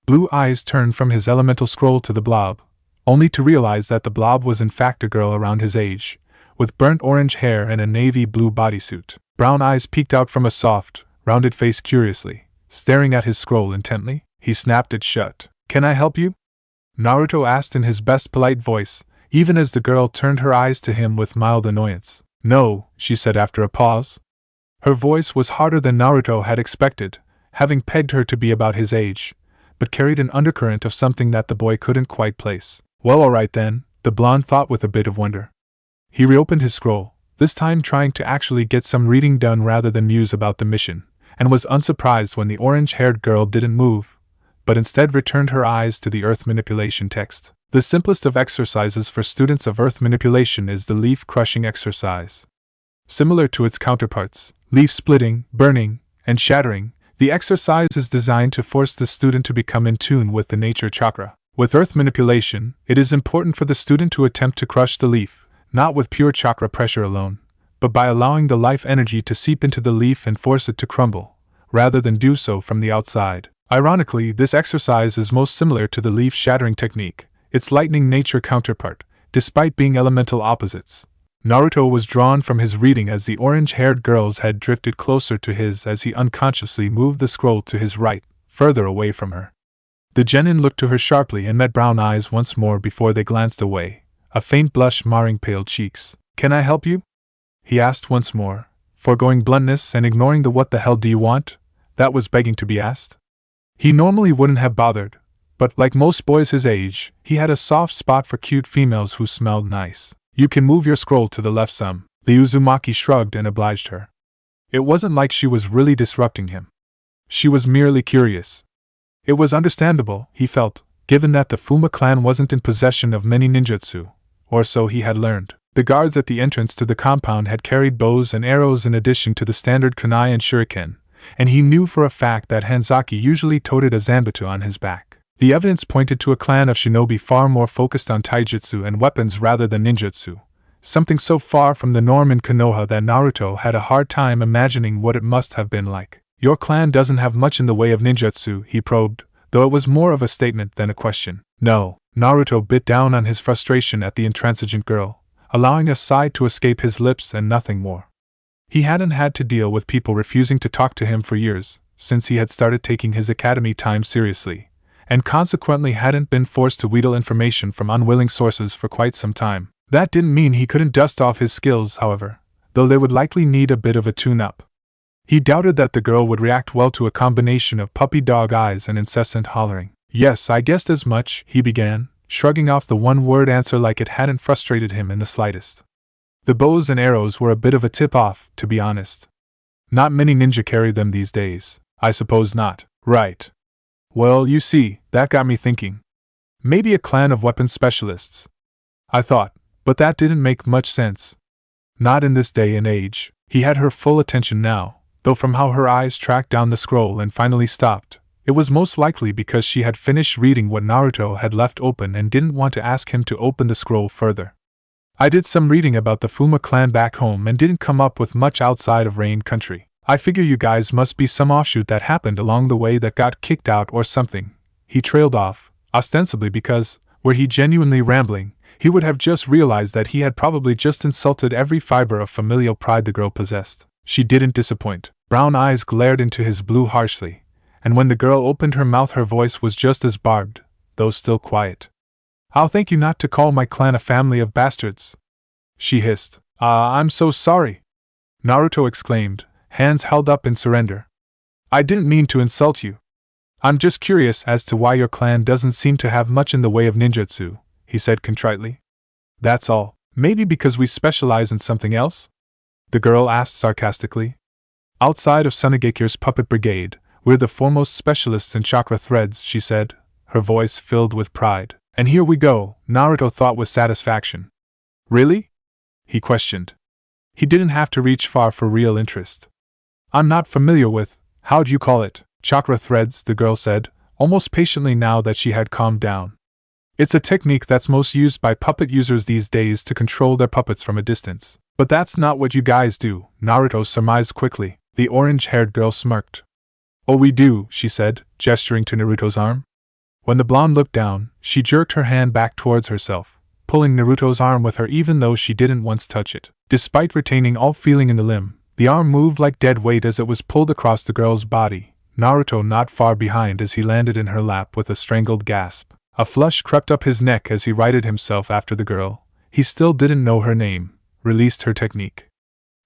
Blue eyes turned from his elemental scroll to the blob, only to realize that the blob was in fact a girl around his age, with burnt orange hair and a navy blue bodysuit. Brown eyes peeked out from a soft, rounded face curiously, staring at his scroll intently. He snapped it shut. "Can I help you?" Naruto asked in his best polite voice, even as the girl turned her eyes to him with mild annoyance. "No," she said after a pause. Her voice was harder than Naruto had expected, having pegged her to be about his age, but carried an undercurrent of something that the boy couldn't quite place. Well, alright then, the blonde thought with a bit of wonder. He reopened his scroll, this time trying to actually get some reading done rather than muse about the mission, and was unsurprised when the orange-haired girl didn't move, but instead returned her eyes to the earth manipulation text. The simplest of exercises for students of earth manipulation is the leaf-crushing exercise. Similar to its counterparts, leaf splitting, burning, and shattering, the exercise is designed to force the student to become in tune with the nature chakra. With earth manipulation, it is important for the student to attempt to crush the leaf, not with pure chakra pressure alone, but by allowing the life energy to seep into the leaf and force it to crumble, rather than do so from the outside. Ironically, this exercise is most similar to the leaf shattering technique, its lightning nature counterpart, despite being elemental opposites. Naruto was drawn from his reading as the orange-haired girl's head drifted closer to his as he unconsciously moved the scroll to his right, further away from her. The genin looked to her sharply and met brown eyes once more before they glanced away, a faint blush marring pale cheeks. "Can I help you?" he asked once more, foregoing bluntness and ignoring the "what the hell do you want?" that was begging to be asked. He normally wouldn't have bothered, but like most boys his age, he had a soft spot for cute females who smelled nice. "You can move your scroll to the left some." The Uzumaki shrugged and obliged her. It wasn't like she was really disrupting him. She was merely curious. It was understandable, he felt, given that the Fuma clan wasn't in possession of many ninjutsu, or so he had learned. The guards at the entrance to the compound had carried bows and arrows in addition to the standard kunai and shuriken, and he knew for a fact that Hanzaki usually toted a zanbatsu on his back. The evidence pointed to a clan of shinobi far more focused on taijutsu and weapons rather than ninjutsu, something so far from the norm in Konoha that Naruto had a hard time imagining what it must have been like. "Your clan doesn't have much in the way of ninjutsu," he probed, though it was more of a statement than a question. "No." Naruto bit down on his frustration at the intransigent girl, allowing a sigh to escape his lips and nothing more. He hadn't had to deal with people refusing to talk to him for years, since he had started taking his academy time seriously, and consequently hadn't been forced to wheedle information from unwilling sources for quite some time. That didn't mean he couldn't dust off his skills, however, though they would likely need a bit of a tune-up. He doubted that the girl would react well to a combination of puppy dog eyes and incessant hollering. "Yes, I guessed as much," he began, shrugging off the one-word answer like it hadn't frustrated him in the slightest. The bows and arrows were a bit of a tip-off, to be honest. Not many ninja carry them these days. "I suppose not." "Right. Well, you see, that got me thinking. Maybe a clan of weapons specialists. I thought, but that didn't make much sense. Not in this day and age." He had her full attention now, though from how her eyes tracked down the scroll and finally stopped, it was most likely because she had finished reading what Naruto had left open and didn't want to ask him to open the scroll further. "I did some reading about the Fuma clan back home and didn't come up with much outside of Rain Country. I figure you guys must be some offshoot that happened along the way that got kicked out or something." He trailed off, ostensibly because, were he genuinely rambling, he would have just realized that he had probably just insulted every fiber of familial pride the girl possessed. She didn't disappoint. Brown eyes glared into his blue harshly, and when the girl opened her mouth her voice was just as barbed, though still quiet. "I'll thank you not to call my clan a family of bastards," she hissed. I'm so sorry," Naruto exclaimed, hands held up in surrender. "I didn't mean to insult you. I'm just curious as to why your clan doesn't seem to have much in the way of ninjutsu," he said contritely. "That's all. Maybe because we specialize in something else?" the girl asked sarcastically. "Outside of Sunagekir's puppet brigade, we're the foremost specialists in chakra threads," she said, her voice filled with pride. "And here we go," Naruto thought with satisfaction. "Really?" he questioned. He didn't have to reach far for real interest. "I'm not familiar with, how'd you call it?" "Chakra threads," the girl said, almost patiently now that she had calmed down. "It's a technique that's most used by puppet users these days to control their puppets from a distance." "But that's not what you guys do," Naruto surmised quickly. The orange-haired girl smirked. "Oh, we do," she said, gesturing to Naruto's arm. When the blonde looked down, she jerked her hand back towards herself, pulling Naruto's arm with her even though she didn't once touch it. Despite retaining all feeling in the limb, the arm moved like dead weight as it was pulled across the girl's body, Naruto not far behind as he landed in her lap with a strangled gasp. A flush crept up his neck as he righted himself after the girl, he still didn't know her name, released her technique.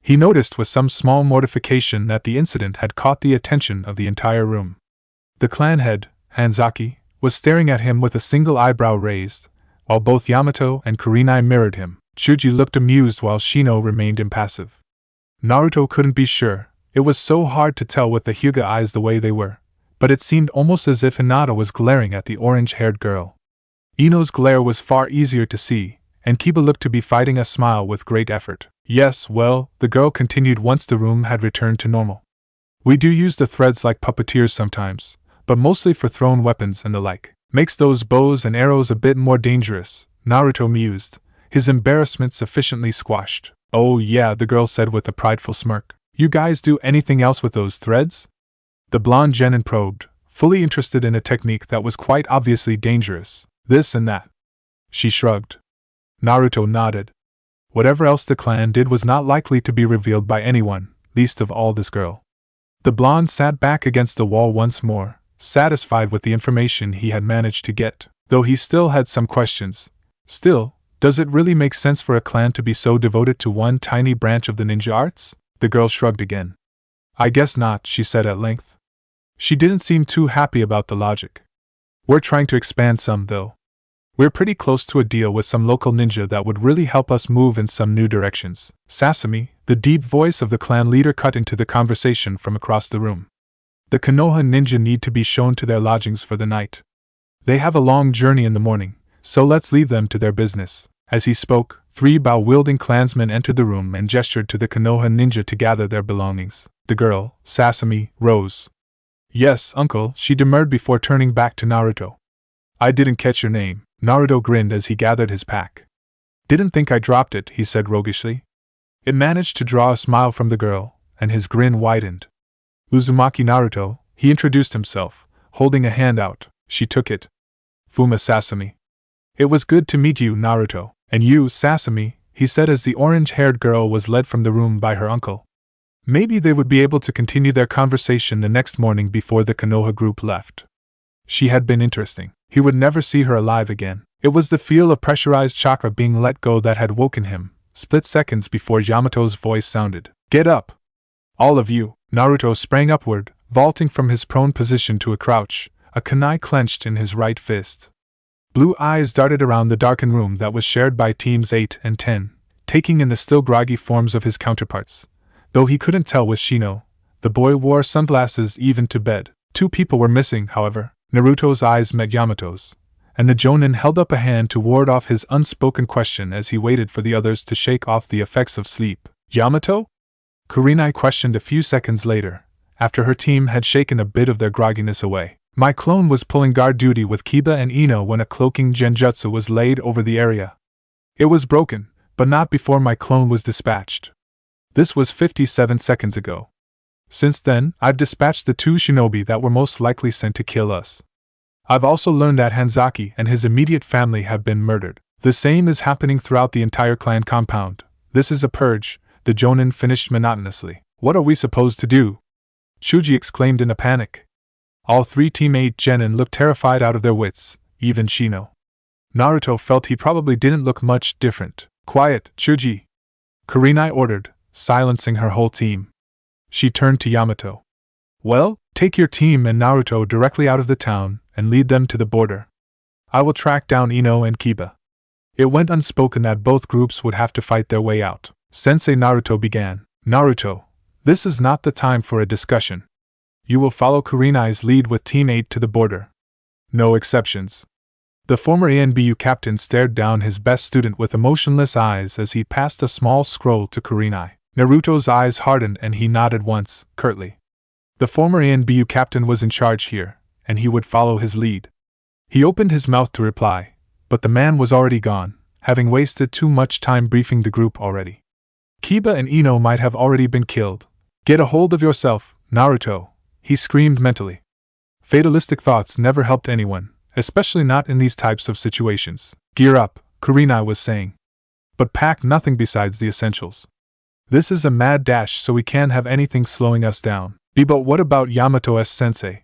He noticed with some small mortification that the incident had caught the attention of the entire room. The clan head, Hanzaki, was staring at him with a single eyebrow raised, while both Yamato and Kurenai mirrored him. Chuji looked amused while Shino remained impassive. Naruto couldn't be sure. It was so hard to tell with the Hyuga eyes the way they were, but it seemed almost as if Hinata was glaring at the orange-haired girl. Ino's glare was far easier to see, and Kiba looked to be fighting a smile with great effort. Yes, well, the girl continued once the room had returned to normal. We do use the threads like puppeteers sometimes, but mostly for thrown weapons and the like. Makes those bows and arrows a bit more dangerous, Naruto mused, his embarrassment sufficiently squashed. Oh yeah, the girl said with a prideful smirk. You guys do anything else with those threads? The blonde genin probed, fully interested in a technique that was quite obviously dangerous. This and that. She shrugged. Naruto nodded. Whatever else the clan did was not likely to be revealed by anyone, least of all this girl. The blonde sat back against the wall once more, satisfied with the information he had managed to get, though he still had some questions. Still, does it really make sense for a clan to be so devoted to one tiny branch of the ninja arts? The girl shrugged again. I guess not, she said at length. She didn't seem too happy about the logic. We're trying to expand some, though. We're pretty close to a deal with some local ninja that would really help us move in some new directions. Sasami, the deep voice of the clan leader, cut into the conversation from across the room. The Konoha ninja need to be shown to their lodgings for the night. They have a long journey in the morning, so let's leave them to their business. As he spoke, 3 bow-wielding clansmen entered the room and gestured to the Konoha ninja to gather their belongings. The girl, Sasami, rose. Yes, uncle, she demurred before turning back to Naruto. I didn't catch your name. Naruto grinned as he gathered his pack. Didn't think I dropped it, he said roguishly. It managed to draw a smile from the girl, and his grin widened. Uzumaki Naruto, he introduced himself, holding a hand out. She took it. Fuma Sasami. It was good to meet you, Naruto. And you, Sasami, he said as the orange-haired girl was led from the room by her uncle. Maybe they would be able to continue their conversation the next morning before the Konoha group left. She had been interesting. He would never see her alive again. It was the feel of pressurized chakra being let go that had woken him, split seconds before Yamato's voice sounded. Get up! All of you! Naruto sprang upward, vaulting from his prone position to a crouch, a kunai clenched in his right fist. Blue eyes darted around the darkened room that was shared by teams 8 and 10, taking in the still groggy forms of his counterparts. Though he couldn't tell with Shino, the boy wore sunglasses even to bed. 2 people were missing, however. Naruto's eyes met Yamato's, and the Jonin held up a hand to ward off his unspoken question as he waited for the others to shake off the effects of sleep. Yamato? Kurenai questioned a few seconds later, after her team had shaken a bit of their grogginess away. My clone was pulling guard duty with Kiba and Ino when a cloaking genjutsu was laid over the area. It was broken, but not before my clone was dispatched. This was 57 seconds ago. Since then, I've dispatched the 2 shinobi that were most likely sent to kill us. I've also learned that Hanzaki and his immediate family have been murdered. The same is happening throughout the entire clan compound. This is a purge, the Jonin finished monotonously. What are we supposed to do? Chuji exclaimed in a panic. All 3 Team 8 genin looked terrified out of their wits, even Shino. Naruto felt he probably didn't look much different. Quiet, Chuji! Kurenai ordered, silencing her whole team. She turned to Yamato. Well, take your team and Naruto directly out of the town and lead them to the border. I will track down Ino and Kiba. It went unspoken that both groups would have to fight their way out. Sensei Naruto began. Naruto, this is not the time for a discussion. You will follow Kurenai's lead with Team 8 to the border. No exceptions. The former ANBU captain stared down his best student with emotionless eyes as he passed a small scroll to Kurenai. Naruto's eyes hardened and he nodded once, curtly. The former ANBU captain was in charge here, and he would follow his lead. He opened his mouth to reply, but the man was already gone, having wasted too much time briefing the group already. Kiba and Ino might have already been killed. Get a hold of yourself, Naruto, he screamed mentally. Fatalistic thoughts never helped anyone, especially not in these types of situations. Gear up, Kurenai was saying. But pack nothing besides the essentials. This is a mad dash, so we can't have anything slowing us down. But what about Yamato's sensei?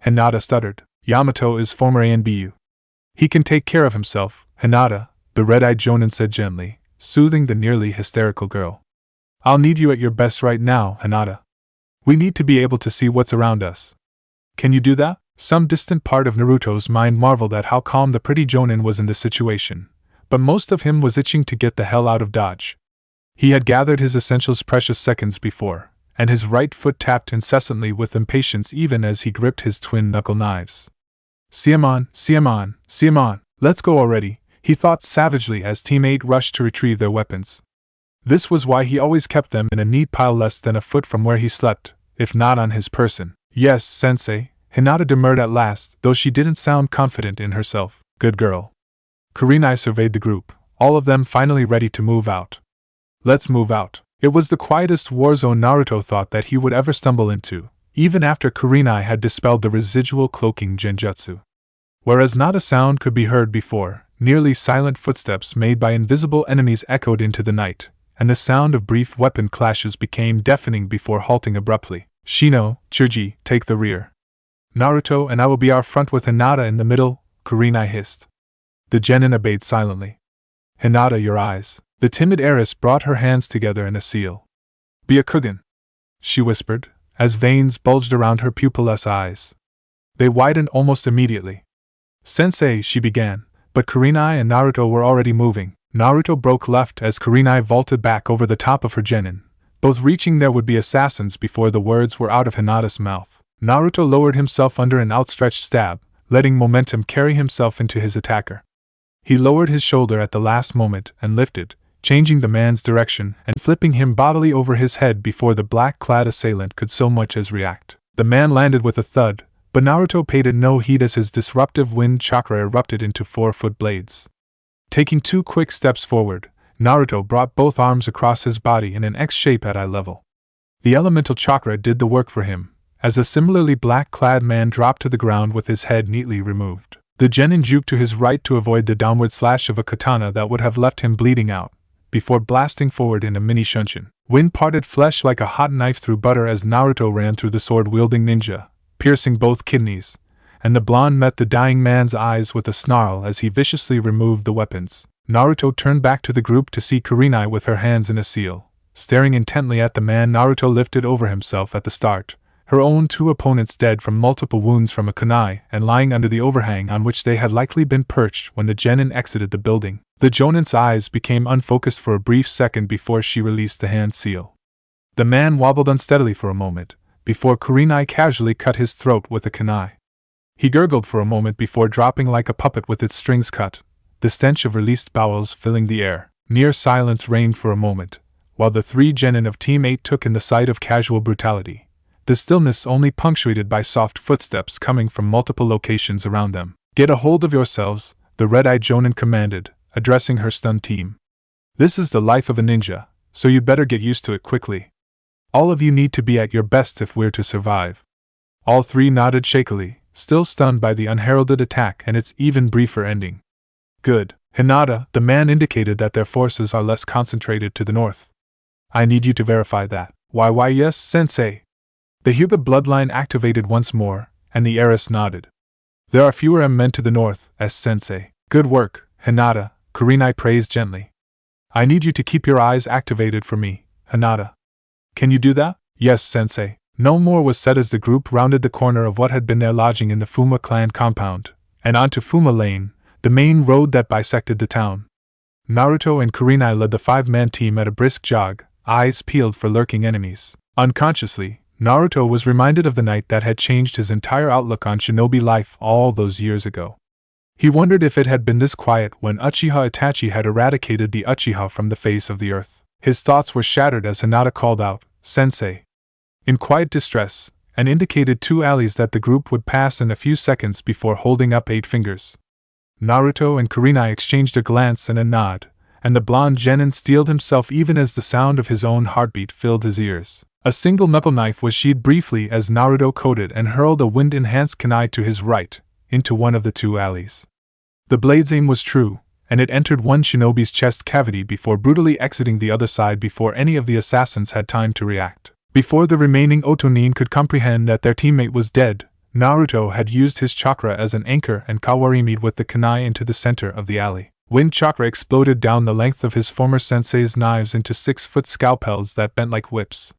Hinata stuttered. Yamato is former ANBU. He can take care of himself, Hinata, the red-eyed Jonin said gently, soothing the nearly hysterical girl. I'll need you at your best right now, Hinata. We need to be able to see what's around us. Can you do that? Some distant part of Naruto's mind marveled at how calm the pretty Jonin was in this situation, but most of him was itching to get the hell out of Dodge. He had gathered his essentials precious seconds before, and his right foot tapped incessantly with impatience even as he gripped his twin knuckle knives. See him on, see him on, see him on, let's go already, he thought savagely as Team 8 rushed to retrieve their weapons. This was why he always kept them in a neat pile less than a foot from where he slept, if not on his person. Yes, sensei, Hinata demurred at last, though she didn't sound confident in herself. Good girl. Kurenai surveyed the group, all of them finally ready to move out. Let's move out. It was the quietest war zone Naruto thought that he would ever stumble into, even after Kurenai had dispelled the residual cloaking genjutsu. Whereas not a sound could be heard before, nearly silent footsteps made by invisible enemies echoed into the night, and the sound of brief weapon clashes became deafening before halting abruptly. Shino, Chuji, take the rear. Naruto and I will be our front with Hinata in the middle, Kurenai hissed. The genin obeyed silently. Hinata, your eyes. The timid heiress brought her hands together in a seal. Be a Kugen, she whispered, as veins bulged around her pupilless eyes. They widened almost immediately. Sensei, she began, but Kurenai and Naruto were already moving. Naruto broke left as Kurenai vaulted back over the top of her genin. Both reaching there would be assassins before the words were out of Hinata's mouth. Naruto lowered himself under an outstretched stab, letting momentum carry himself into his attacker. He lowered his shoulder at the last moment and lifted, changing the man's direction and flipping him bodily over his head before the black-clad assailant could so much as react. The man landed with a thud, but Naruto paid it no heed as his disruptive wind chakra erupted into 4-foot blades. Taking 2 quick steps forward, Naruto brought both arms across his body in an X shape at eye level. The elemental chakra did the work for him, as a similarly black-clad man dropped to the ground with his head neatly removed. The genin juked to his right to avoid the downward slash of a katana that would have left him bleeding out, before blasting forward in a mini shunshin. Wind parted flesh like a hot knife through butter as Naruto ran through the sword-wielding ninja, piercing both kidneys, and the blonde met the dying man's eyes with a snarl as he viciously removed the weapons. Naruto turned back to the group to see Kurenai with her hands in a seal, staring intently at the man Naruto lifted over himself at the start, her own 2 opponents dead from multiple wounds from a kunai and lying under the overhang on which they had likely been perched when the genin exited the building. The jonin's eyes became unfocused for a brief second before she released the hand seal. The man wobbled unsteadily for a moment, before Kurenai casually cut his throat with a kunai. He gurgled for a moment before dropping like a puppet with its strings cut, the stench of released bowels filling the air. Near silence reigned for a moment, while the 3 genin of Team 8 took in the sight of casual brutality, the stillness only punctuated by soft footsteps coming from multiple locations around them. Get a hold of yourselves, the red-eyed jonin commanded, addressing her stunned team. This is the life of a ninja, so you'd better get used to it quickly. All of you need to be at your best if we're to survive. All 3 nodded shakily, still stunned by the unheralded attack and its even briefer ending. Good. Hinata, the man indicated that their forces are less concentrated to the north. I need you to verify that. Why yes, sensei. The Hyuga bloodline activated once more, and the heiress nodded. There are fewer men to the north, as sensei. Good work, Hinata, Kurenai praised gently. I need you to keep your eyes activated for me, Hinata. Can you do that? Yes, sensei. No more was said as the group rounded the corner of what had been their lodging in the Fuma clan compound, and onto Fuma Lane, the main road that bisected the town. Naruto and Kurenai led the 5-man team at a brisk jog, eyes peeled for lurking enemies. Unconsciously, Naruto was reminded of the night that had changed his entire outlook on shinobi life all those years ago. He wondered if it had been this quiet when Uchiha Itachi had eradicated the Uchiha from the face of the earth. His thoughts were shattered as Hinata called out, "Sensei," in quiet distress, and indicated 2 alleys that the group would pass in a few seconds before holding up 8 fingers. Naruto and Kurenai exchanged a glance and a nod, and the blonde genin steeled himself even as the sound of his own heartbeat filled his ears. A single knuckle knife was sheathed briefly as Naruto coded and hurled a wind-enhanced kunai to his right, into one of the 2 alleys. The blade's aim was true, and it entered one shinobi's chest cavity before brutally exiting the other side before any of the assassins had time to react. Before the remaining Otonin could comprehend that their teammate was dead, Naruto had used his chakra as an anchor and kawarimi'd with the kunai into the center of the alley. Wind chakra exploded down the length of his former sensei's knives into 6-foot scalpels that bent like whips.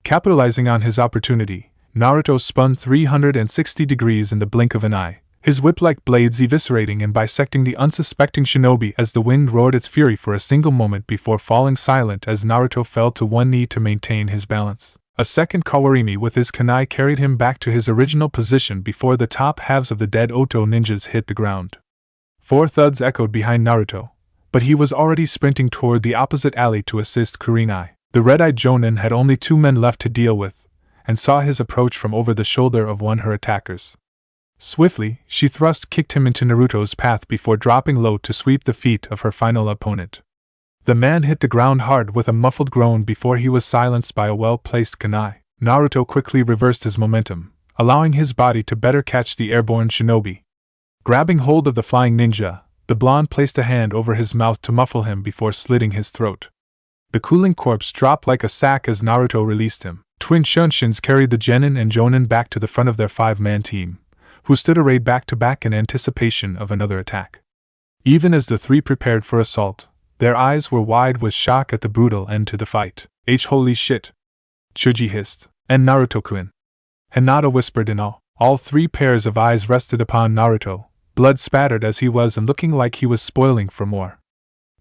Capitalizing on his opportunity, Naruto spun 360 degrees in the blink of an eye, his whip-like blades eviscerating and bisecting the unsuspecting shinobi as the wind roared its fury for a single moment before falling silent as Naruto fell to one knee to maintain his balance. A second kawarimi with his kunai carried him back to his original position before the top halves of the dead Oto ninjas hit the ground. 4 thuds echoed behind Naruto, but he was already sprinting toward the opposite alley to assist Kurenai. The red-eyed Jonin had only 2 men left to deal with, and saw his approach from over the shoulder of one of her attackers. Swiftly, she kicked him into Naruto's path before dropping low to sweep the feet of her final opponent. The man hit the ground hard with a muffled groan before he was silenced by a well-placed kunai. Naruto quickly reversed his momentum, allowing his body to better catch the airborne shinobi. Grabbing hold of the flying ninja, the blonde placed a hand over his mouth to muffle him before slitting his throat. The cooling corpse dropped like a sack as Naruto released him. Twin Shunshins carried the genin and jonin back to the front of their 5-man team, who stood arrayed back-to-back in anticipation of another attack. Even as the 3 prepared for assault, their eyes were wide with shock at the brutal end to the fight. Holy shit! Chuji hissed. And Naruto-kun. Hinata whispered in awe. All 3 pairs of eyes rested upon Naruto, blood spattered as he was and looking like he was spoiling for more.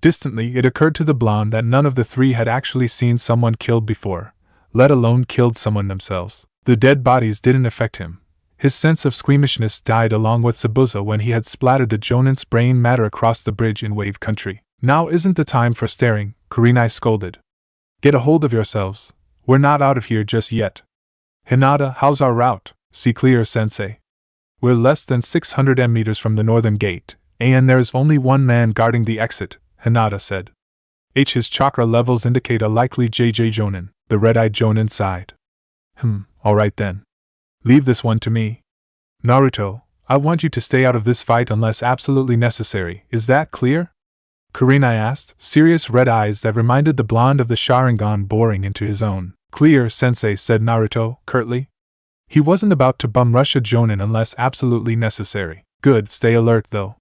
Distantly, it occurred to the blonde that none of the 3 had actually seen someone killed before, let alone killed someone themselves. The dead bodies didn't affect him. His sense of squeamishness died along with Zabuza when he had splattered the Jonin's brain matter across the bridge in Wave Country. Now isn't the time for staring, Kurenai scolded. Get a hold of yourselves. We're not out of here just yet. Hinata, how's our route? See clear, sensei. We're less than 600 meters from the northern gate, and there's only 1 man guarding the exit, Hinata said. His chakra levels indicate a likely JJ Jonin, the red-eyed Jonin sighed. Alright then. Leave this one to me. Naruto, I want you to stay out of this fight unless absolutely necessary, is that clear? Kurenai asked, serious red eyes that reminded the blonde of the Sharingan boring into his own. Clear, sensei, said Naruto, curtly. He wasn't about to bum rush a Jonin unless absolutely necessary. Good, stay alert though.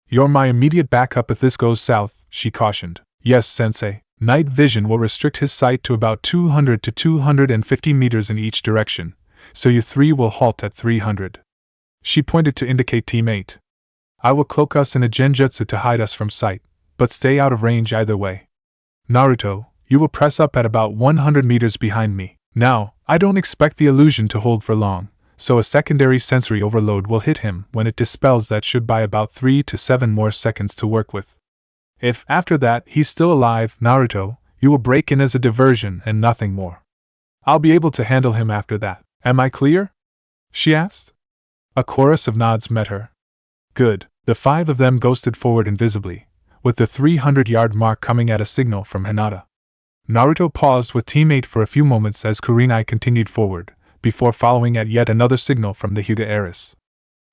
You're my immediate backup if this goes south, she cautioned. Yes, sensei. Night vision will restrict his sight to about 200 to 250 meters in each direction, so you 3 will halt at 300. She pointed to indicate Team 8. I will cloak us in a genjutsu to hide us from sight, but stay out of range either way. Naruto, you will press up at about 100 meters behind me. Now, I don't expect the illusion to hold for long, so a secondary sensory overload will hit him when it dispels that should buy about 3 to 7 more seconds to work with. If, after that, he's still alive, Naruto, you will break in as a diversion and nothing more. I'll be able to handle him after that. Am I clear? She asked. A chorus of nods met her. Good. The 5 of them ghosted forward invisibly, with the 300-yard mark coming at a signal from Hinata. Naruto paused with Team 8 for a few moments as Kurenai continued forward, before following at yet another signal from the Hyuga heiress.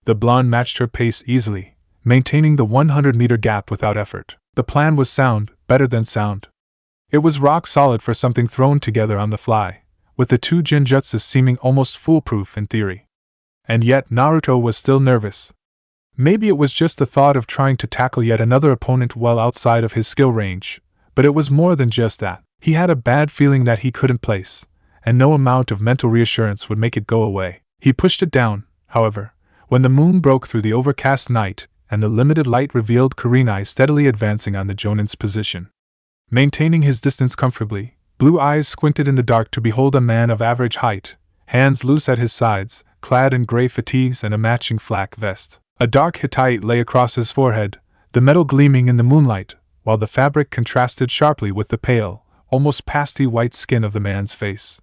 The blonde matched her pace easily, maintaining the 100-meter gap without effort. The plan was sound, better than sound. It was rock solid for something thrown together on the fly, with the 2 genjutsus seeming almost foolproof in theory. And yet Naruto was still nervous. Maybe it was just the thought of trying to tackle yet another opponent well outside of his skill range, but it was more than just that. He had a bad feeling that he couldn't place, and no amount of mental reassurance would make it go away. He pushed it down, however, when the moon broke through the overcast night and the limited light revealed Kurenai steadily advancing on the Jonin's position. Maintaining his distance comfortably, blue eyes squinted in the dark to behold a man of average height, hands loose at his sides, clad in gray fatigues and a matching flak vest. A dark Hittite lay across his forehead, the metal gleaming in the moonlight, while the fabric contrasted sharply with the pale, almost pasty white skin of the man's face.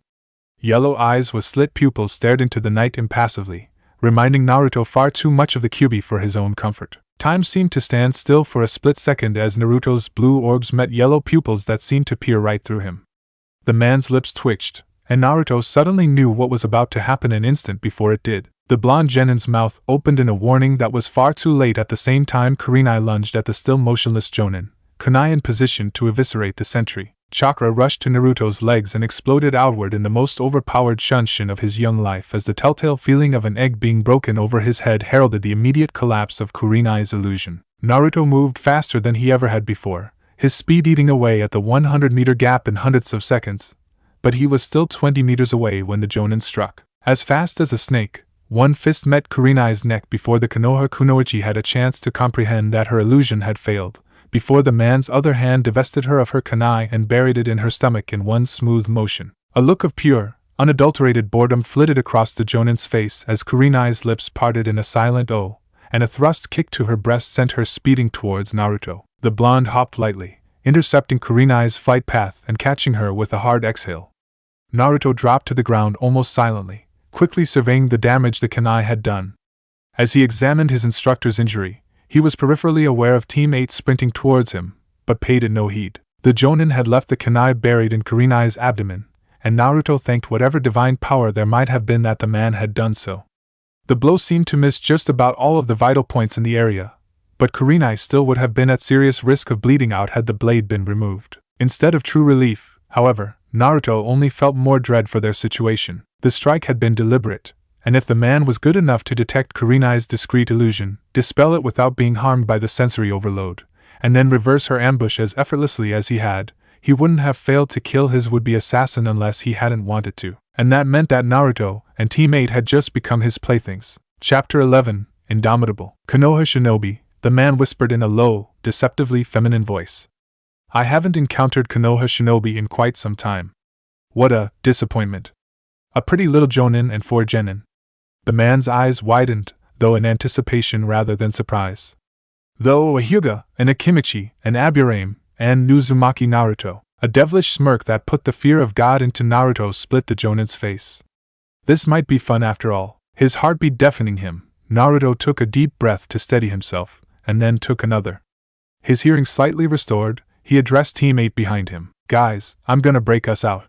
Yellow eyes with slit pupils stared into the night impassively, reminding Naruto far too much of the Kyuubi for his own comfort. Time seemed to stand still for a split second as Naruto's blue orbs met yellow pupils that seemed to peer right through him. The man's lips twitched, and Naruto suddenly knew what was about to happen an instant before it did. The blonde genin's mouth opened in a warning that was far too late. At the same time Kurenai lunged at the still motionless Jonin, kunai in position to eviscerate the sentry. Chakra rushed to Naruto's legs and exploded outward in the most overpowered shunshin of his young life as the telltale feeling of an egg being broken over his head heralded the immediate collapse of Kurenai's illusion. Naruto moved faster than he ever had before, his speed eating away at the 100-meter gap in hundredths of seconds, but he was still 20 meters away when the Jonin struck. As fast as a snake, one fist met Kurenai's neck before the Konoha Kunoichi had a chance to comprehend that her illusion had failed, before the man's other hand divested her of her kunai and buried it in her stomach in one smooth motion. A look of pure, unadulterated boredom flitted across the Jonin's face as Kurenai's lips parted in a silent "oh," and a thrust kick to her breast sent her speeding towards Naruto. The blonde hopped lightly, intercepting Kurenai's flight path and catching her with a hard exhale. Naruto dropped to the ground almost silently, quickly surveying the damage the kunai had done. As he examined his instructor's injury, he was peripherally aware of teammates sprinting towards him, but paid it no heed. The Jonin had left the kunai buried in Kurenai's abdomen, and Naruto thanked whatever divine power there might have been that the man had done so. The blow seemed to miss just about all of the vital points in the area, but Kurenai still would have been at serious risk of bleeding out had the blade been removed. Instead of true relief, however, Naruto only felt more dread for their situation. The strike had been deliberate, and if the man was good enough to detect Kurenai's discreet illusion, dispel it without being harmed by the sensory overload, and then reverse her ambush as effortlessly as he had, he wouldn't have failed to kill his would-be assassin unless he hadn't wanted to. And that meant that Naruto and teammate had just become his playthings. Chapter 11, Indomitable. Konoha Shinobi, the man whispered in a low, deceptively feminine voice. I haven't encountered Konoha Shinobi in quite some time. What a disappointment. A pretty little Jonin and 4 genin. The man's eyes widened, though in anticipation rather than surprise. Though a Hyuga, an Akimichi, an Aburame, and Uzumaki Naruto. A devilish smirk that put the fear of God into Naruto split the Jonin's face. This might be fun after all. His heartbeat deafening him, Naruto took a deep breath to steady himself, and then took another. His hearing slightly restored, he addressed teammate behind him. Guys, I'm gonna break us out.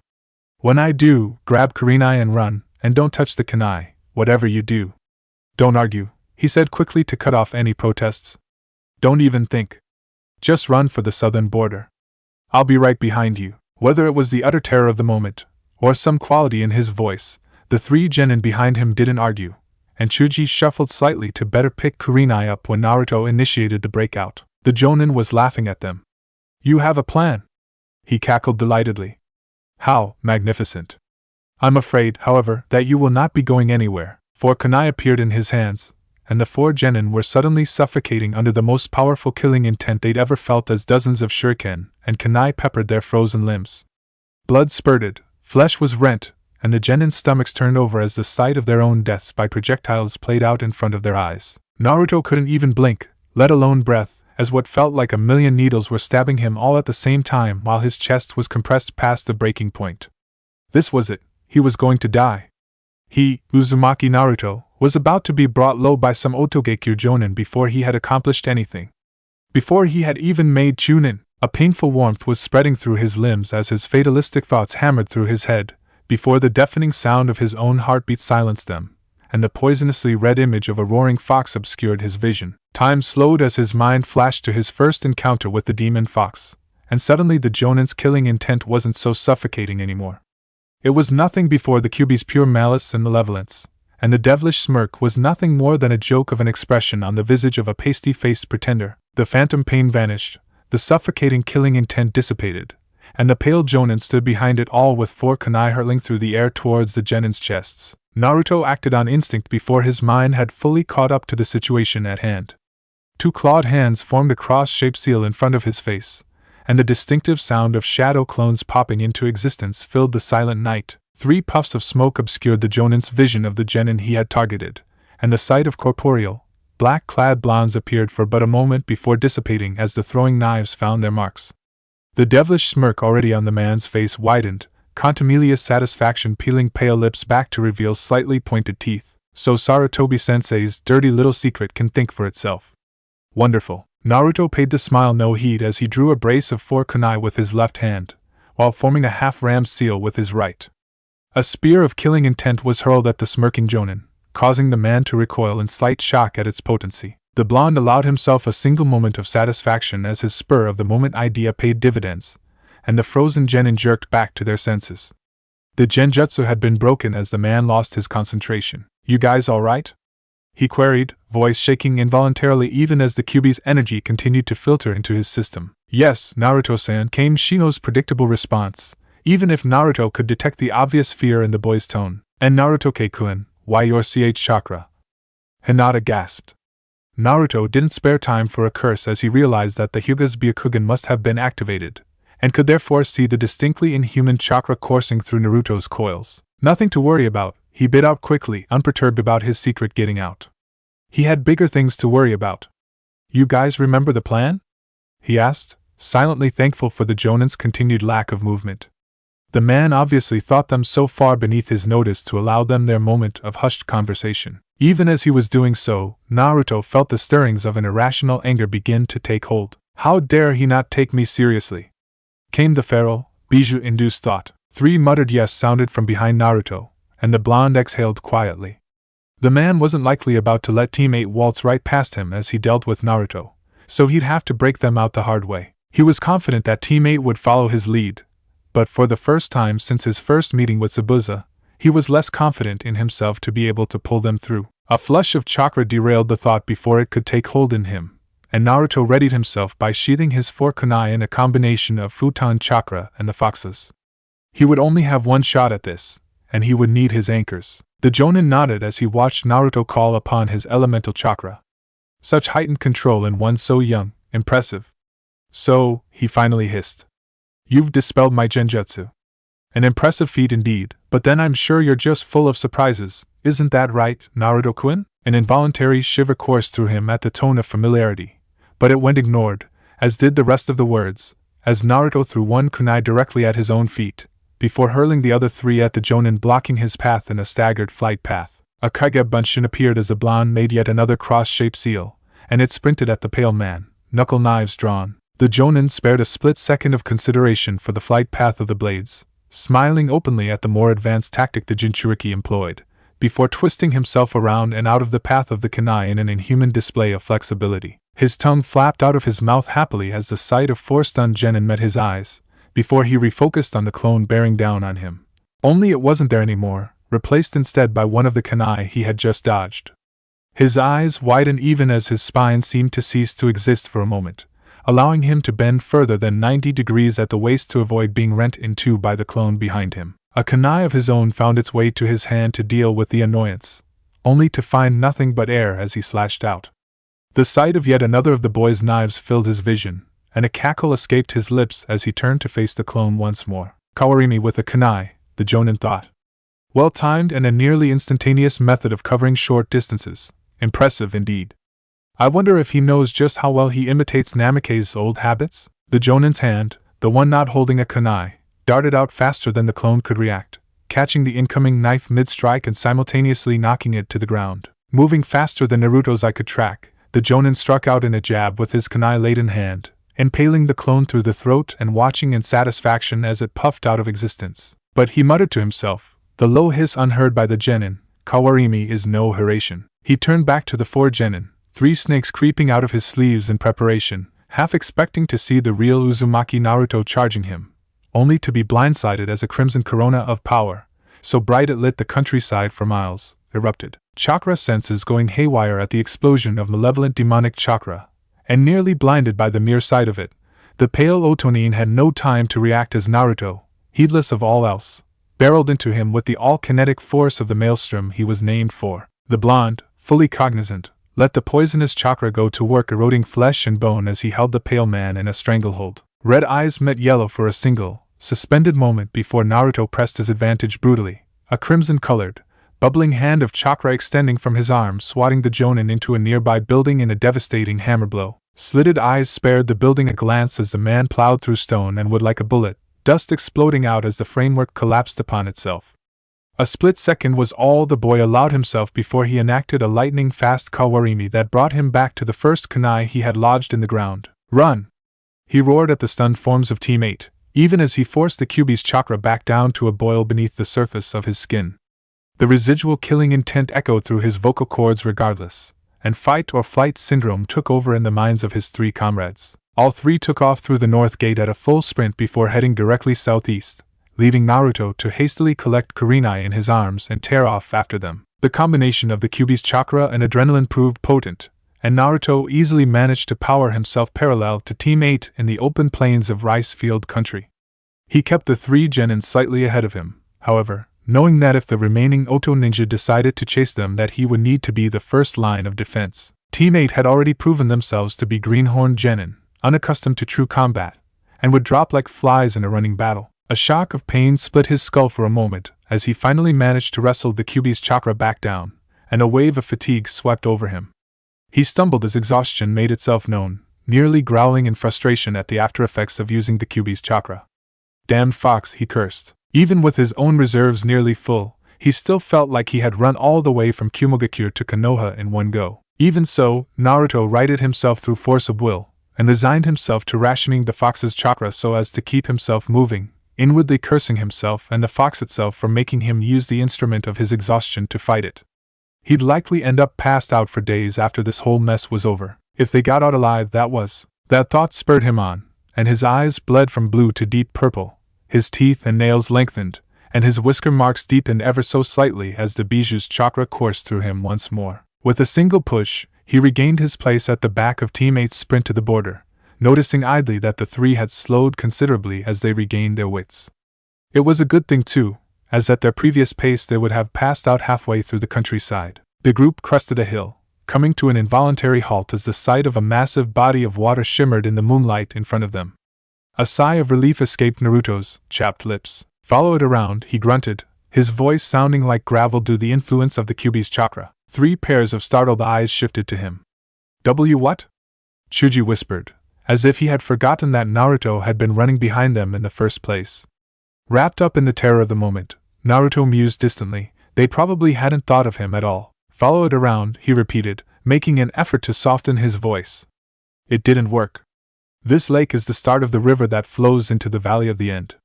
When I do, grab Kurenai and run, and don't touch the kunai, whatever you do. Don't argue, he said quickly to cut off any protests. Don't even think. Just run for the southern border. I'll be right behind you. Whether it was the utter terror of the moment, or some quality in his voice, the 3 genin behind him didn't argue, and Chuji shuffled slightly to better pick Kurenai up when Naruto initiated the breakout. The Jonin was laughing at them. You have a plan? He cackled delightedly. How magnificent. I'm afraid, however, that you will not be going anywhere, for kunai appeared in his hands, and the 4 genin were suddenly suffocating under the most powerful killing intent they'd ever felt as dozens of shuriken and kunai peppered their frozen limbs. Blood spurted, flesh was rent, and the genin's stomachs turned over as the sight of their own deaths by projectiles played out in front of their eyes. Naruto couldn't even blink, let alone breath, as what felt like a million needles were stabbing him all at the same time while his chest was compressed past the breaking point. This was it, he was going to die. He, Uzumaki Naruto, was about to be brought low by some Otogekyu Jonin before he had accomplished anything. Before he had even made Chunin, a painful warmth was spreading through his limbs as his fatalistic thoughts hammered through his head, before the deafening sound of his own heartbeat silenced them, and the poisonously red image of a roaring fox obscured his vision. Time slowed as his mind flashed to his first encounter with the demon fox, and suddenly the Jonin's killing intent wasn't so suffocating anymore. It was nothing before the Kyuubi's pure malice and malevolence, and the devilish smirk was nothing more than a joke of an expression on the visage of a pasty-faced pretender. The phantom pain vanished, the suffocating killing intent dissipated, and the pale Jonin stood behind it all with 4 kunai hurtling through the air towards the genin's chests. Naruto acted on instinct before his mind had fully caught up to the situation at hand. 2 clawed hands formed a cross-shaped seal in front of his face, and the distinctive sound of shadow clones popping into existence filled the silent night. 3 puffs of smoke obscured the Jonin's vision of the genin he had targeted, and the sight of corporeal, black-clad blondes appeared for but a moment before dissipating as the throwing knives found their marks. The devilish smirk already on the man's face widened, contumelious satisfaction peeling pale lips back to reveal slightly pointed teeth. So Sarutobi-sensei's dirty little secret can think for itself. Wonderful. Naruto paid the smile no heed as he drew a brace of 4 kunai with his left hand, while forming a half-rammed seal with his right. A spear of killing intent was hurled at the smirking Jonin, causing the man to recoil in slight shock at its potency. The blonde allowed himself a single moment of satisfaction as his spur-of-the-moment idea paid dividends, and the frozen genin jerked back to their senses. The genjutsu had been broken as the man lost his concentration. You guys alright? he queried, voice shaking involuntarily even as the Kyuubi's energy continued to filter into his system. Yes, Naruto-san, came Shino's predictable response, even if Naruto could detect the obvious fear in the boy's tone. And Naruto-ke-kun, why your CH chakra? Hinata gasped. Naruto didn't spare time for a curse as he realized that the Hyuga's Byakugan must have been activated, and could therefore see the distinctly inhuman chakra coursing through Naruto's coils. Nothing to worry about, he bit out quickly, unperturbed about his secret getting out. He had bigger things to worry about. You guys remember the plan? He asked, silently thankful for the Jonin's continued lack of movement. The man obviously thought them so far beneath his notice to allow them their moment of hushed conversation. Even as he was doing so, Naruto felt the stirrings of an irrational anger begin to take hold. How dare he not take me seriously? Came the feral, bijou-induced thought. 3 muttered yes sounded from behind Naruto, and the blonde exhaled quietly. The man wasn't likely about to let Team 8 waltz right past him as he dealt with Naruto, so he'd have to break them out the hard way. He was confident that Team 8 would follow his lead, but for the first time since his first meeting with Zabuza, he was less confident in himself to be able to pull them through. A flush of chakra derailed the thought before it could take hold in him, and Naruto readied himself by sheathing his 4 kunai in a combination of futon chakra and the foxes. He would only have one shot at this, and he would need his anchors. The Jonin nodded as he watched Naruto call upon his elemental chakra. Such heightened control in one so young, impressive. So, he finally hissed. You've dispelled my genjutsu. An impressive feat indeed, but then I'm sure you're just full of surprises, isn't that right, Naruto-kun? An involuntary shiver coursed through him at the tone of familiarity, but it went ignored, as did the rest of the words, as Naruto threw 1 kunai directly at his own feet, before hurling the other 3 at the Jonin, blocking his path in a staggered flight path. A Kage Bunshin appeared as the blonde made yet another cross-shaped seal, and it sprinted at the pale man, knuckle knives drawn. The Jonin spared a split second of consideration for the flight path of the blades, smiling openly at the more advanced tactic the Jinchuriki employed, before twisting himself around and out of the path of the kunai in an inhuman display of flexibility. His tongue flapped out of his mouth happily as the sight of 4 stunned genin met his eyes, before he refocused on the clone bearing down on him. Only it wasn't there anymore, replaced instead by one of the kunai he had just dodged. His eyes widened even as his spine seemed to cease to exist for a moment, allowing him to bend further than 90 degrees at the waist to avoid being rent in 2 by the clone behind him. A kunai of his own found its way to his hand to deal with the annoyance, only to find nothing but air as he slashed out. The sight of yet another of the boy's knives filled his vision, and a cackle escaped his lips as he turned to face the clone once more. Kawarimi with a kunai, the Jonin thought. Well-timed and a nearly instantaneous method of covering short distances. Impressive indeed. I wonder if he knows just how well he imitates Namikaze's old habits? The Jonin's hand, the one not holding a kunai, darted out faster than the clone could react, catching the incoming knife mid-strike and simultaneously knocking it to the ground. Moving faster than Naruto's eye could track, the Jonin struck out in a jab with his kunai-laden hand, impaling the clone through the throat and watching in satisfaction as it puffed out of existence. But he muttered to himself, the low hiss unheard by the genin, Kawarimi is no Hiraishin. He turned back to the 4 genin, 3 snakes creeping out of his sleeves in preparation, half expecting to see the real Uzumaki Naruto charging him, only to be blindsided as a crimson corona of power, so bright it lit the countryside for miles, erupted. Chakra senses going haywire at the explosion of malevolent demonic chakra, and nearly blinded by the mere sight of it, the pale Otonin had no time to react as Naruto, heedless of all else, barreled into him with the all-kinetic force of the maelstrom he was named for. The blonde, fully cognizant, let the poisonous chakra go to work eroding flesh and bone as he held the pale man in a stranglehold. Red eyes met yellow for a single, suspended moment before Naruto pressed his advantage brutally, a crimson-colored, bubbling hand of chakra extending from his arm swatting the Jonin into a nearby building in a devastating hammer blow. Slitted eyes spared the building a glance as the man plowed through stone and wood like a bullet, dust exploding out as the framework collapsed upon itself. A split second was all the boy allowed himself before he enacted a lightning-fast Kawarimi that brought him back to the first kunai he had lodged in the ground. Run! He roared at the stunned forms of Team 8, even as he forced the Kyuubi's chakra back down to a boil beneath the surface of his skin. The residual killing intent echoed through his vocal cords regardless, and fight or flight syndrome took over in the minds of his 3 comrades. All 3 took off through the north gate at a full sprint before heading directly southeast, leaving Naruto to hastily collect Kurenai in his arms and tear off after them. The combination of the Kyuubi's chakra and adrenaline proved potent, and Naruto easily managed to power himself parallel to Team 8 in the open plains of Rice Field Country. He kept the 3 genin slightly ahead of him, however, knowing that if the remaining Oto ninja decided to chase them that he would need to be the first line of defense. Team 8 had already proven themselves to be greenhorn genin, unaccustomed to true combat, and would drop like flies in a running battle. A shock of pain split his skull for a moment, as he finally managed to wrestle the Kyuubi's chakra back down, and a wave of fatigue swept over him. He stumbled as exhaustion made itself known, nearly growling in frustration at the aftereffects of using the Kyuubi's chakra. Damned fox, he cursed. Even with his own reserves nearly full, he still felt like he had run all the way from Kumogakure to Konoha in one go. Even so, Naruto righted himself through force of will, and resigned himself to rationing the fox's chakra so as to keep himself moving, inwardly cursing himself and the fox itself for making him use the instrument of his exhaustion to fight it. He'd likely end up passed out for days after this whole mess was over. If they got out alive, that thought spurred him on, and his eyes bled from blue to deep purple, his teeth and nails lengthened, and his whisker marks deepened ever so slightly as the Bijuu's chakra coursed through him once more. With a single push, he regained his place at the back of Team 8's sprint to the border, noticing idly that the 3 had slowed considerably as they regained their wits. It was a good thing too, as at their previous pace they would have passed out halfway through the countryside. The group crested a hill, coming to an involuntary halt as the sight of a massive body of water shimmered in the moonlight in front of them. A sigh of relief escaped Naruto's chapped lips. "Follow it around," he grunted, his voice sounding like gravel due to the influence of the Kyuubi's chakra. 3 pairs of startled eyes shifted to him. What?" Chuji whispered, as if he had forgotten that Naruto had been running behind them in the first place. Wrapped up in the terror of the moment, Naruto mused distantly, they probably hadn't thought of him at all. "Follow it around," he repeated, making an effort to soften his voice. It didn't work. "This lake is the start of the river that flows into the valley of the end.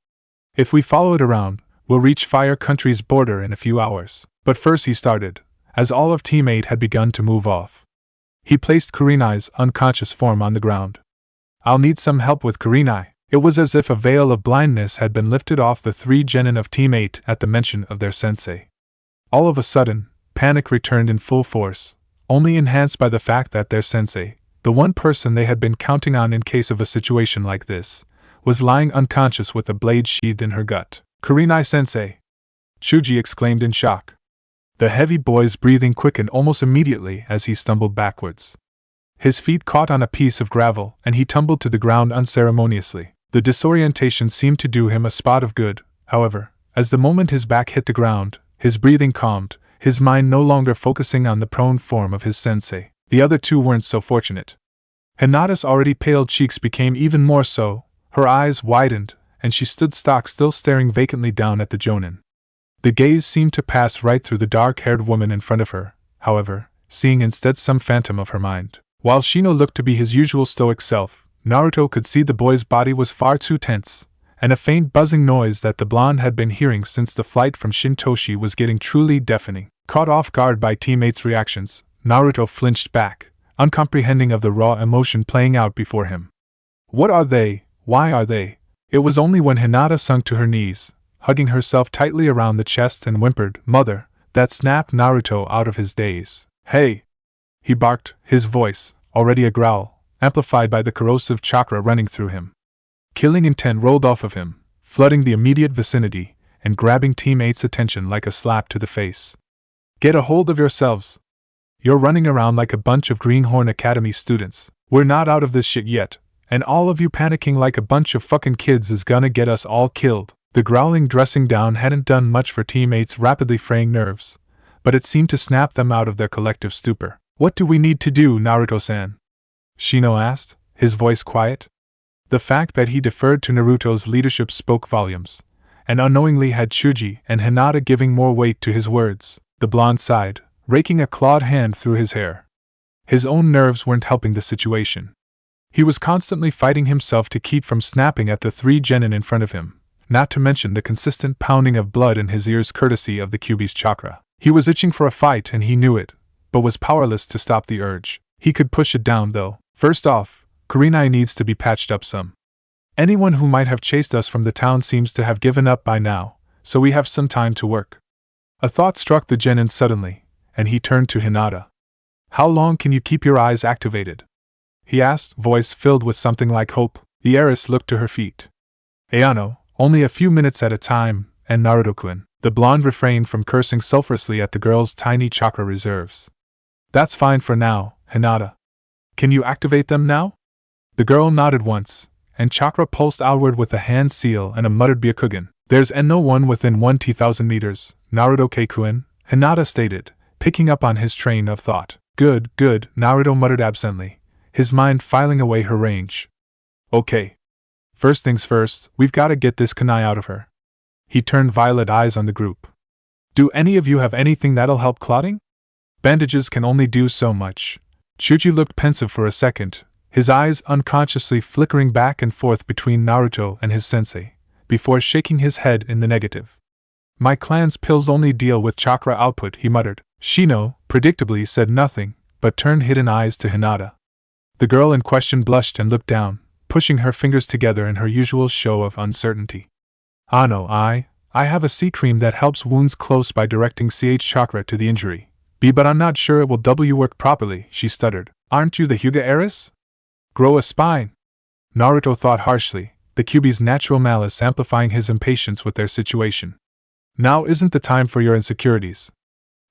If we follow it around, we'll reach Fire Country's border in a few hours." But first he started, as all of Team 8 had begun to move off. He placed Kurenai's unconscious form on the ground. "I'll need some help with Kurenai." It was as if a veil of blindness had been lifted off the 3 genin of Team 8 at the mention of their sensei. All of a sudden, panic returned in full force, only enhanced by the fact that their sensei, the one person they had been counting on in case of a situation like this, was lying unconscious with a blade sheathed in her gut. "Kurenai-sensei!" Chuji exclaimed in shock. The heavy boy's breathing quickened almost immediately as he stumbled backwards. His feet caught on a piece of gravel and he tumbled to the ground unceremoniously. The disorientation seemed to do him a spot of good, however, as the moment his back hit the ground, his breathing calmed, his mind no longer focusing on the prone form of his sensei. The other 2 weren't so fortunate. Hinata's already pale cheeks became even more so, her eyes widened, and she stood stock still staring vacantly down at the jonin. The gaze seemed to pass right through the dark-haired woman in front of her, however, seeing instead some phantom of her mind. While Shino looked to be his usual stoic self, Naruto could see the boy's body was far too tense, and a faint buzzing noise that the blonde had been hearing since the flight from Shintoshi was getting truly deafening. Caught off guard by teammates' reactions, Naruto flinched back, uncomprehending of the raw emotion playing out before him. What are they? Why are they? It was only when Hinata sunk to her knees, hugging herself tightly around the chest and whimpered, "Mother," that snapped Naruto out of his daze. "Hey!" he barked, his voice, already a growl, amplified by the corrosive chakra running through him. Killing intent rolled off of him, flooding the immediate vicinity, and grabbing Team 8's attention like a slap to the face. "Get a hold of yourselves! You're running around like a bunch of Greenhorn Academy students. We're not out of this shit yet, and all of you panicking like a bunch of fucking kids is gonna get us all killed." The growling dressing down hadn't done much for Team 8's rapidly fraying nerves, but it seemed to snap them out of their collective stupor. "What do we need to do, Naruto-san?" Shino asked, his voice quiet. The fact that he deferred to Naruto's leadership spoke volumes, and unknowingly had Chuji and Hinata giving more weight to his words. The blonde sighed, raking a clawed hand through his hair. His own nerves weren't helping the situation. He was constantly fighting himself to keep from snapping at the 3 genin in front of him, not to mention the consistent pounding of blood in his ears courtesy of the Kyuubi's chakra. He was itching for a fight and he knew it, but was powerless to stop the urge. He could push it down though. First off, Kurenai needs to be patched up some. Anyone who might have chased us from the town seems to have given up by now, so we have some time to work. A thought struck the genin suddenly, and he turned to Hinata. How long can you keep your eyes activated? He asked, voice filled with something like hope. The heiress looked to her feet. Ayano, only a few minutes at a time, and Naruto-kun. The blonde refrained from cursing sulfurously at the girl's tiny chakra reserves. That's fine for now, Hinata. Can you activate them now? The girl nodded once, and chakra pulsed outward with a hand seal and a muttered Byakugan. There's no one within 1,000 meters, Naruto-kun, Hinata stated, picking up on his train of thought. Good, Naruto muttered absently, his mind filing away her range. Okay. First things first, we've gotta get this kunai out of her. He turned violet eyes on the group. Do any of you have anything that'll help clotting? Bandages can only do so much. Chuji looked pensive for a second, his eyes unconsciously flickering back and forth between Naruto and his sensei, before shaking his head in the negative. My clan's pills only deal with chakra output, he muttered. Shino, predictably, said nothing, but turned hidden eyes to Hinata. The girl in question blushed and looked down, pushing her fingers together in her usual show of uncertainty. No, I have a C cream that helps wounds close by directing CH chakra to the injury. But I'm not sure it will W work properly, she stuttered. Aren't you the Hyuga heiress? Grow a spine. Naruto thought harshly, the Kyuubi's natural malice amplifying his impatience with their situation. Now isn't the time for your insecurities.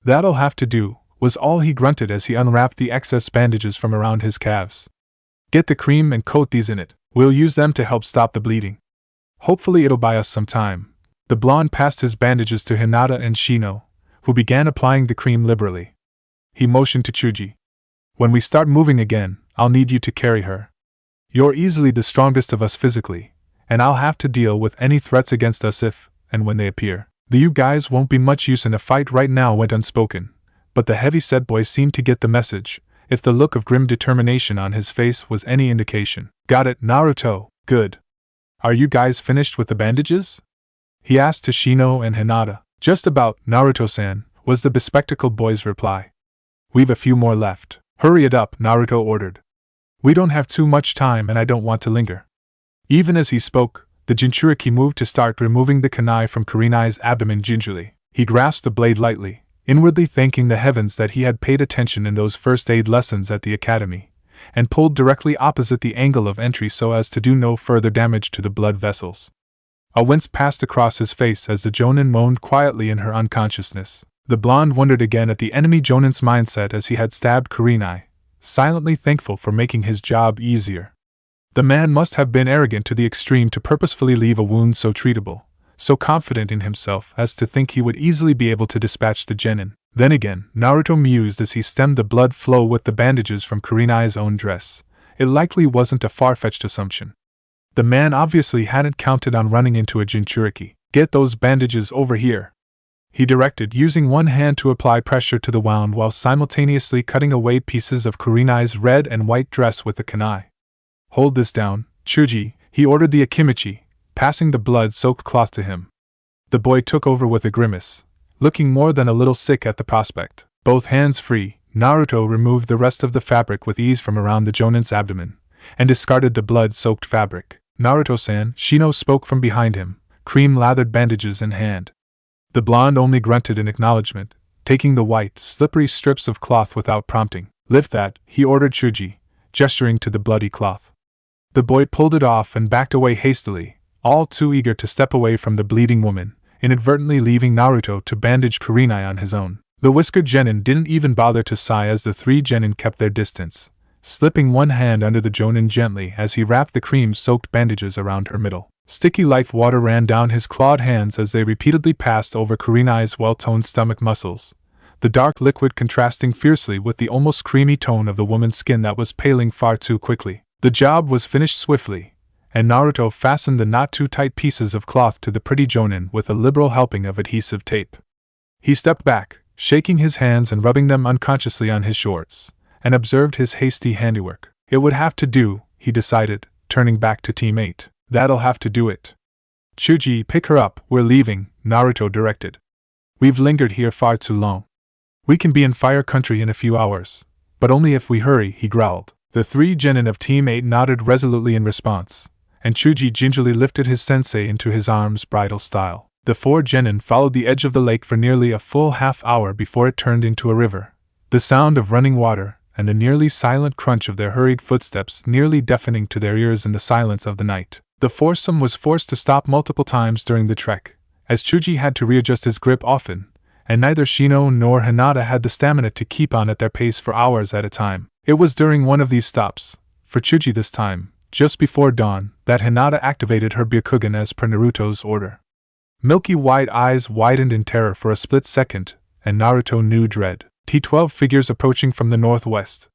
That'll have to do, was all he grunted as he unwrapped the excess bandages from around his calves. Get the cream and coat these in it. We'll use them to help stop the bleeding. Hopefully it'll buy us some time. The blonde passed his bandages to Hinata and Shino, who began applying the cream liberally. He motioned to Chuji. When we start moving again, I'll need you to carry her. You're easily the strongest of us physically, and I'll have to deal with any threats against us if and when they appear. You guys won't be much use in a fight right now, went unspoken, but the heavy-set boy seemed to get the message, if the look of grim determination on his face was any indication. Got it, Naruto, good. Are you guys finished with the bandages? He asked to Shino and Hinata. Just about, Naruto-san, was the bespectacled boy's reply. We've a few more left. Hurry it up, Naruto ordered. We don't have too much time and I don't want to linger. Even as he spoke, the Jinchuriki moved to start removing the kunai from Kurenai's abdomen gingerly. He grasped the blade lightly, inwardly thanking the heavens that he had paid attention in those first aid lessons at the academy, and pulled directly opposite the angle of entry so as to do no further damage to the blood vessels. A wince passed across his face as the Jonin moaned quietly in her unconsciousness. The blonde wondered again at the enemy Jonin's mindset as he had stabbed Kurenai, silently thankful for making his job easier. The man must have been arrogant to the extreme to purposefully leave a wound so treatable, so confident in himself as to think he would easily be able to dispatch the genin. Then again, Naruto mused as he stemmed the blood flow with the bandages from Kurenai's own dress. It likely wasn't a far-fetched assumption. The man obviously hadn't counted on running into a Jinchuriki. Get those bandages over here, he directed, using one hand to apply pressure to the wound while simultaneously cutting away pieces of Kurenai's red and white dress with the kunai. Hold this down, Chuji, he ordered the Akimichi, passing the blood-soaked cloth to him. The boy took over with a grimace, looking more than a little sick at the prospect. Both hands free, Naruto removed the rest of the fabric with ease from around the Jonin's abdomen, and discarded the blood-soaked fabric. Naruto-san, Shino spoke from behind him, cream-lathered bandages in hand. The blonde only grunted in acknowledgement, taking the white, slippery strips of cloth without prompting. Lift that, he ordered Chuji, gesturing to the bloody cloth. The boy pulled it off and backed away hastily, all too eager to step away from the bleeding woman, inadvertently leaving Naruto to bandage Kurenai on his own. The whiskered genin didn't even bother to sigh as the three genin kept their distance, slipping one hand under the Jonin gently as he wrapped the cream-soaked bandages around her middle. Sticky life water ran down his clawed hands as they repeatedly passed over Kurenai's well-toned stomach muscles, the dark liquid contrasting fiercely with the almost creamy tone of the woman's skin that was paling far too quickly. The job was finished swiftly, and Naruto fastened the not-too-tight pieces of cloth to the pretty Jonin with a liberal helping of adhesive tape. He stepped back, shaking his hands and rubbing them unconsciously on his shorts, and observed his hasty handiwork. It would have to do, he decided, turning back to Team 8. That'll have to do it. Chuji, pick her up, we're leaving, Naruto directed. We've lingered here far too long. We can be in Fire Country in a few hours, but only if we hurry, he growled. The three genin of Team 8 nodded resolutely in response, and Chuji gingerly lifted his sensei into his arms bridal style. The 4 genin followed the edge of the lake for nearly a full half-hour before it turned into a river. The sound of running water, and the nearly silent crunch of their hurried footsteps nearly deafening to their ears in the silence of the night. The foursome was forced to stop multiple times during the trek, as Chuji had to readjust his grip often, and neither Shino nor Hinata had the stamina to keep on at their pace for hours at a time. It was during one of these stops, for Chuji this time, just before dawn, that Hinata activated her Byakugan as per Naruto's order. Milky-white eyes widened in terror for a split second, and Naruto knew dread. T-12 figures approaching from the northwest.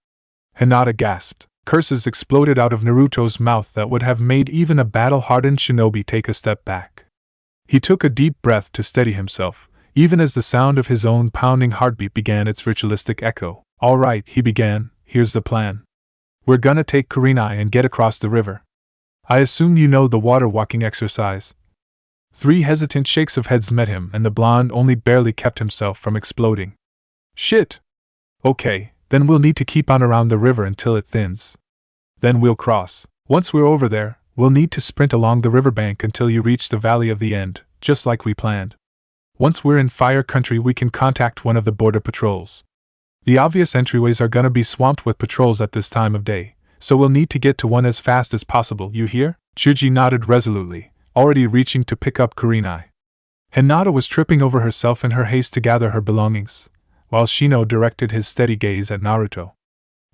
Hinata gasped. Curses exploded out of Naruto's mouth that would have made even a battle-hardened shinobi take a step back. He took a deep breath to steady himself, even as the sound of his own pounding heartbeat began its ritualistic echo. "All right," he began, "here's the plan. We're gonna take Kurenai and get across the river. I assume you know the water-walking exercise." 3 hesitant shakes of heads met him, and the blonde only barely kept himself from exploding. "Shit! Okay, then we'll need to keep on around the river until it thins. Then we'll cross. Once we're over there, we'll need to sprint along the riverbank until you reach the Valley of the End, just like we planned. Once we're in Fire Country, we can contact one of the border patrols. The obvious entryways are gonna be swamped with patrols at this time of day, so we'll need to get to one as fast as possible, you hear?" Chuji nodded resolutely, already reaching to pick up Kurenai. Hinata was tripping over herself in her haste to gather her belongings, while Shino directed his steady gaze at Naruto.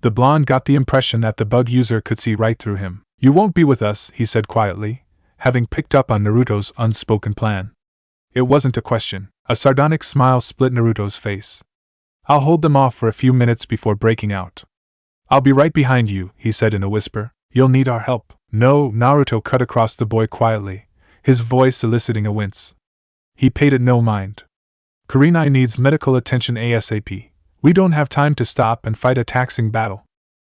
The blonde got the impression that the bug user could see right through him. "You won't be with us," he said quietly, having picked up on Naruto's unspoken plan. It wasn't a question. A sardonic smile split Naruto's face. "I'll hold them off for a few minutes before breaking out." "I'll be right behind you," he said in a whisper. "You'll need our help." "No," Naruto cut across the boy quietly, his voice eliciting a wince. He paid it no mind. "Kurenai needs medical attention ASAP. We don't have time to stop and fight a taxing battle.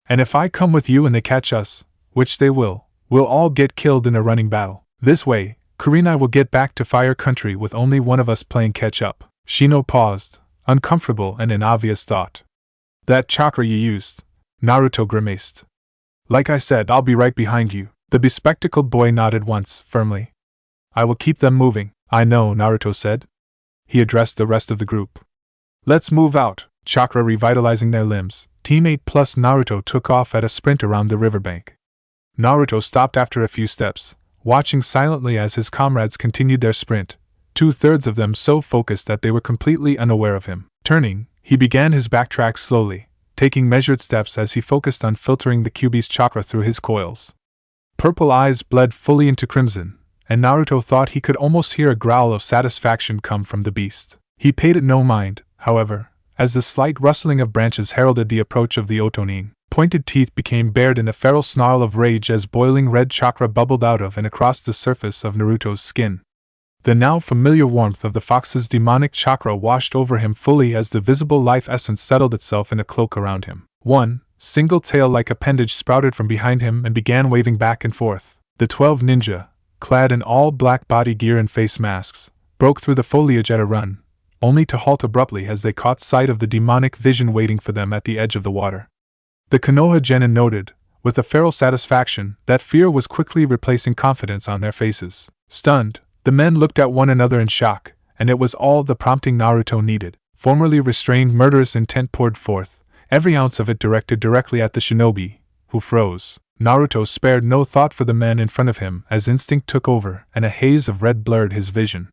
And if I come with you and they catch us, which they will, we'll all get killed in a running battle. This way, Kurenai will get back to Fire Country with only one of us playing catch-up." Shino paused, uncomfortable and in obvious thought. "That chakra you used," Naruto grimaced. "Like I said, I'll be right behind you." The bespectacled boy nodded once, firmly. "I will keep them moving." "I know," Naruto said. He addressed the rest of the group. "Let's move out." Chakra revitalizing their limbs, teammate plus Naruto took off at a sprint around the riverbank. Naruto stopped after a few steps, watching silently as his comrades continued their sprint, 2/3 of them so focused that they were completely unaware of him. Turning, he began his backtrack slowly, taking measured steps as he focused on filtering the Kyuubi's chakra through his coils. Purple eyes bled fully into crimson, and Naruto thought he could almost hear a growl of satisfaction come from the beast. He paid it no mind, however, as the slight rustling of branches heralded the approach of the Otonin. Pointed teeth became bared in a feral snarl of rage as boiling red chakra bubbled out of and across the surface of Naruto's skin. The now familiar warmth of the fox's demonic chakra washed over him fully as the visible life essence settled itself in a cloak around him. One single tail-like appendage sprouted from behind him and began waving back and forth. The 12 ninja, clad in all black body gear and face masks, broke through the foliage at a run, only to halt abruptly as they caught sight of the demonic vision waiting for them at the edge of the water. The Konoha genin noted, with a feral satisfaction, that fear was quickly replacing confidence on their faces. Stunned, the men looked at one another in shock, and it was all the prompting Naruto needed. Formerly restrained murderous intent poured forth, every ounce of it directed directly at the shinobi, who froze. Naruto spared no thought for the men in front of him as instinct took over and a haze of red blurred his vision.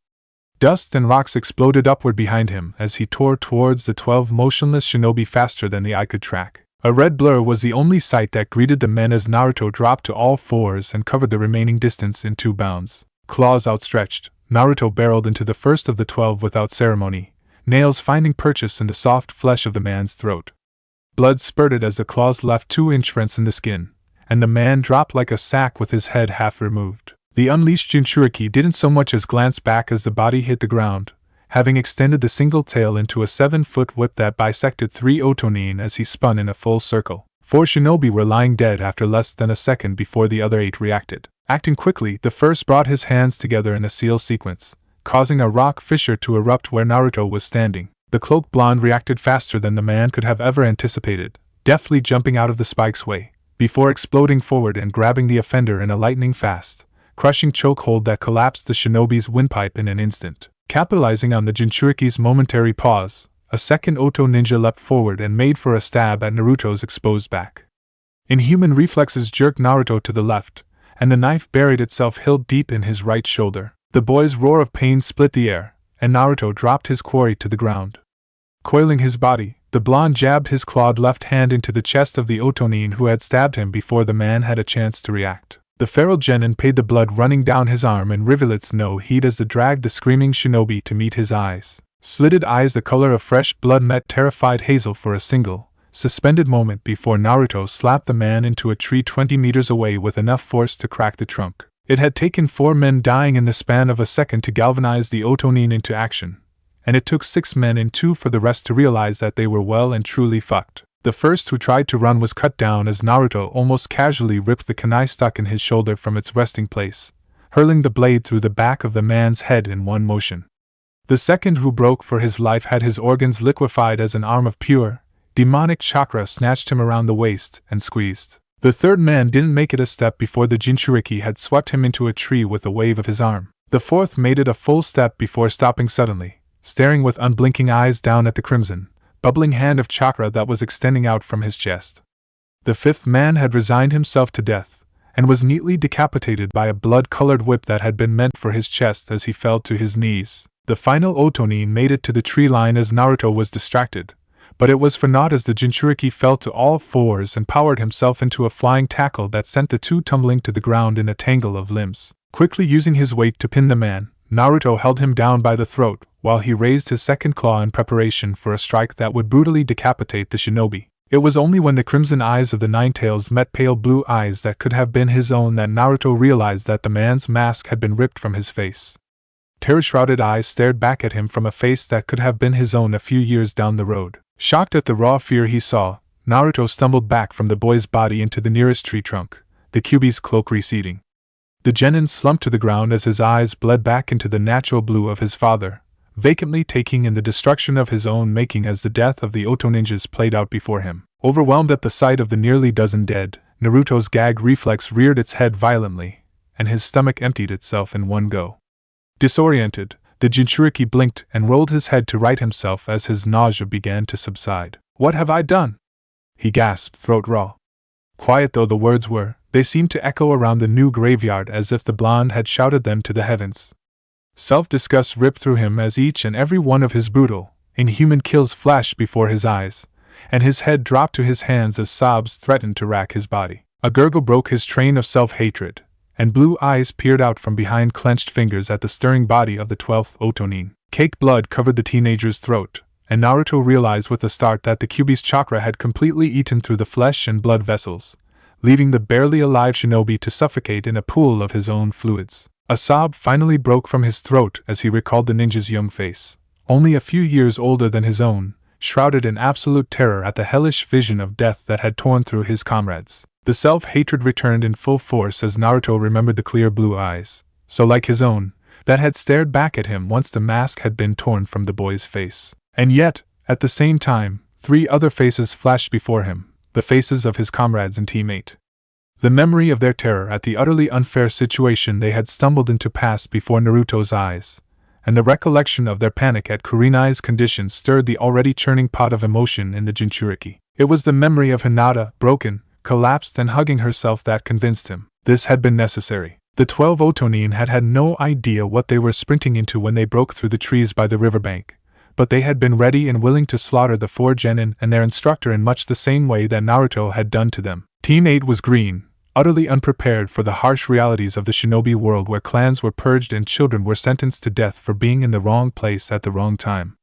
Dust and rocks exploded upward behind him as he tore towards the 12 motionless shinobi faster than the eye could track. A red blur was the only sight that greeted the men as Naruto dropped to all fours and covered the remaining distance in 2 bounds. Claws outstretched, Naruto barreled into the first of the 12 without ceremony, nails finding purchase in the soft flesh of the man's throat. Blood spurted as the claws left 2-inch rents in the skin, and the man dropped like a sack with his head half removed. The unleashed Jinchuriki didn't so much as glance back as the body hit the ground, having extended the single tail into a 7-foot whip that bisected 3 Otonin as he spun in a full circle. 4 shinobi were lying dead after less than a second before the other 8 reacted. Acting quickly, the first brought his hands together in a seal sequence, causing a rock fissure to erupt where Naruto was standing. The cloaked blonde reacted faster than the man could have ever anticipated, deftly jumping out of the spike's way, before exploding forward and grabbing the offender in a lightning-fast, crushing chokehold that collapsed the shinobi's windpipe in an instant. Capitalizing on the Jinchuriki's momentary pause, a second Oto ninja leapt forward and made for a stab at Naruto's exposed back. Inhuman reflexes jerked Naruto to the left, and the knife buried itself hilt deep in his right shoulder. The boy's roar of pain split the air, and Naruto dropped his quarry to the ground. Coiling his body, the blonde jabbed his clawed left hand into the chest of the Otonin who had stabbed him before the man had a chance to react. The feral genin paid the blood running down his arm in rivulets no heed as the dragged the screaming shinobi to meet his eyes. Slitted eyes the color of fresh blood met terrified Hazel for a single, suspended moment before Naruto slapped the man into a tree 20 meters away with enough force to crack the trunk. It had taken 4 men dying in the span of a second to galvanize the Otonin into action, and it took 6 men in 2 for the rest to realize that they were well and truly fucked. The first who tried to run was cut down as Naruto almost casually ripped the kunai stuck in his shoulder from its resting place, hurling the blade through the back of the man's head in one motion. The second who broke for his life had his organs liquefied as an arm of pure, demonic chakra snatched him around the waist and squeezed. The third man didn't make it a step before the Jinchuriki had swept him into a tree with a wave of his arm. The fourth made it a full step before stopping suddenly, staring with unblinking eyes down at the crimson, bubbling hand of chakra that was extending out from his chest. The fifth man had resigned himself to death, and was neatly decapitated by a blood-colored whip that had been meant for his chest as he fell to his knees. The final Otonin made it to the tree line as Naruto was distracted, but it was for naught as the Jinchuriki fell to all fours and powered himself into a flying tackle that sent the two tumbling to the ground in a tangle of limbs. Quickly using his weight to pin the man, Naruto held him down by the throat while he raised his second claw in preparation for a strike that would brutally decapitate the shinobi. It was only when the crimson eyes of the Ninetales met pale blue eyes that could have been his own that Naruto realized that the man's mask had been ripped from his face. Terror-shrouded eyes stared back at him from a face that could have been his own a few years down the road. Shocked at the raw fear he saw, Naruto stumbled back from the boy's body into the nearest tree trunk, the Kyuubi's cloak receding. The genin slumped to the ground as his eyes bled back into the natural blue of his father, vacantly taking in the destruction of his own making as the death of the Oto ninjas played out before him. Overwhelmed at the sight of the nearly dozen dead, Naruto's gag reflex reared its head violently, and his stomach emptied itself in one go. Disoriented, the Jinchuriki blinked and rolled his head to right himself as his nausea began to subside. "What have I done?" he gasped, throat raw. Quiet though the words were, they seemed to echo around the new graveyard as if the blonde had shouted them to the heavens. Self-disgust ripped through him as each and every one of his brutal, inhuman kills flashed before his eyes, and his head dropped to his hands as sobs threatened to rack his body. A gurgle broke his train of self-hatred, and blue eyes peered out from behind clenched fingers at the stirring body of the 12th Otonin. Caked blood covered the teenager's throat, and Naruto realized with a start that the Kyuubi's chakra had completely eaten through the flesh and blood vessels, leaving the barely alive shinobi to suffocate in a pool of his own fluids. A sob finally broke from his throat as he recalled the ninja's young face, only a few years older than his own, shrouded in absolute terror at the hellish vision of death that had torn through his comrades. The self-hatred returned in full force as Naruto remembered the clear blue eyes, so like his own, that had stared back at him once the mask had been torn from the boy's face. And yet, at the same time, 3 other faces flashed before him, the faces of his comrades and teammate. The memory of their terror at the utterly unfair situation they had stumbled into passed before Naruto's eyes, and the recollection of their panic at Kurenai's condition stirred the already churning pot of emotion in the Jinchuriki. It was the memory of Hinata, broken, collapsed and hugging herself that convinced him. This had been necessary. The 12 Otonin had had no idea what they were sprinting into when they broke through the trees by the riverbank, but they had been ready and willing to slaughter the 4 genin and their instructor in much the same way that Naruto had done to them. Team 8 was green, utterly unprepared for the harsh realities of the shinobi world where clans were purged and children were sentenced to death for being in the wrong place at the wrong time.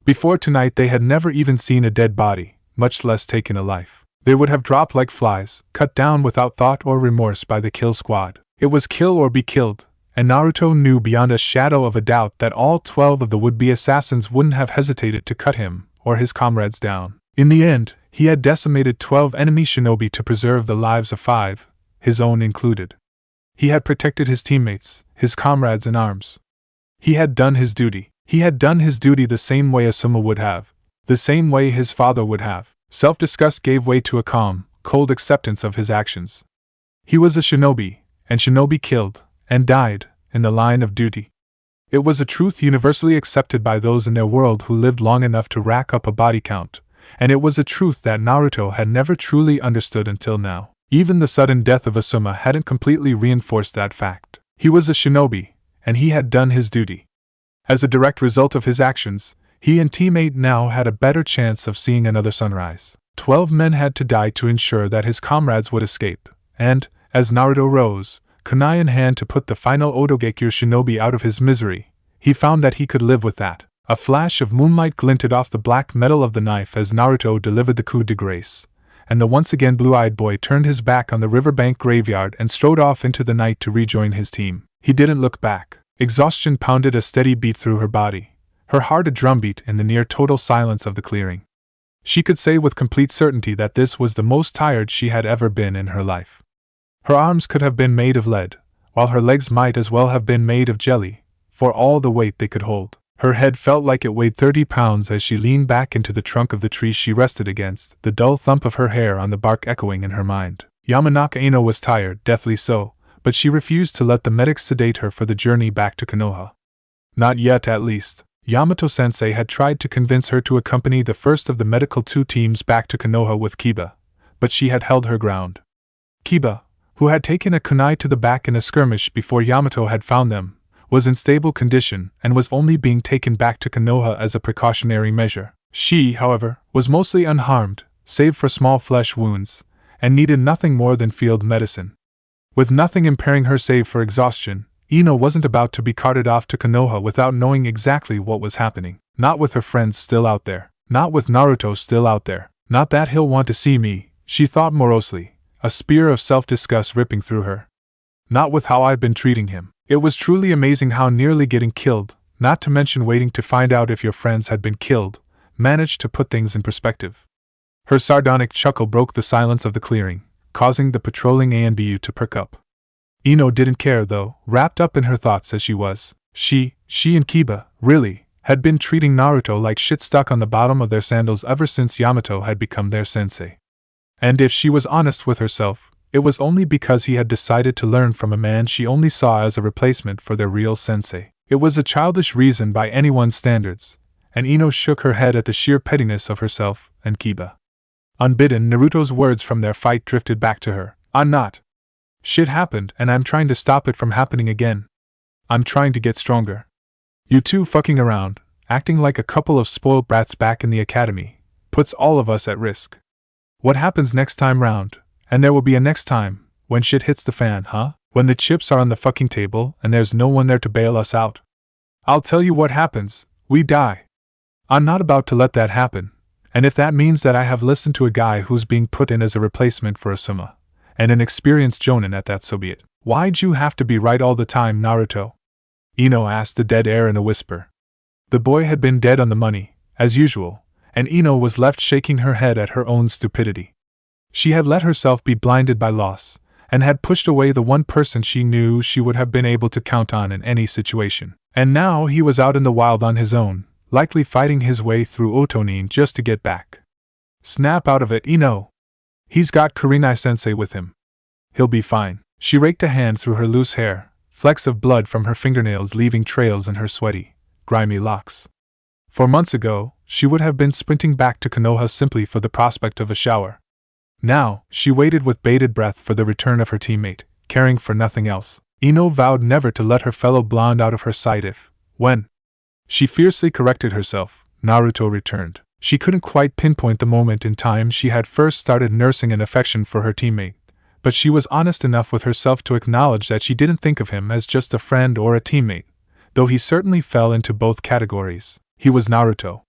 Before tonight they had never even seen a dead body, much less taken a life. They would have dropped like flies, cut down without thought or remorse by the kill squad. It was kill or be killed, and Naruto knew beyond a shadow of a doubt that all 12 of the would-be assassins wouldn't have hesitated to cut him or his comrades down. In the end, he had decimated 12 enemy shinobi to preserve the lives of 5, his own included. He had protected his teammates, his comrades in arms. He had done his duty. He had done his duty the same way Asuma would have, the same way his father would have. Self-disgust gave way to a calm, cold acceptance of his actions. He was a shinobi, and shinobi killed, and died, in the line of duty. It was a truth universally accepted by those in their world who lived long enough to rack up a body count, and it was a truth that Naruto had never truly understood until now. Even the sudden death of Asuma hadn't completely reinforced that fact. He was a shinobi, and he had done his duty. As a direct result of his actions, he and teammate now had a better chance of seeing another sunrise. 12 men had to die to ensure that his comrades would escape, and, as Naruto rose, kunai in hand to put the final Otogekure shinobi out of his misery, he found that he could live with that. A flash of moonlight glinted off the black metal of the knife as Naruto delivered the coup de grace, and the once again blue-eyed boy turned his back on the riverbank graveyard and strode off into the night to rejoin his team. He didn't look back. Exhaustion pounded a steady beat through her body, her heart a drumbeat in the near-total silence of the clearing. She could say with complete certainty that this was the most tired she had ever been in her life. Her arms could have been made of lead, while her legs might as well have been made of jelly, for all the weight they could hold. Her head felt like it weighed 30 pounds as she leaned back into the trunk of the tree she rested against, the dull thump of her hair on the bark echoing in her mind. Yamanaka Ino was tired, deathly so, but she refused to let the medics sedate her for the journey back to Konoha. Not yet, at least. Yamato-sensei had tried to convince her to accompany the first of the medical 2 teams back to Konoha with Kiba, but she had held her ground. Kiba, who had taken a kunai to the back in a skirmish before Yamato had found them, was in stable condition and was only being taken back to Konoha as a precautionary measure. She, however, was mostly unharmed, save for small flesh wounds, and needed nothing more than field medicine. With nothing impairing her save for exhaustion, Ino wasn't about to be carted off to Konoha without knowing exactly what was happening. Not with her friends still out there. Not with Naruto still out there. Not that he'll want to see me, she thought morosely, a spear of self-disgust ripping through her. Not with how I've been treating him. It was truly amazing how nearly getting killed, not to mention waiting to find out if your friends had been killed, managed to put things in perspective. Her sardonic chuckle broke the silence of the clearing, causing the patrolling ANBU to perk up. Ino didn't care though, wrapped up in her thoughts as she was. She and Kiba, really, had been treating Naruto like shit stuck on the bottom of their sandals ever since Yamato had become their sensei. And if she was honest with herself, it was only because he had decided to learn from a man she only saw as a replacement for their real sensei. It was a childish reason by anyone's standards, and Ino shook her head at the sheer pettiness of herself and Kiba. Unbidden, Naruto's words from their fight drifted back to her. I'm not. Shit happened, and I'm trying to stop it from happening again. I'm trying to get stronger. You two fucking around, acting like a couple of spoiled brats back in the academy, puts all of us at risk. What happens next time round? And there will be a next time, when shit hits the fan, huh? When the chips are on the fucking table and there's no one there to bail us out. I'll tell you what happens, we die. I'm not about to let that happen, and if that means that I have listened to a guy who's being put in as a replacement for Asuma, and an experienced jonin at that, so be it. Why'd you have to be right all the time, Naruto? Ino asked the dead air in a whisper. The boy had been dead on the money, as usual, and Ino was left shaking her head at her own stupidity. She had let herself be blinded by loss, and had pushed away the one person she knew she would have been able to count on in any situation. And now he was out in the wild on his own, likely fighting his way through Otonin just to get back. Snap out of it, Ino! He's got Kurenai-sensei with him. He'll be fine. She raked a hand through her loose hair, flecks of blood from her fingernails leaving trails in her sweaty, grimy locks. 4 months ago, she would have been sprinting back to Konoha simply for the prospect of a shower. Now, she waited with bated breath for the return of her teammate, caring for nothing else. Ino vowed never to let her fellow blonde out of her sight if, when. She fiercely corrected herself, Naruto returned. She couldn't quite pinpoint the moment in time she had first started nursing an affection for her teammate, but she was honest enough with herself to acknowledge that she didn't think of him as just a friend or a teammate, though he certainly fell into both categories. He was Naruto.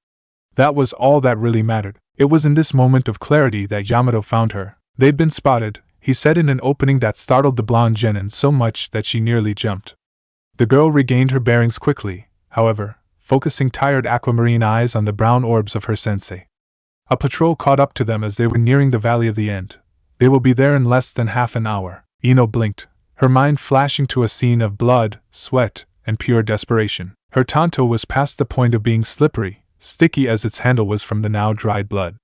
That was all that really mattered. It was in this moment of clarity that Yamato found her. They'd been spotted, he said in an opening that startled the blonde genin so much that she nearly jumped. The girl regained her bearings quickly, however, focusing tired aquamarine eyes on the brown orbs of her sensei. A patrol caught up to them as they were nearing the Valley of the End. They will be there in less than half an hour. Ino blinked, her mind flashing to a scene of blood, sweat, and pure desperation. Her tanto was past the point of being slippery, sticky as its handle was from the now dried blood.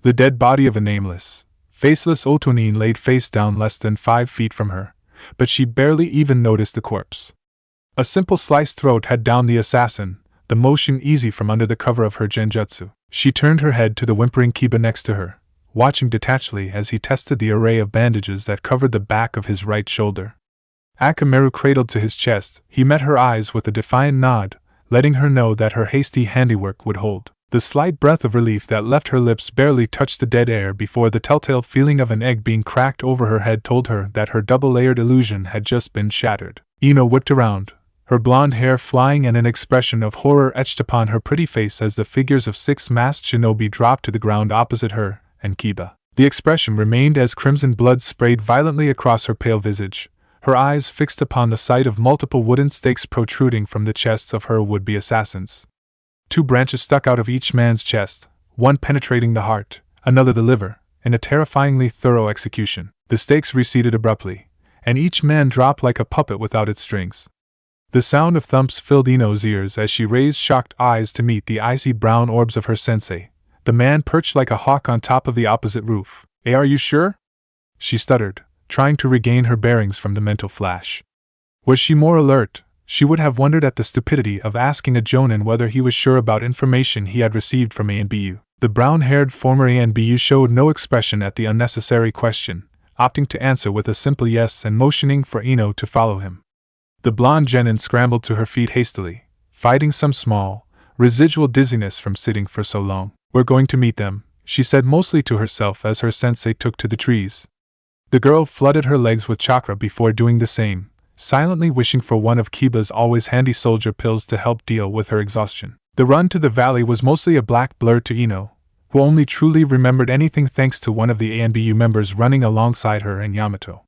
The dead body of a nameless, faceless Otonin laid face down less than 5 feet from her, but she barely even noticed the corpse. A simple sliced throat had downed the assassin, the motion easy from under the cover of her genjutsu. She turned her head to the whimpering Kiba next to her, watching detachedly as he tested the array of bandages that covered the back of his right shoulder. Akamaru cradled to his chest, he met her eyes with a defiant nod, letting her know that her hasty handiwork would hold. The slight breath of relief that left her lips barely touched the dead air before the telltale feeling of an egg being cracked over her head told her that her double-layered illusion had just been shattered. Ino whipped around, her blonde hair flying and an expression of horror etched upon her pretty face as the figures of 6 masked shinobi dropped to the ground opposite her and Kiba. The expression remained as crimson blood sprayed violently across her pale visage, her eyes fixed upon the sight of multiple wooden stakes protruding from the chests of her would-be assassins. 2 branches stuck out of each man's chest, one penetrating the heart, another the liver, in a terrifyingly thorough execution. The stakes receded abruptly, and each man dropped like a puppet without its strings. The sound of thumps filled Ino's ears as she raised shocked eyes to meet the icy brown orbs of her sensei, the man perched like a hawk on top of the opposite roof. Are you sure?" she stuttered, trying to regain her bearings from the mental flash. Was she more alert, she would have wondered at the stupidity of asking a jonin whether he was sure about information he had received from ANBU. The brown-haired former ANBU showed no expression at the unnecessary question, opting to answer with a simple yes and motioning for Ino to follow him. The blonde genin scrambled to her feet hastily, fighting some small, residual dizziness from sitting for so long. "We're going to meet them," she said mostly to herself as her sensei took to the trees. The girl flooded her legs with chakra before doing the same, silently wishing for one of Kiba's always handy soldier pills to help deal with her exhaustion. The run to the valley was mostly a black blur to Ino, who only truly remembered anything thanks to one of the ANBU members running alongside her and Yamato.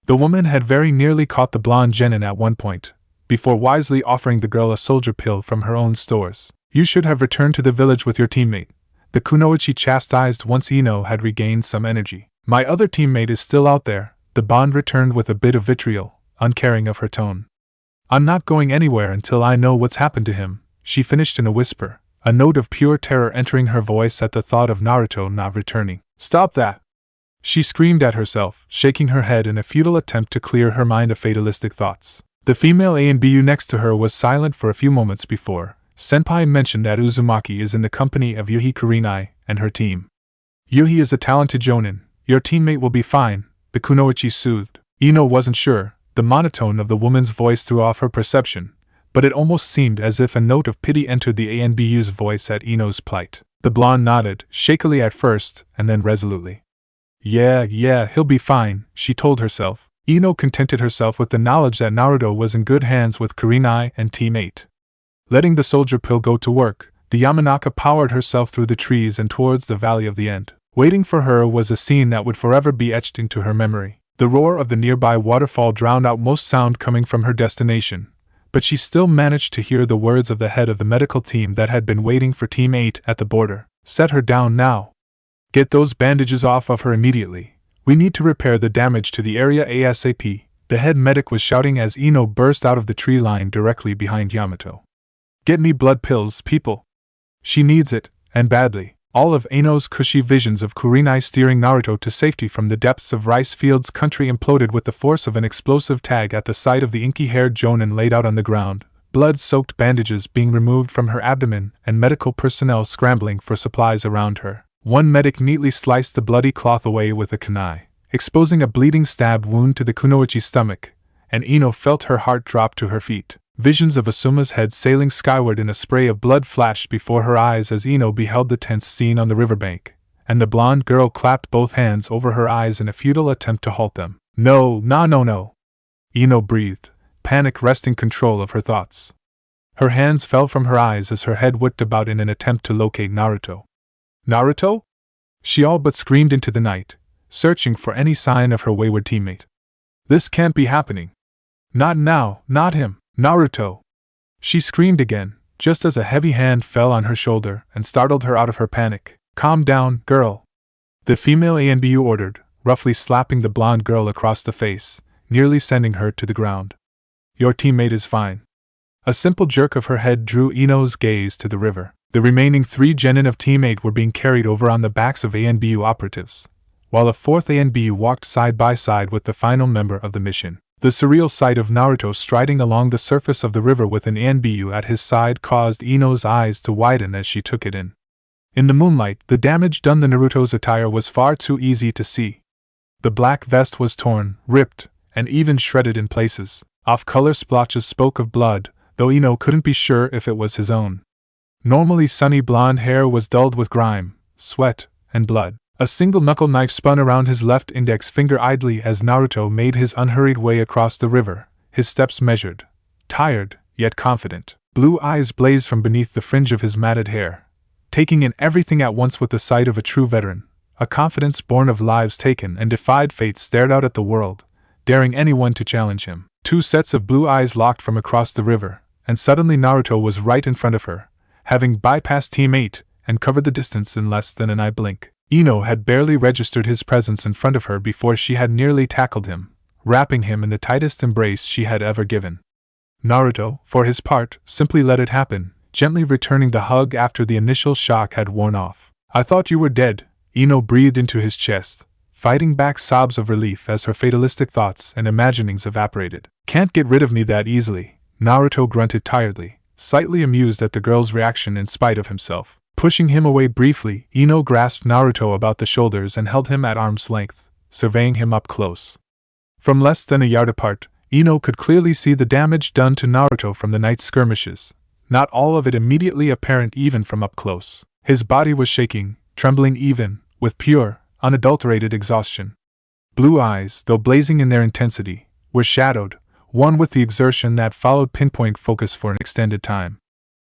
The woman had very nearly caught the blonde genin at one point, before wisely offering the girl a soldier pill from her own stores. "You should have returned to the village with your teammate," the kunoichi chastised once Ino had regained some energy. "My other teammate is still out there," the bond returned with a bit of vitriol, uncaring of her tone. "I'm not going anywhere until I know what's happened to him," she finished in a whisper, a note of pure terror entering her voice at the thought of Naruto not returning. "Stop that!" she screamed at herself, shaking her head in a futile attempt to clear her mind of fatalistic thoughts. The female ANBU next to her was silent for a few moments before Senpai mentioned that Uzumaki is in the company of Yuhi Kurenai and her team. "Yuhi is a talented jonin. Your teammate will be fine," the kunoichi soothed. Ino wasn't sure. The monotone of the woman's voice threw off her perception, but it almost seemed as if a note of pity entered the ANBU's voice at Ino's plight. The blonde nodded, shakily at first, and then resolutely. Yeah, he'll be fine," she told herself. Ino contented herself with the knowledge that Naruto was in good hands with Kurenai and Team 8. Letting the soldier pill go to work, the Yamanaka powered herself through the trees and towards the Valley of the End. Waiting for her was a scene that would forever be etched into her memory. The roar of the nearby waterfall drowned out most sound coming from her destination, but she still managed to hear the words of the head of the medical team that had been waiting for Team 8 at the border. "Set her down now. Get those bandages off of her immediately. We need to repair the damage to the area ASAP," the head medic was shouting as Ino burst out of the tree line directly behind Yamato. "Get me blood pills, people. She needs it, and badly." All of Ino's cushy visions of Kurenai steering Naruto to safety from the depths of rice fields country imploded with the force of an explosive tag at the sight of the inky-haired jonin laid out on the ground, blood-soaked bandages being removed from her abdomen and medical personnel scrambling for supplies around her. One medic neatly sliced the bloody cloth away with a kunai, exposing a bleeding stab wound to the kunoichi's stomach, and Ino felt her heart drop to her feet. Visions of Asuma's head sailing skyward in a spray of blood flashed before her eyes as Ino beheld the tense scene on the riverbank, and the blonde girl clapped both hands over her eyes in a futile attempt to halt them. No. Ino breathed, panic wresting control of her thoughts. Her hands fell from her eyes as her head whipped about in an attempt to locate Naruto. "Naruto?" she all but screamed into the night, searching for any sign of her wayward teammate. "This can't be happening. Not now, not him. Naruto!" she screamed again, just as a heavy hand fell on her shoulder and startled her out of her panic. "Calm down, girl," the female ANBU ordered, roughly slapping the blonde girl across the face, nearly sending her to the ground. "Your teammate is fine." A simple jerk of her head drew Ino's gaze to the river. The remaining 3 genin of Team 8 were being carried over on the backs of ANBU operatives, while a 4th ANBU walked side by side with the final member of the mission. The surreal sight of Naruto striding along the surface of the river with an Anbu at his side caused Ino's eyes to widen as she took it in. In the moonlight, the damage done to Naruto's attire was far too easy to see. The black vest was torn, ripped, and even shredded in places. Off-color splotches spoke of blood, though Ino couldn't be sure if it was his own. Normally sunny blonde hair was dulled with grime, sweat, and blood. A single knuckle knife spun around his left index finger idly as Naruto made his unhurried way across the river, his steps measured, tired, yet confident. Blue eyes blazed from beneath the fringe of his matted hair, taking in everything at once with the sight of a true veteran. A confidence born of lives taken and defied fate stared out at the world, daring anyone to challenge him. Two sets of blue eyes locked from across the river, and suddenly Naruto was right in front of her, having bypassed Team 8 and covered the distance in less than an eye blink. Ino had barely registered his presence in front of her before she had nearly tackled him, wrapping him in the tightest embrace she had ever given. Naruto, for his part, simply let it happen, gently returning the hug after the initial shock had worn off. "I thought you were dead," Ino breathed into his chest, fighting back sobs of relief as her fatalistic thoughts and imaginings evaporated. "Can't get rid of me that easily," Naruto grunted tiredly, slightly amused at the girl's reaction in spite of himself. Pushing him away briefly, Ino grasped Naruto about the shoulders and held him at arm's length, surveying him up close. From less than a yard apart, Ino could clearly see the damage done to Naruto from the night's skirmishes, not all of it immediately apparent even from up close. His body was shaking, trembling even, with pure, unadulterated exhaustion. Blue eyes, though blazing in their intensity, were shadowed, one with the exertion that followed pinpoint focus for an extended time.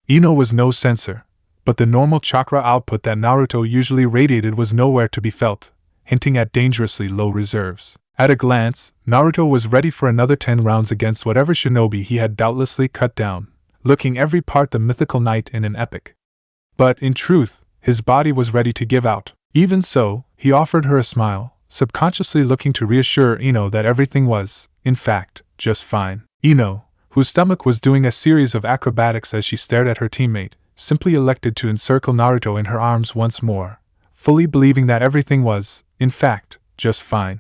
Ino was no sensor, but the normal chakra output that Naruto usually radiated was nowhere to be felt, hinting at dangerously low reserves. At a glance, Naruto was ready for another 10 rounds against whatever shinobi he had doubtlessly cut down, looking every part the mythical knight in an epic. But, in truth, his body was ready to give out. Even so, he offered her a smile, subconsciously looking to reassure Ino that everything was, in fact, just fine. Ino, whose stomach was doing a series of acrobatics as she stared at her teammate, simply elected to encircle Naruto in her arms once more, fully believing that everything was, in fact, just fine.